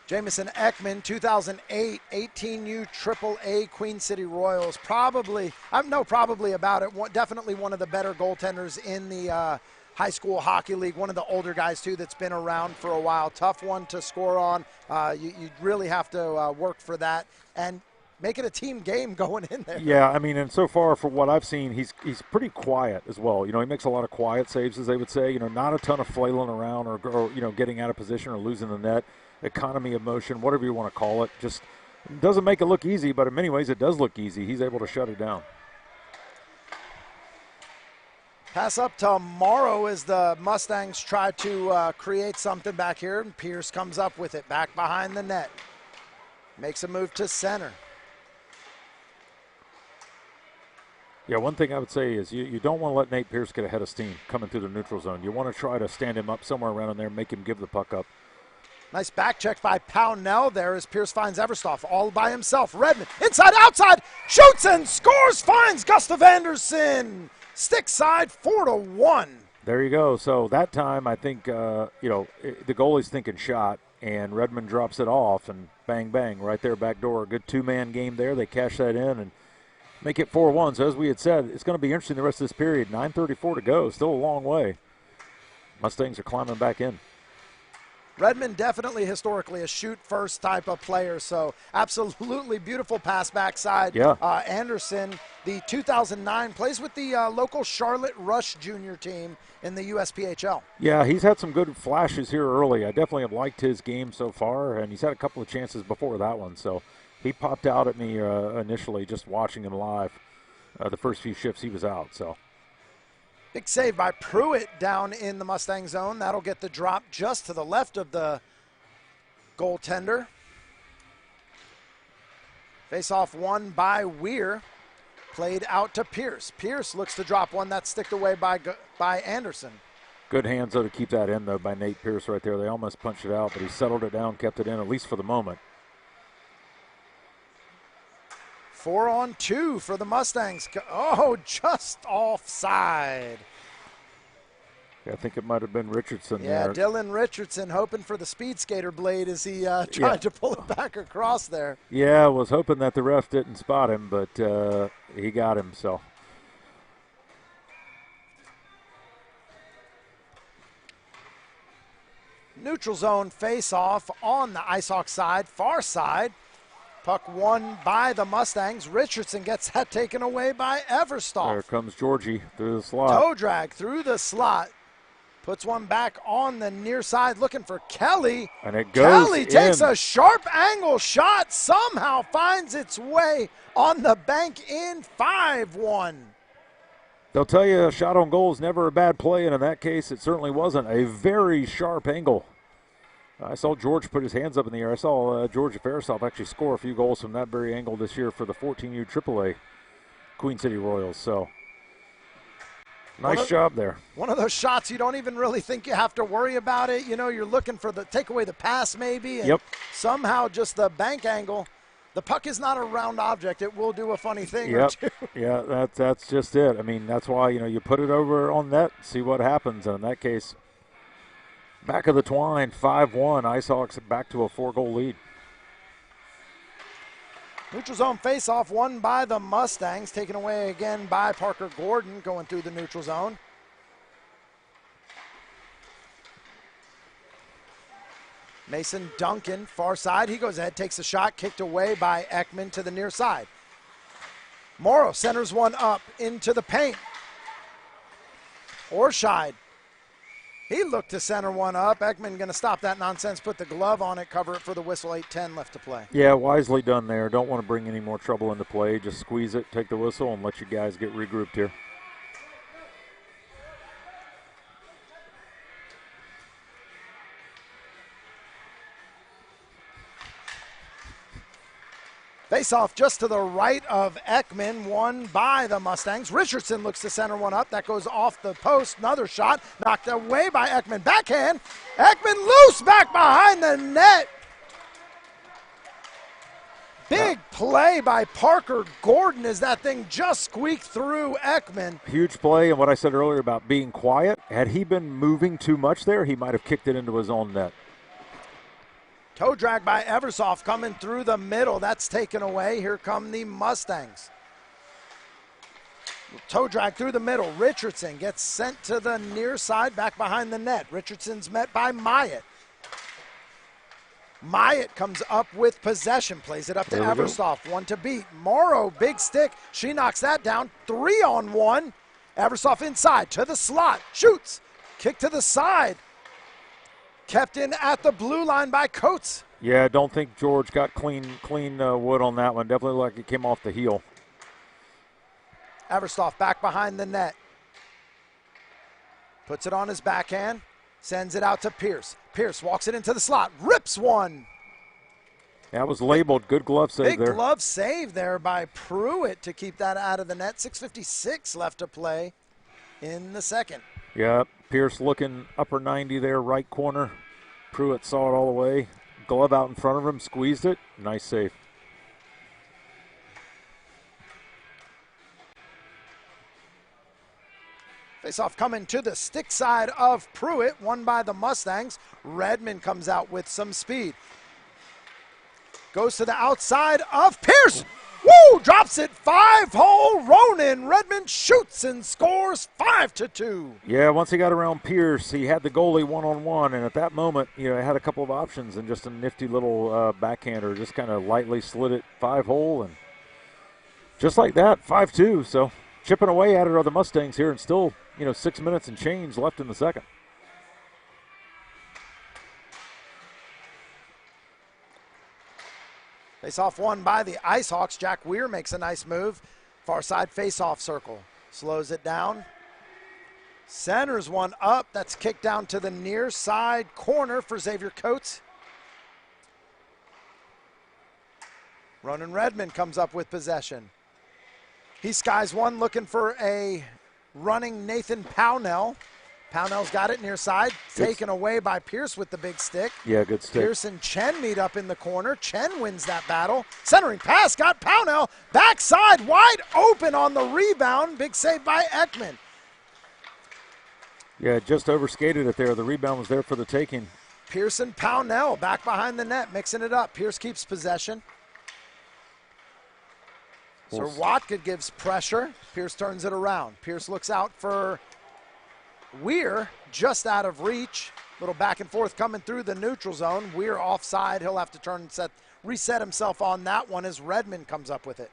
Jamison Ekman, 2008 18U AAA Queen City Royals. Probably about it. Definitely one of the better goaltenders in the high school hockey league. One of the older guys, too, that's been around for a while. Tough one to score on. You really have to work for that and make it a team game going in there. Yeah, I mean, and so far for what I've seen, he's pretty quiet as well. He makes a lot of quiet saves, as they would say. Not a ton of flailing around or getting out of position or losing the net. Economy of motion, whatever you want to call it. Just doesn't make it look easy, but in many ways it does look easy. He's able to shut it down. Pass up to Morrow as the Mustangs try to create something back here, and Pierce comes up with it back behind the net. Makes a move to center. Yeah, one thing I would say is you don't want to let Nate Pierce get ahead of steam coming through the neutral zone. You want to try to stand him up somewhere around in there, make him give the puck up. Nice back check by Pownell there as Pierce finds Everstoff all by himself. Redmond, inside, outside, shoots and scores, finds Gustav Anderson. Stick side, 4-1. There you go. So that time I think, the goalie's thinking shot, and Redmond drops it off, and bang, bang, right there, back door. A good two-man game there. They cash that in and make it 4-1. So as we had said, it's going to be interesting the rest of this period. 9:34 to go, still a long way. Mustangs are climbing back in. Redmond definitely historically a shoot-first type of player, so absolutely beautiful pass backside. Yeah. Anderson, the 2009, plays with the local Charlotte Rush Junior team in the USPHL. Yeah, he's had some good flashes here early. I definitely have liked his game so far, and he's had a couple of chances before that one, so he popped out at me initially just watching him live the first few shifts he was out, so. Big save by Pruitt down in the Mustang zone. That'll get the drop just to the left of the goaltender. Face-off won by Weir. Played out to Pierce. Pierce looks to drop one that's sticked away by Anderson. Good hands, though, to keep that in, though, by Nate Pierce right there. They almost punched it out, but he settled it down, kept it in, at least for the moment. 4-on-2 for the Mustangs. Oh, just offside. Yeah, I think it might have been Richardson there. there. Dylan Richardson hoping for the speed skater blade as he tried to pull it back across there. Yeah, I was hoping that the ref didn't spot him, but he got him, so. Neutral zone face-off on the IceHawk side, far side. Puck won by the Mustangs. Richardson gets that taken away by Everstoff. There comes Georgie through the slot. Toe drag through the slot. Puts one back on the near side looking for Kelly. And it goes Kelly takes in. a sharp angle shot. Somehow finds its way on the bank in 5-1. They'll tell you a shot on goal is never a bad play, and in that case it certainly wasn't. A very sharp angle. I saw George put his hands up in the air. I saw George Fairsoff actually score a few goals from that very angle this year for the 14U AAA Queen City Royals. So, nice job there. One of those shots you don't even really think you have to worry about it. You're looking for take away the pass maybe. And somehow just the bank angle. The puck is not a round object. It will do a funny thing or two. Yeah, that's just it. I mean, that's why, you put it over on net, see what happens. And in that case, back of the twine, 5-1. IceHawks back to a 4-goal lead. Neutral zone face-off won by the Mustangs, taken away again by Parker Gordon going through the neutral zone. Mason Duncan, far side. He goes ahead, takes a shot, kicked away by Ekman to the near side. Morrow centers one up into the paint. Orscheid. He looked to center one up. Ekman going to stop that nonsense, put the glove on it, cover it for the whistle, 8:10 left to play. Yeah, wisely done there. Don't want to bring any more trouble into play. Just squeeze it, take the whistle, and let you guys get regrouped here. Face-off just to the right of Ekman, won by the Mustangs. Richardson looks to center one up. That goes off the post. Another shot knocked away by Ekman. Backhand. Ekman loose back behind the net. Big play by Parker Gordon as that thing just squeaked through Ekman. Huge play, and what I said earlier about being quiet, had he been moving too much there, he might have kicked it into his own net. Toe drag by Eversoft coming through the middle. That's taken away. Here come the Mustangs. Toe drag through the middle. Richardson gets sent to the near side, back behind the net. Richardson's met by Myatt. Myatt comes up with possession, plays it up to Eversoft. One to beat. Morrow, big stick. She knocks that down. 3-on-1. Eversoft inside to the slot. Shoots. Kick to the side. Kept in at the blue line by Coates. Yeah, I don't think George got clean wood on that one. Definitely like it came off the heel. Eversoft back behind the net. Puts it on his backhand. Sends it out to Pierce. Pierce walks it into the slot. Rips one. That was labeled. Good glove save there. Big glove save there by Pruitt to keep that out of the net. 6:56 left to play in the second. Yeah, Pierce looking upper 90 there, right corner. Pruitt saw it all the way. Glove out in front of him, squeezed it. Nice save. Face-off coming to the stick side of Pruitt, won by the Mustangs. Redmond comes out with some speed. Goes to the outside of Pierce. Woo! Drops it 5-hole. Ronan Redmond shoots and scores 5-2. Yeah, once he got around Pierce, he had the goalie one-on-one, and at that moment, he had a couple of options and just a nifty little backhander, just kind of lightly slid it 5-hole, and just like that, 5-2. So chipping away at it are the Mustangs here, and still, 6 minutes and change left in the second. Face-off won by the IceHawks. Jack Weir makes a nice move. Far side face-off circle. Slows it down. Centers one up. That's kicked down to the near side corner for Xavier Coates. Ronan Redmond comes up with possession. He skies one, looking for a running Nathan Pownell. Pownell's got it near side, taken away by Pierce with the big stick. Yeah, good stick. Pierce and Chen meet up in the corner. Chen wins that battle. Centering pass, got Pownell. Backside, wide open on the rebound. Big save by Ekman. Yeah, just overskated it there. The rebound was there for the taking. Pierce and Pownell back behind the net, mixing it up. Pierce keeps possession. Sir Watka gives pressure. Pierce turns it around. Pierce looks out for Weir, just out of reach. Little back and forth coming through the neutral zone. Weir offside. He'll have to turn and reset himself on that one as Redmond comes up with it.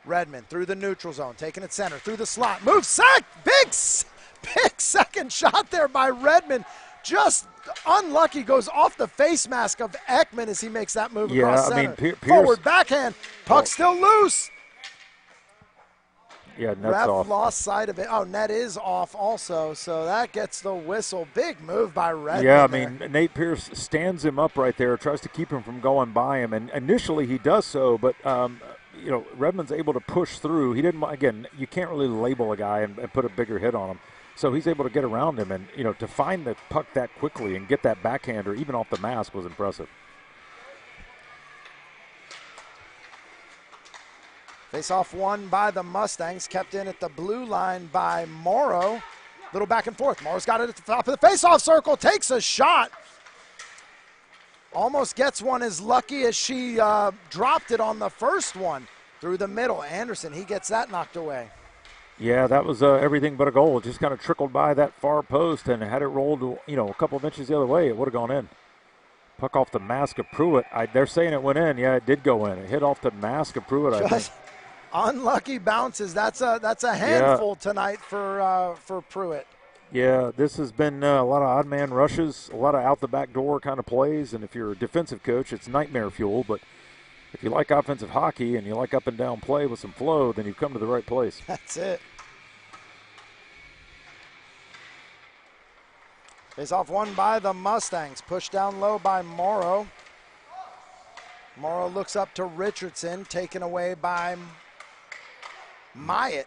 Redmond through the neutral zone, taking it center, through the slot. Move sec! Big second shot there by Redmond. Just unlucky, goes off the face mask of Ekman as he makes that move across center. Pierce, forward backhand. Puck still loose. Yeah, net's Ref off. Lost sight of it. Oh, net is off also, so that gets the whistle. Big move by Redmond. Yeah, there. Nate Pierce stands him up right there, tries to keep him from going by him, and initially he does so, but Redmond's able to push through. He didn't. Again, you can't really label a guy and put a bigger hit on him, so he's able to get around him, and to find the puck that quickly and get that backhander even off the mask was impressive. Face-off won by the Mustangs, kept in at the blue line by Morrow. Little back and forth. Morrow's got it at the top of the face-off circle, takes a shot. Almost gets one as lucky as she dropped it on the first one through the middle. Anderson, he gets that knocked away. Yeah, that was everything but a goal. It just kind of trickled by that far post, and had it rolled, a couple of inches the other way, it would have gone in. Puck off the mask of Pruitt. They're saying it went in. Yeah, it did go in. It hit off the mask of Pruitt, I think. Unlucky bounces. That's a handful tonight for Pruitt. Yeah, this has been a lot of odd man rushes, a lot of out the back door kind of plays, and if you're a defensive coach, it's nightmare fuel. But if you like offensive hockey and you like up and down play with some flow, then you've come to the right place. That's it. Face-off won by the Mustangs. Pushed down low by Morrow. Morrow looks up to Richardson, taken away by Myatt.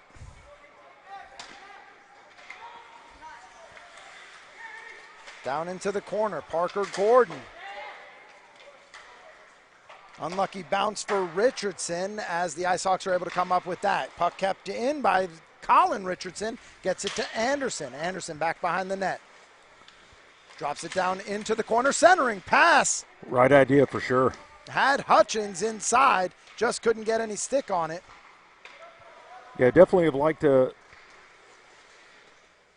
Down into the corner, Parker Gordon. Unlucky bounce for Richardson as the IceHawks are able to come up with that. Puck kept in by Colin Richardson, gets it to Anderson. Anderson back behind the net. Drops it down into the corner, centering pass. Right idea for sure. Had Hutchins inside, just couldn't get any stick on it. Yeah, definitely have liked to.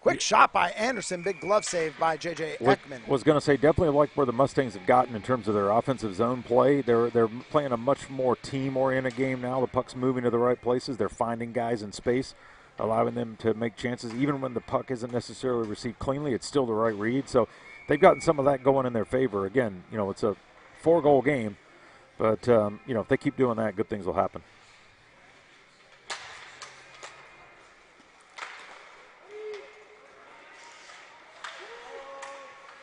Quick shot by Anderson, big glove save by J.J. Ekman. Was going to say, definitely like where the Mustangs have gotten in terms of their offensive zone play. They're playing a much more team-oriented game now. The puck's moving to the right places. They're finding guys in space, allowing them to make chances. Even when the puck isn't necessarily received cleanly, it's still the right read. So they've gotten some of that going in their favor. Again, it's a 4-goal game, but, if they keep doing that, good things will happen.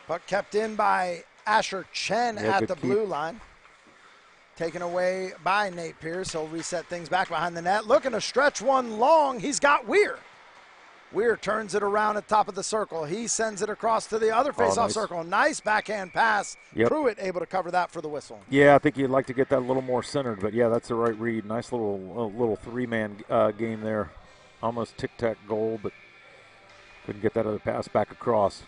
Puck kept in by Asher Chen at the blue line. Taken away by Nate Pierce. He'll reset things back behind the net. Looking to stretch one long. He's got Weir. Weir turns it around at top of the circle. He sends it across to the other faceoff circle. Nice backhand pass. Yep. Pruitt able to cover that for the whistle. Yeah, I think you'd like to get that a little more centered, but yeah, that's the right read. Nice little three-man game there. Almost tic-tac goal, but couldn't get that other pass back across.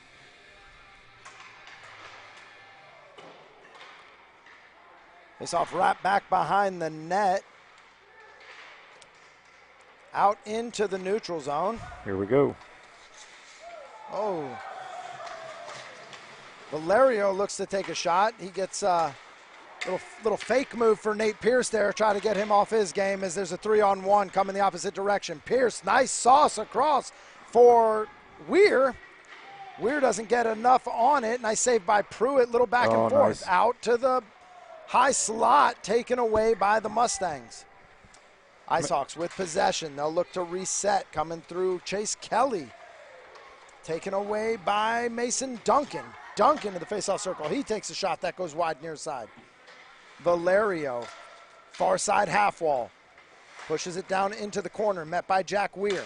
Face-off wrap back behind the net. Out into the neutral zone. Here we go. Oh. Valerio looks to take a shot. He gets a little fake move for Nate Pierce there, try to get him off his game as there's a 3-on-1 coming the opposite direction. Pierce, nice sauce across for Weir. Weir doesn't get enough on it. Nice save by Pruitt, little back and forth. Nice. Out to the high slot, taken away by the Mustangs. IceHawks with possession. They'll look to reset. Coming through Chase Kelly. Taken away by Mason Duncan. Duncan to the faceoff circle. He takes a shot that goes wide near side. Valerio, far side half wall. Pushes it down into the corner. Met by Jack Weir.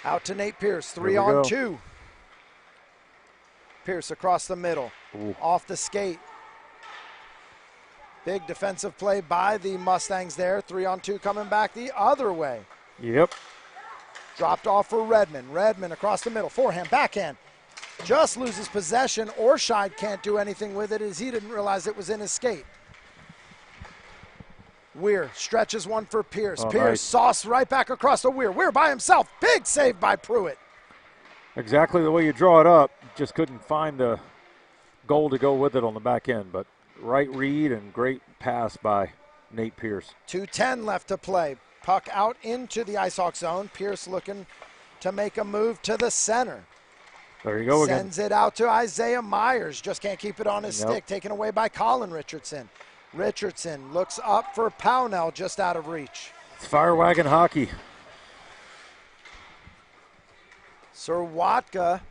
Out to Nate Pierce. 3-on-2. Pierce across the middle. Ooh. Off the skate. Big defensive play by the Mustangs there. 3-on-2 coming back the other way. Yep. Dropped off for Redmond. Redmond across the middle. Forehand, backhand. Just loses possession. Orscheid can't do anything with it as he didn't realize it was in his skate. Weir stretches one for Pierce. Pierce, nice. sauce right back across to Weir. Weir by himself. Big save by Pruitt. Exactly the way you draw it up. Just couldn't find a goal to go with it on the back end, but right read and great pass by Nate Pierce. 2:10 left to play. Puck out into the IceHawk zone. Pierce looking to make a move to the center. There you go again. Sends it out to Isaiah Myers. Just can't keep it on his stick. Taken away by Colin Richardson. Richardson looks up for Pownell, just out of reach. It's fire wagon hockey. Serwatka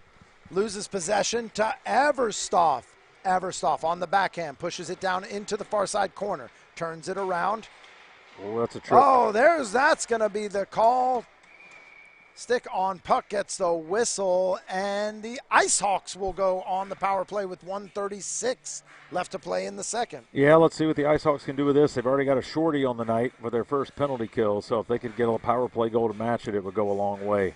loses possession to Everstoff. Everstoff on the backhand, pushes it down into the far side corner, turns it around. Oh, that's a trick. Oh, that's going to be the call. Stick on puck gets the whistle, and the IceHawks will go on the power play with 1:36 left to play in the second. Yeah, let's see what the IceHawks can do with this. They've already got a shorty on the night with their first penalty kill, so if they could get a power play goal to match it, it would go a long way.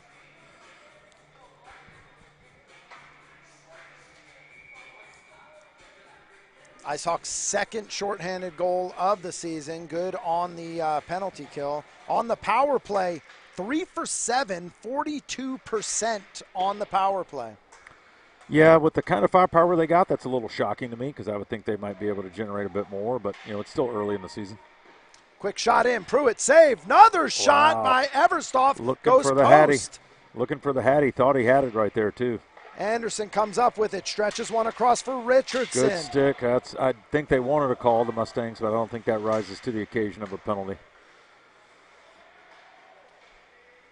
IceHawks' second shorthanded goal of the season. Good on the penalty kill. On the power play, 3 for 7, 42% on the power play. Yeah, with the kind of firepower they got, that's a little shocking to me because I would think they might be able to generate a bit more, but, it's still early in the season. Quick shot in. Pruitt saved. Another shot by Everstoff. Looking goes for the post. Hattie. Looking for the Hattie. Thought he had it right there, too. Anderson comes up with it, stretches one across for Richardson. Good stick. I think they wanted a call, the Mustangs, but I don't think that rises to the occasion of a penalty.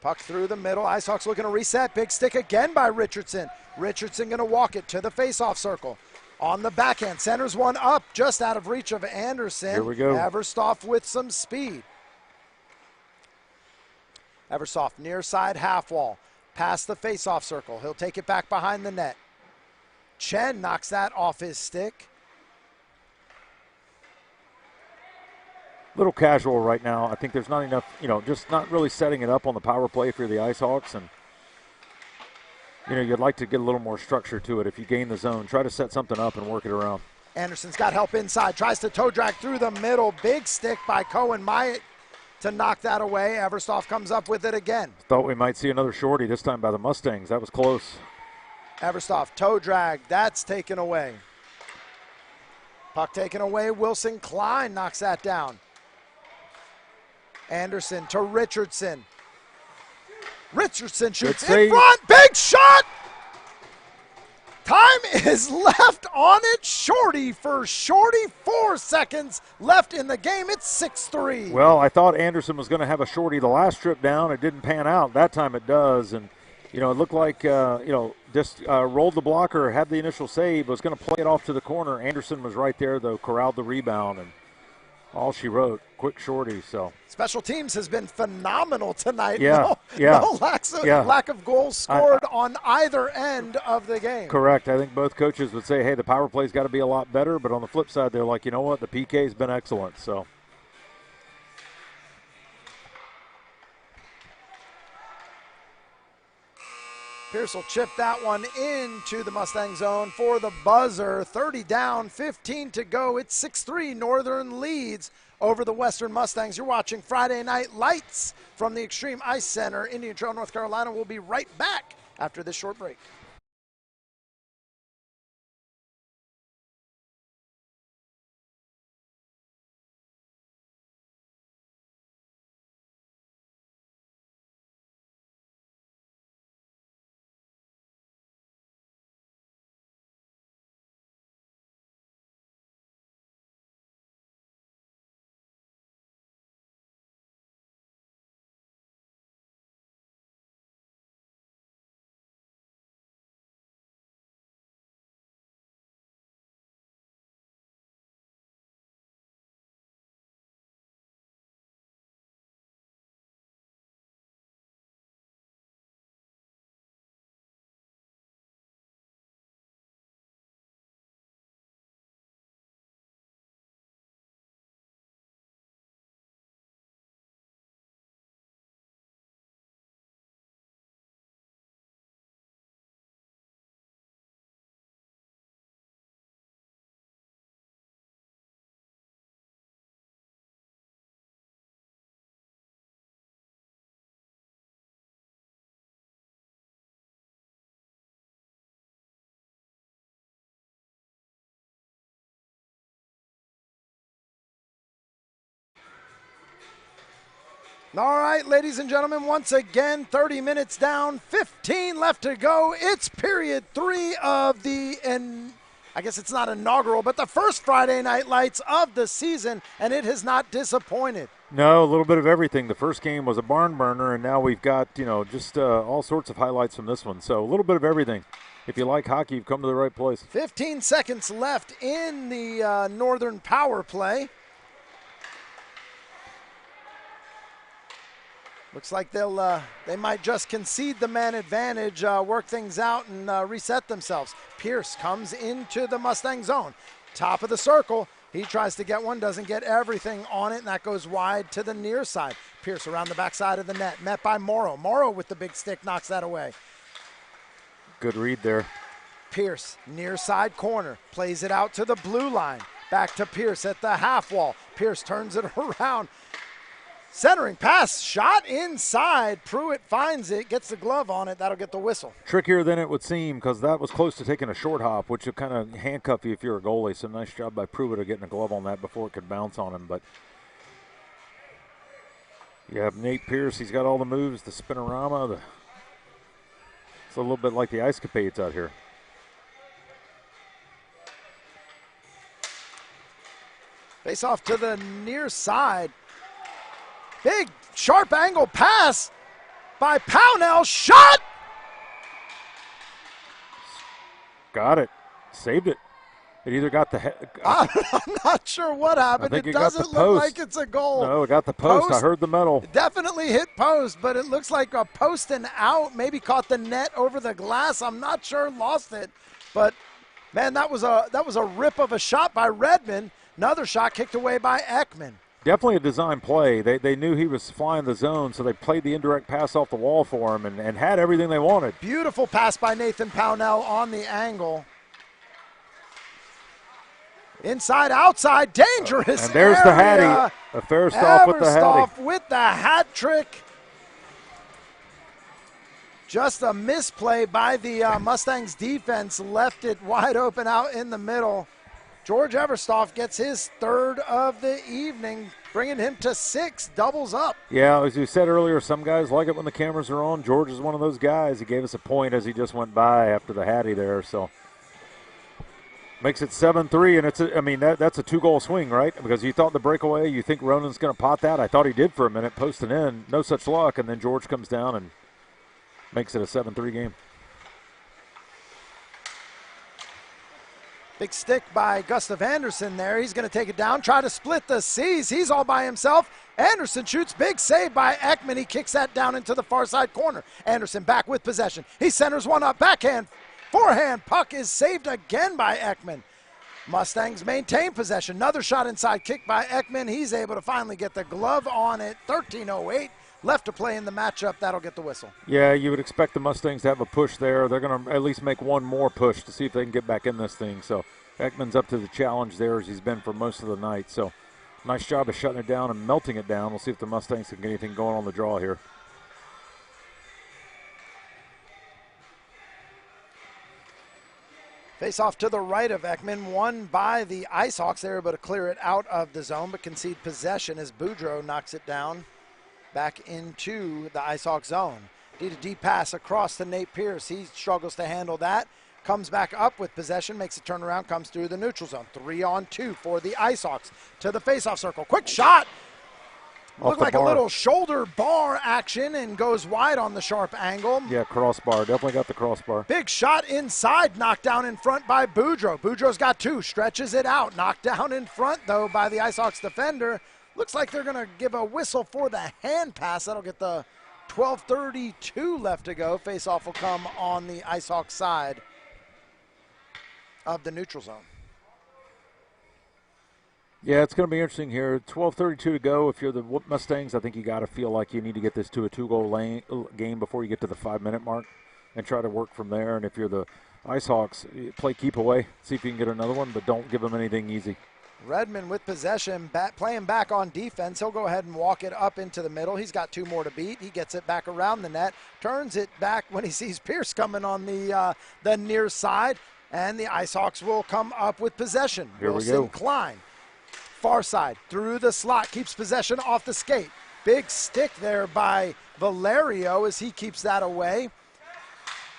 Puck through the middle. IceHawks looking to reset. Big stick again by Richardson. Richardson going to walk it to the faceoff circle. On the backhand, centers one up, just out of reach of Anderson. Here we go. Everstoff with some speed. Everstoff near side half wall. Past the faceoff circle. He'll take it back behind the net. Chen knocks that off his stick. Little casual right now. I think there's not enough, just not really setting it up on the power play for the IceHawks. And You'd like to get a little more structure to it. If you gain the zone, try to set something up and work it around. Anderson's got help inside, tries to toe drag through the middle. Big stick by Cohen Myatt to knock that away. Everstoff comes up with it again. Thought we might see another shorty this time by the Mustangs. That was close. Everstoff, toe drag, that's taken away. Puck taken away, Wilson Klein knocks that down. Anderson to Richardson. Richardson shoots in front, big shot! Time is left on it. Shorty for Shorty. 4 seconds left in the game. It's 6-3. Well, I thought Anderson was going to have a shorty the last trip down. It didn't pan out. That time it does. And, it looked like, just rolled the blocker, had the initial save, was going to play it off to the corner. Anderson was right there, though, corralled the rebound. And all she wrote, quick shorty. So special teams has been phenomenal tonight. No lack of goals scored on either end of the game. Correct. I think both coaches would say, hey, the power play's got to be a lot better. But on the flip side, they're like, you know what, the PK's been excellent. So Pierce will chip that one into the Mustang zone for the buzzer. 30 down, 15 to go. It's 6-3. Northern leads over the Western Mustangs. You're watching Friday Night Lights from the Extreme Ice Center, Indian Trail, North Carolina. We'll be right back after this short break. All right, ladies and gentlemen, once again, 30 minutes down, 15 left to go. It's period 3 of and I guess it's not inaugural, but the first Friday Night Lights of the season, and it has not disappointed. No, a little bit of everything. The first game was a barn burner, and now we've got, just all sorts of highlights from this one. So a little bit of everything. If you like hockey, you've come to the right place. 15 seconds left in the Northern power play. Looks like they might just concede the man advantage, work things out, and reset themselves. Pierce comes into the Mustang zone. Top of the circle. He tries to get one, doesn't get everything on it, and that goes wide to the near side. Pierce around the backside of the net, met by Morrow. Morrow with the big stick knocks that away. Good read there. Pierce, near side corner, plays it out to the blue line. Back to Pierce at the half wall. Pierce turns it around. Centering pass, shot inside. Pruitt finds it, gets the glove on it. That'll get the whistle. Trickier than it would seem because that was close to taking a short hop, which will kind of handcuff you if you're a goalie. So nice job by Pruitt of getting a glove on that before it could bounce on him. But you have Nate Pierce. He's got all the moves, the spinorama. It's a little bit like the Ice Capades out here. Face off to the near side. Big sharp angle pass by Pownell. Shot! Got it. Saved it. It either got the head. I'm not sure what happened. It doesn't look like it's a goal. No, it got the post. I heard the metal. Definitely hit post, but it looks like a post and out. Maybe caught the net over the glass. I'm not sure. Lost it. But, man, that was a rip of a shot by Redmond. Another shot kicked away by Ekman. Definitely a design play. They knew he was flying the zone, so they played the indirect pass off the wall for him and had everything they wanted. Beautiful pass by Nathan Pownell on the angle. Inside, outside, dangerous and there's area. the Hattie. A Fairstoff with the Hattie. With the hat trick. Just a misplay by the Mustangs defense left it wide open out in the middle. George Everstoff gets his third of the evening, bringing him to 6, doubles up. Yeah, as you said earlier, some guys like it when the cameras are on. George is one of those guys. He gave us a point as he just went by after the Hattie there, so makes it 7-3, and that's a 2-goal swing, right? Because you thought the breakaway, you think Ronan's going to pot that. I thought he did for a minute, posting in, no such luck, and then George comes down and makes it a 7-3 game. Big stick by Gustav Anderson there. He's going to take it down, try to split the C's. He's all by himself. Anderson shoots, big save by Ekman. He kicks that down into the far side corner. Anderson back with possession. He centers one up, backhand, forehand. Puck is saved again by Ekman. Mustangs maintain possession. Another shot inside, kick by Ekman. He's able to finally get the glove on it. 13:08 left to play in the matchup. That'll get the whistle. Yeah, you would expect the Mustangs to have a push there. They're going to at least make one more push to see if they can get back in this thing. So Ekman's up to the challenge there as he's been for most of the night. So nice job of shutting it down and melting it down. We'll see if the Mustangs can get anything going on the draw here. Face off to the right of Ekman, won by the IceHawks. They were able to clear it out of the zone, but concede possession as Boudreau knocks it down back into the IceHawk zone. D-to-D pass across to Nate Pierce. He struggles to handle that. Comes back up with possession, makes a turnaround, comes through the neutral zone. 3-on-2 for the IceHawks to the faceoff circle. Quick shot. Looked like a little shoulder bar action and goes wide on the sharp angle. Yeah, crossbar. Definitely got the crossbar. Big shot inside, knocked down in front by Boudreau. Boudreau's got 2, stretches it out. Knocked down in front, though, by the IceHawks defender. Looks like they're going to give a whistle for the hand pass. That'll get the 12:32 left to go. Face-off will come on the IceHawks side of the neutral zone. Yeah, it's going to be interesting here. 12:32 to go. If you're the Mustangs, I think you got to feel like you need to get this to a 2-goal game before you get to the 5-minute mark and try to work from there. And if you're the IceHawks, play keep away, see if you can get another one, but don't give them anything easy. Redmond with possession, playing back on defense. He'll go ahead and walk it up into the middle. He's got 2 more to beat. He gets it back around the net, turns it back when he sees Pierce coming on the near side, and the IceHawks will come up with possession. Here we go. Klein, far side, through the slot, keeps possession off the skate. Big stick there by Valerio as he keeps that away.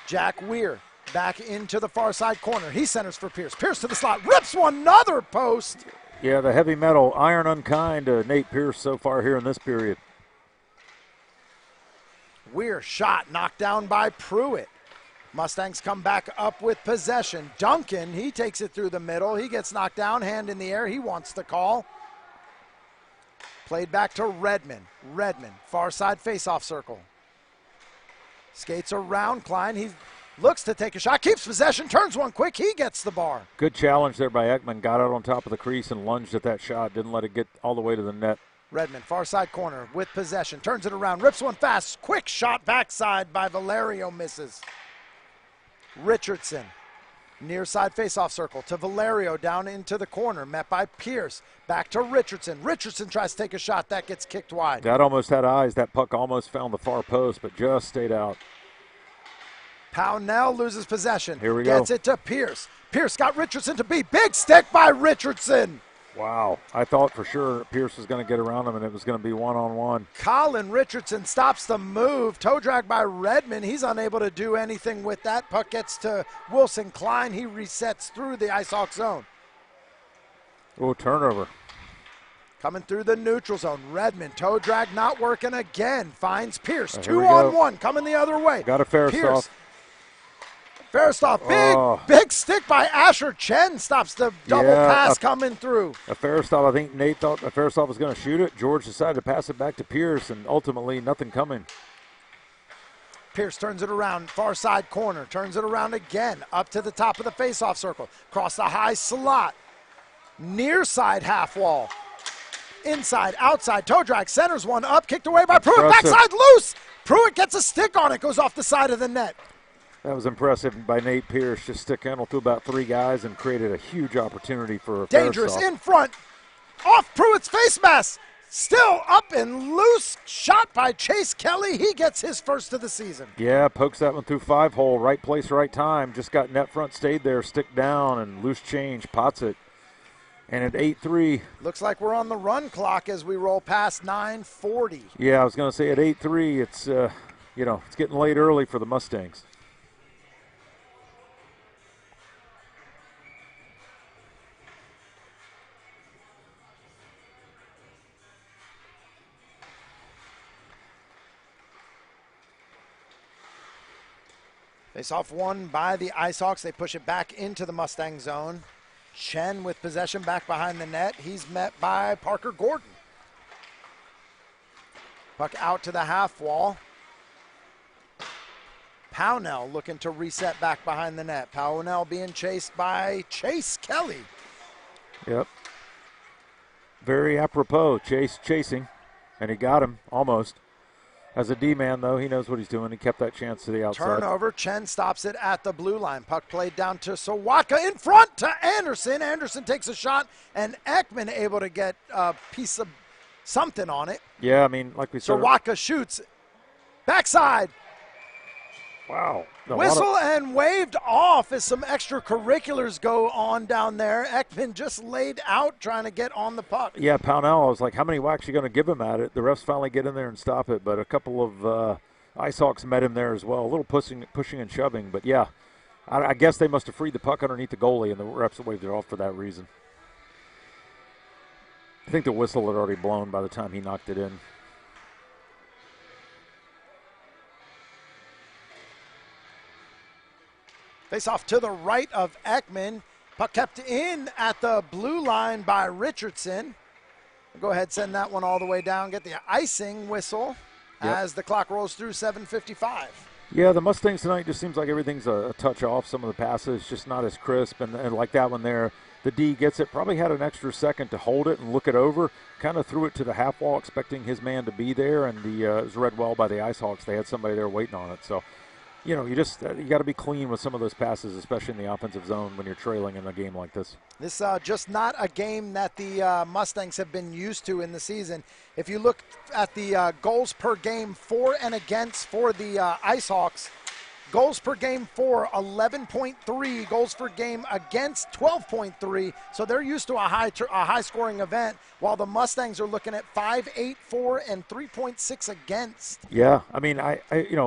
Jack Weir back into the far side corner. He centers for Pierce. Pierce to the slot, rips one, another post. Yeah, the heavy metal, iron unkind to Nate Pierce so far here in this period. Weir shot knocked down by Pruitt. Mustangs come back up with possession. Duncan, he takes it through the middle. He gets knocked down, hand in the air. He wants the call. Played back to Redmond. Redmond, far side faceoff circle. Skates around Klein. He looks to take a shot, keeps possession, turns one quick. He gets the bar. Good challenge there by Ekman. Got out on top of the crease and lunged at that shot. Didn't let it get all the way to the net. Redmond, far side corner with possession. Turns it around, rips one fast. Quick shot backside by Valerio, misses. Richardson, near side faceoff circle to Valerio down into the corner, met by Pierce. Back to Richardson. Richardson tries to take a shot. That gets kicked wide. That almost had eyes. That puck almost found the far post, but just stayed out. Pownell loses possession. Here we go. Gets it to Pierce. Pierce got Richardson to beat. Big stick by Richardson. Wow. I thought for sure Pierce was going to get around him and it was going to be one-on-one. Colin Richardson stops the move. Toe drag by Redmond. He's unable to do anything with that. Puck gets to Wilson Klein. He resets through the IceHawk zone. Oh, turnover. Coming through the neutral zone. Redmond, toe drag not working again. Finds Pierce. Here 2-on-1. Coming the other way. Got a Fairstoff. Fairstoff, big stick by Asher Chen stops the double pass coming through. A Fairstoff, I think Nate thought a Fairstoff was going to shoot it. George decided to pass it back to Pierce, and ultimately nothing coming. Pierce turns it around, far side corner, turns it around again, up to the top of the faceoff circle, across the high slot, near side half wall. Inside, outside, toe drag, centers one up, kicked away by Pruitt. Impressive. Backside loose. Pruitt gets a stick on it, goes off the side of the net. That was impressive by Nate Pierce. Just stick handle through about 3 guys and created a huge opportunity for a Dangerous fair in front. Off Pruitt's face mask. Still up and loose. Shot by Chase Kelly. He gets his first of the season. Yeah, pokes that one through 5-hole. Right place, right time. Just got net front, stayed there, stick down, and loose change, pots it. And at 8-3. Looks like we're on the run clock as we roll past 9:40. Yeah, I was going to say at 8-3, it's, it's getting late early for the Mustangs. Face off won by the Ice Hawks. They push it back into the Mustang zone. Chen with possession back behind the net. He's met by Parker Gordon. Puck out to the half wall. Pownell looking to reset back behind the net. Pownell being chased by Chase Kelly. Yep. Very apropos. Chasing, and he got him almost. As a D-man, though, he knows what he's doing. He kept that chance to the outside. Turnover. Chen stops it at the blue line. Puck played down to Sawaka in front to Anderson. Anderson takes a shot, and Ekman able to get a piece of something on it. Yeah, I mean, like we said. Sawaka shoots. Backside. Wow. Whistle and waved off as some extracurriculars go on down there. Ekman just laid out trying to get on the puck. Yeah, Pownell, I was like, how many whacks are you going to give him at it? The refs finally get in there and stop it, but a couple of Ice Hawks met him there as well. A little pushing and shoving, but yeah, I guess they must have freed the puck underneath the goalie, and the refs waved it off for that reason. I think the whistle had already blown by the time he knocked it in. Face off to the right of Ekman. Puck kept in at the blue line by Richardson. Go ahead, send that one all the way down. Get the icing whistle as the clock rolls through 7:55. Yeah, the Mustangs tonight just seems like everything's a touch off. Some of the passes just not as crisp. And like that one there, the D gets it. Probably had an extra second to hold it and look it over. Kind of threw it to the half wall expecting his man to be there. And it was read well by the Ice Hawks. They had somebody there waiting on it. So, you got to be clean with some of those passes, especially in the offensive zone when you're trailing in a game like this. This just not a game that the Mustangs have been used to in the season. If you look at the goals per game for and against for the Ice Hawks, goals per game for 11.3, goals per game against 12.3. So they're used to a high scoring event, while the Mustangs are looking at 5.84 and 3.6 against. Yeah, I mean, I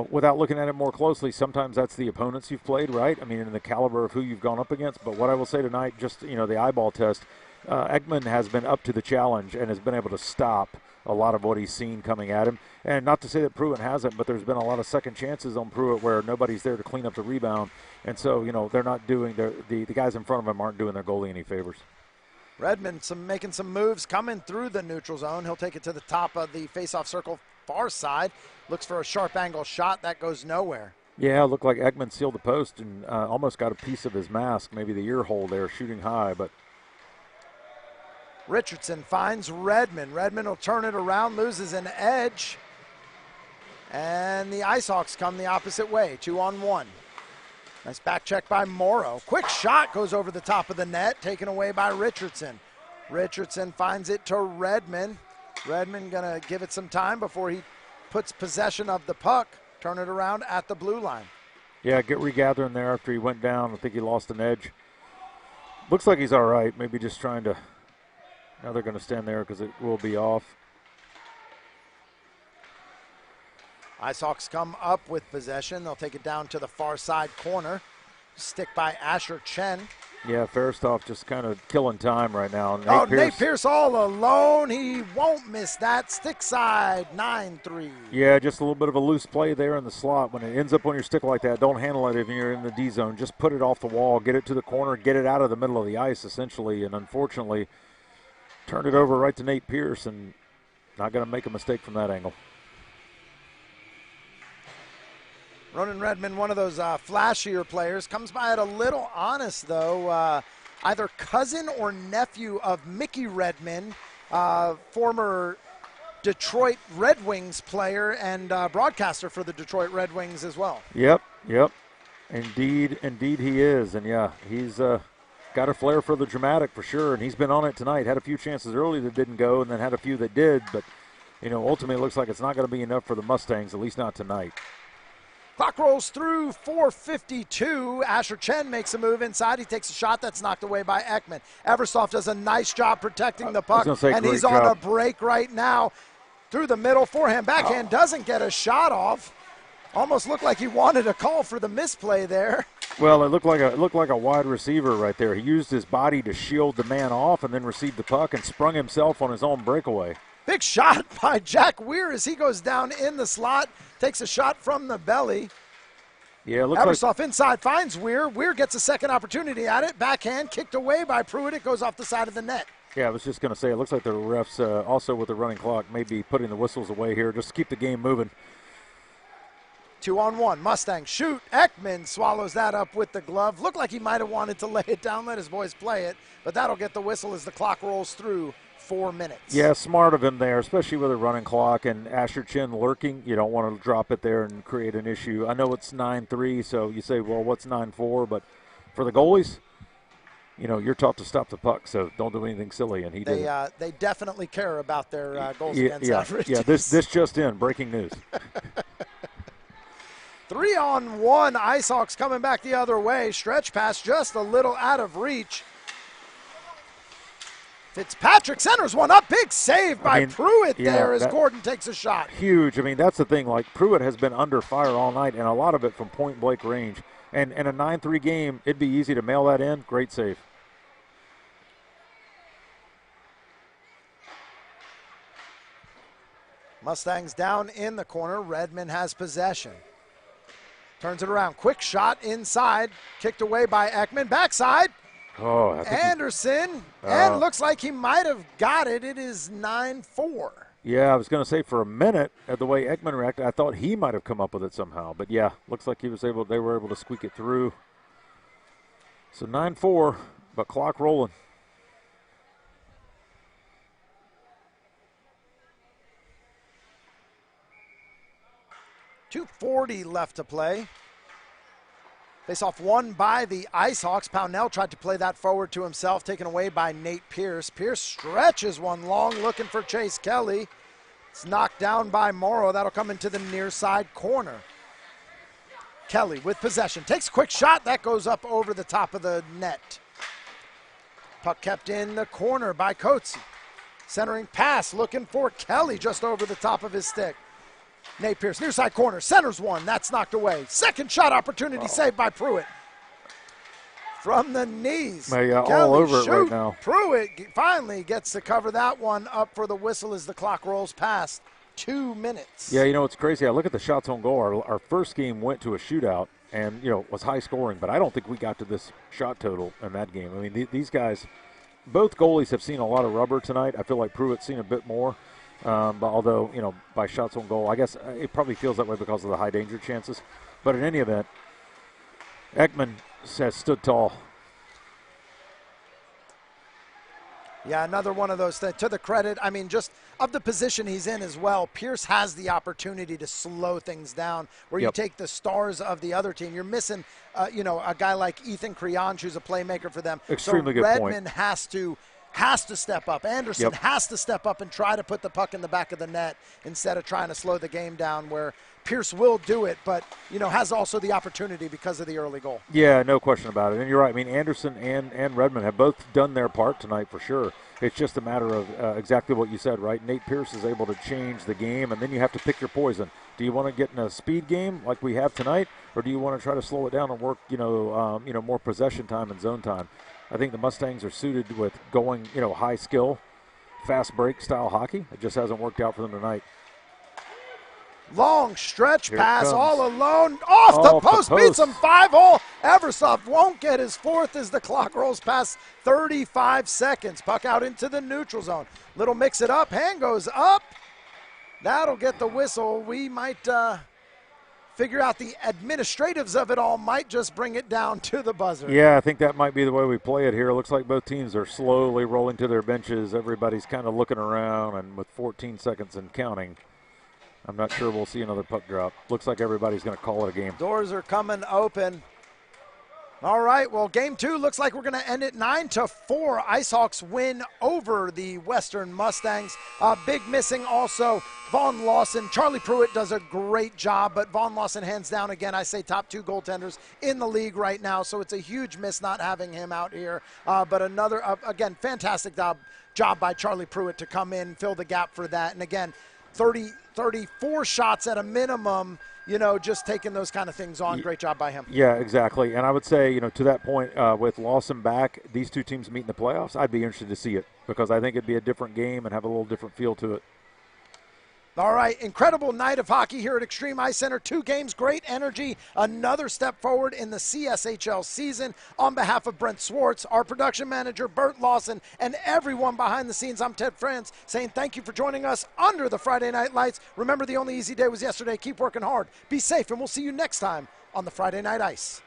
without looking at it more closely, sometimes that's the opponents you've played, right? I mean, in the caliber of who you've gone up against. But what I will say tonight, just the eyeball test, Ekman has been up to the challenge and has been able to stop a lot of what he's seen coming at him. And not to say that Pruitt hasn't, but there's been a lot of second chances on Pruitt where nobody's there to clean up the rebound. And so, they're not doing the guys in front of him aren't doing their goalie any favors. Redmond making some moves coming through the neutral zone. He'll take it to the top of the face-off circle far side. Looks for a sharp angle shot. That goes nowhere. Yeah, it looked like Ekman sealed the post and almost got a piece of his mask, maybe the ear hole there, shooting high, but Richardson finds Redmond. Redmond will turn it around, loses an edge. And the Ice Hawks come the opposite way, 2-on-1. Nice back check by Morrow. Quick shot goes over the top of the net, taken away by Richardson. Richardson finds it to Redmond. Redmond gonna give it some time before he puts possession of the puck. Turn it around at the blue line. Yeah, get regathering there after he went down. I think he lost an edge. Looks like he's all right. Maybe just trying to. Now they're going to stand there because it will be off. Ice Hawks come up with possession. They'll take it down to the far side corner. Stick by Asher Chen. Yeah, Fairstoff just kind of killing time right now. Nate Pierce all alone. He won't miss that. Stick side, 9-3. Yeah, just a little bit of a loose play there in the slot. When it ends up on your stick like that, don't handle it if you're in the D zone. Just put it off the wall, get it to the corner, get it out of the middle of the ice, essentially. And unfortunately, turned it over right to Nate Pierce, and not going to make a mistake from that angle. Ronan Redmond, one of those flashier players, comes by it a little honest, though. Either cousin or nephew of Mickey Redmond, former Detroit Red Wings player and broadcaster for the Detroit Red Wings as well. Yep. Indeed he is. And, yeah, he's got a flair for the dramatic for sure, and he's been on it tonight. Had a few chances early that didn't go and then had a few that did. But, ultimately it looks like it's not going to be enough for the Mustangs, at least not tonight. Clock rolls through 4:52. Asher Chen makes a move inside. He takes a shot that's knocked away by Ekman. Eversoft does a nice job protecting the puck, and he's on a break right now. Through the middle, forehand, backhand, doesn't get a shot off. Almost looked like he wanted a call for the misplay there. Well, it looked like a wide receiver right there. He used his body to shield the man off and then received the puck and sprung himself on his own breakaway. Big shot by Jack Weir as he goes down in the slot, takes a shot from the belly. Yeah, it looks Eversoft inside finds Weir. Weir gets a second opportunity at it. Backhand kicked away by Pruitt. It goes off the side of the net. Yeah, I was just going to say, it looks like the refs also with the running clock may be putting the whistles away here just to keep the game moving. 2-on-1. Mustangs shoot. Ekman swallows that up with the glove. Looked like he might have wanted to lay it down, let his boys play it, but that'll get the whistle as the clock rolls through 4 minutes. Yeah, smart of him there, especially with a running clock and Asher Chin lurking. You don't want to drop it there and create an issue. I know it's 9-3, so you say, well, what's 9-4? But for the goalies, you're taught to stop the puck, so don't do anything silly, and he did. They definitely care about their goals against average. Yeah, this just in, breaking news. 3-on-1, IceHawks coming back the other way. Stretch pass just a little out of reach. Fitzpatrick centers one up. Big save by Pruitt there as Gordon takes a shot. Huge. That's the thing. Like, Pruitt has been under fire all night, and a lot of it from point-blank range. And in a 9-3 game, it'd be easy to mail that in. Great save. Mustangs down in the corner. Redmond has possession. Turns it around. Quick shot inside. Kicked away by Ekman. Backside. Oh, Anderson. And looks like he might have got it. It is 9-4. Yeah, I was going to say for a minute, at the way Ekman reacted, I thought he might have come up with it somehow. But yeah, looks like they were able to squeak it through. So 9-4, but clock rolling. .240 left to play. Face-off won by the IceHawks. Pownell tried to play that forward to himself, taken away by Nate Pierce. Pierce stretches one long, looking for Chase Kelly. It's knocked down by Morrow. That'll come into the near side corner. Kelly with possession. Takes a quick shot. That goes up over the top of the net. Puck kept in the corner by Coates. Centering pass, looking for Kelly just over the top of his stick. Nate Pierce, near side corner, centers one. That's knocked away. Second shot opportunity saved by Pruitt. From the knees. Yeah, all over it right now. Pruitt finally gets to cover that one up for the whistle as the clock rolls past 2 minutes. Yeah, it's crazy. I look at the shots on goal. Our first game went to a shootout and, was high scoring, but I don't think we got to this shot total in that game. These guys, both goalies have seen a lot of rubber tonight. I feel like Pruitt's seen a bit more. But although, by shots on goal, I guess it probably feels that way because of the high danger chances. But in any event, Ekman has stood tall. Yeah, another one of those things. To the credit, just of the position he's in as well, Pierce has the opportunity to slow things down where you take the stars of the other team. You're missing, a guy like Ethan Creange, who's a playmaker for them. Extremely good point. Redmond has to step up. Anderson has to step up and try to put the puck in the back of the net instead of trying to slow the game down, where Pierce will do it, but, has also the opportunity because of the early goal. Yeah, no question about it. And you're right. Anderson and Redmond have both done their part tonight for sure. It's just a matter of exactly what you said, right? Nate Pierce is able to change the game, and then you have to pick your poison. Do you want to get in a speed game like we have tonight, or do you want to try to slow it down and work, more possession time and zone time? I think the Mustangs are suited with going, high skill, fast break style hockey. It just hasn't worked out for them tonight. Long stretch pass all alone. Off the post. Beats him 5-hole. Eversoft won't get his fourth as the clock rolls past 35 seconds. Puck out into the neutral zone. Little mix it up. Hand goes up. That'll get the whistle. We might figure out the administratives of it all, might just bring it down to the buzzer. Yeah, I think that might be the way we play it here. It looks like both teams are slowly rolling to their benches. Everybody's kind of looking around, and with 14 seconds and counting, I'm not sure we'll see another puck drop. Looks like everybody's going to call it a game. Doors are coming open. All right, well, game 2 looks like we're going to end it 9-4. IceHawks win over the Western Mustangs. Big missing also, Vaughn Lawson. Charlie Pruitt does a great job, but Vaughn Lawson, hands down, again, I say top 2 goaltenders in the league right now, so it's a huge miss not having him out here. But another, again, fantastic job by Charlie Pruitt to come in, fill the gap for that. And again, 34 shots at a minimum, just taking those kind of things on. Great job by him. Yeah, exactly. And I would say, to that point, with Lawson back, these two teams meet in the playoffs, I'd be interested to see it because I think it'd be a different game and have a little different feel to it. All right, incredible night of hockey here at Extreme Ice Center. 2 games, great energy, another step forward in the CSHL season. On behalf of Brent Swartz, our production manager, Bert Lawson, and everyone behind the scenes, I'm Ted Franz, saying thank you for joining us under the Friday Night Lights. Remember, the only easy day was yesterday. Keep working hard, be safe, and we'll see you next time on the Friday Night Ice.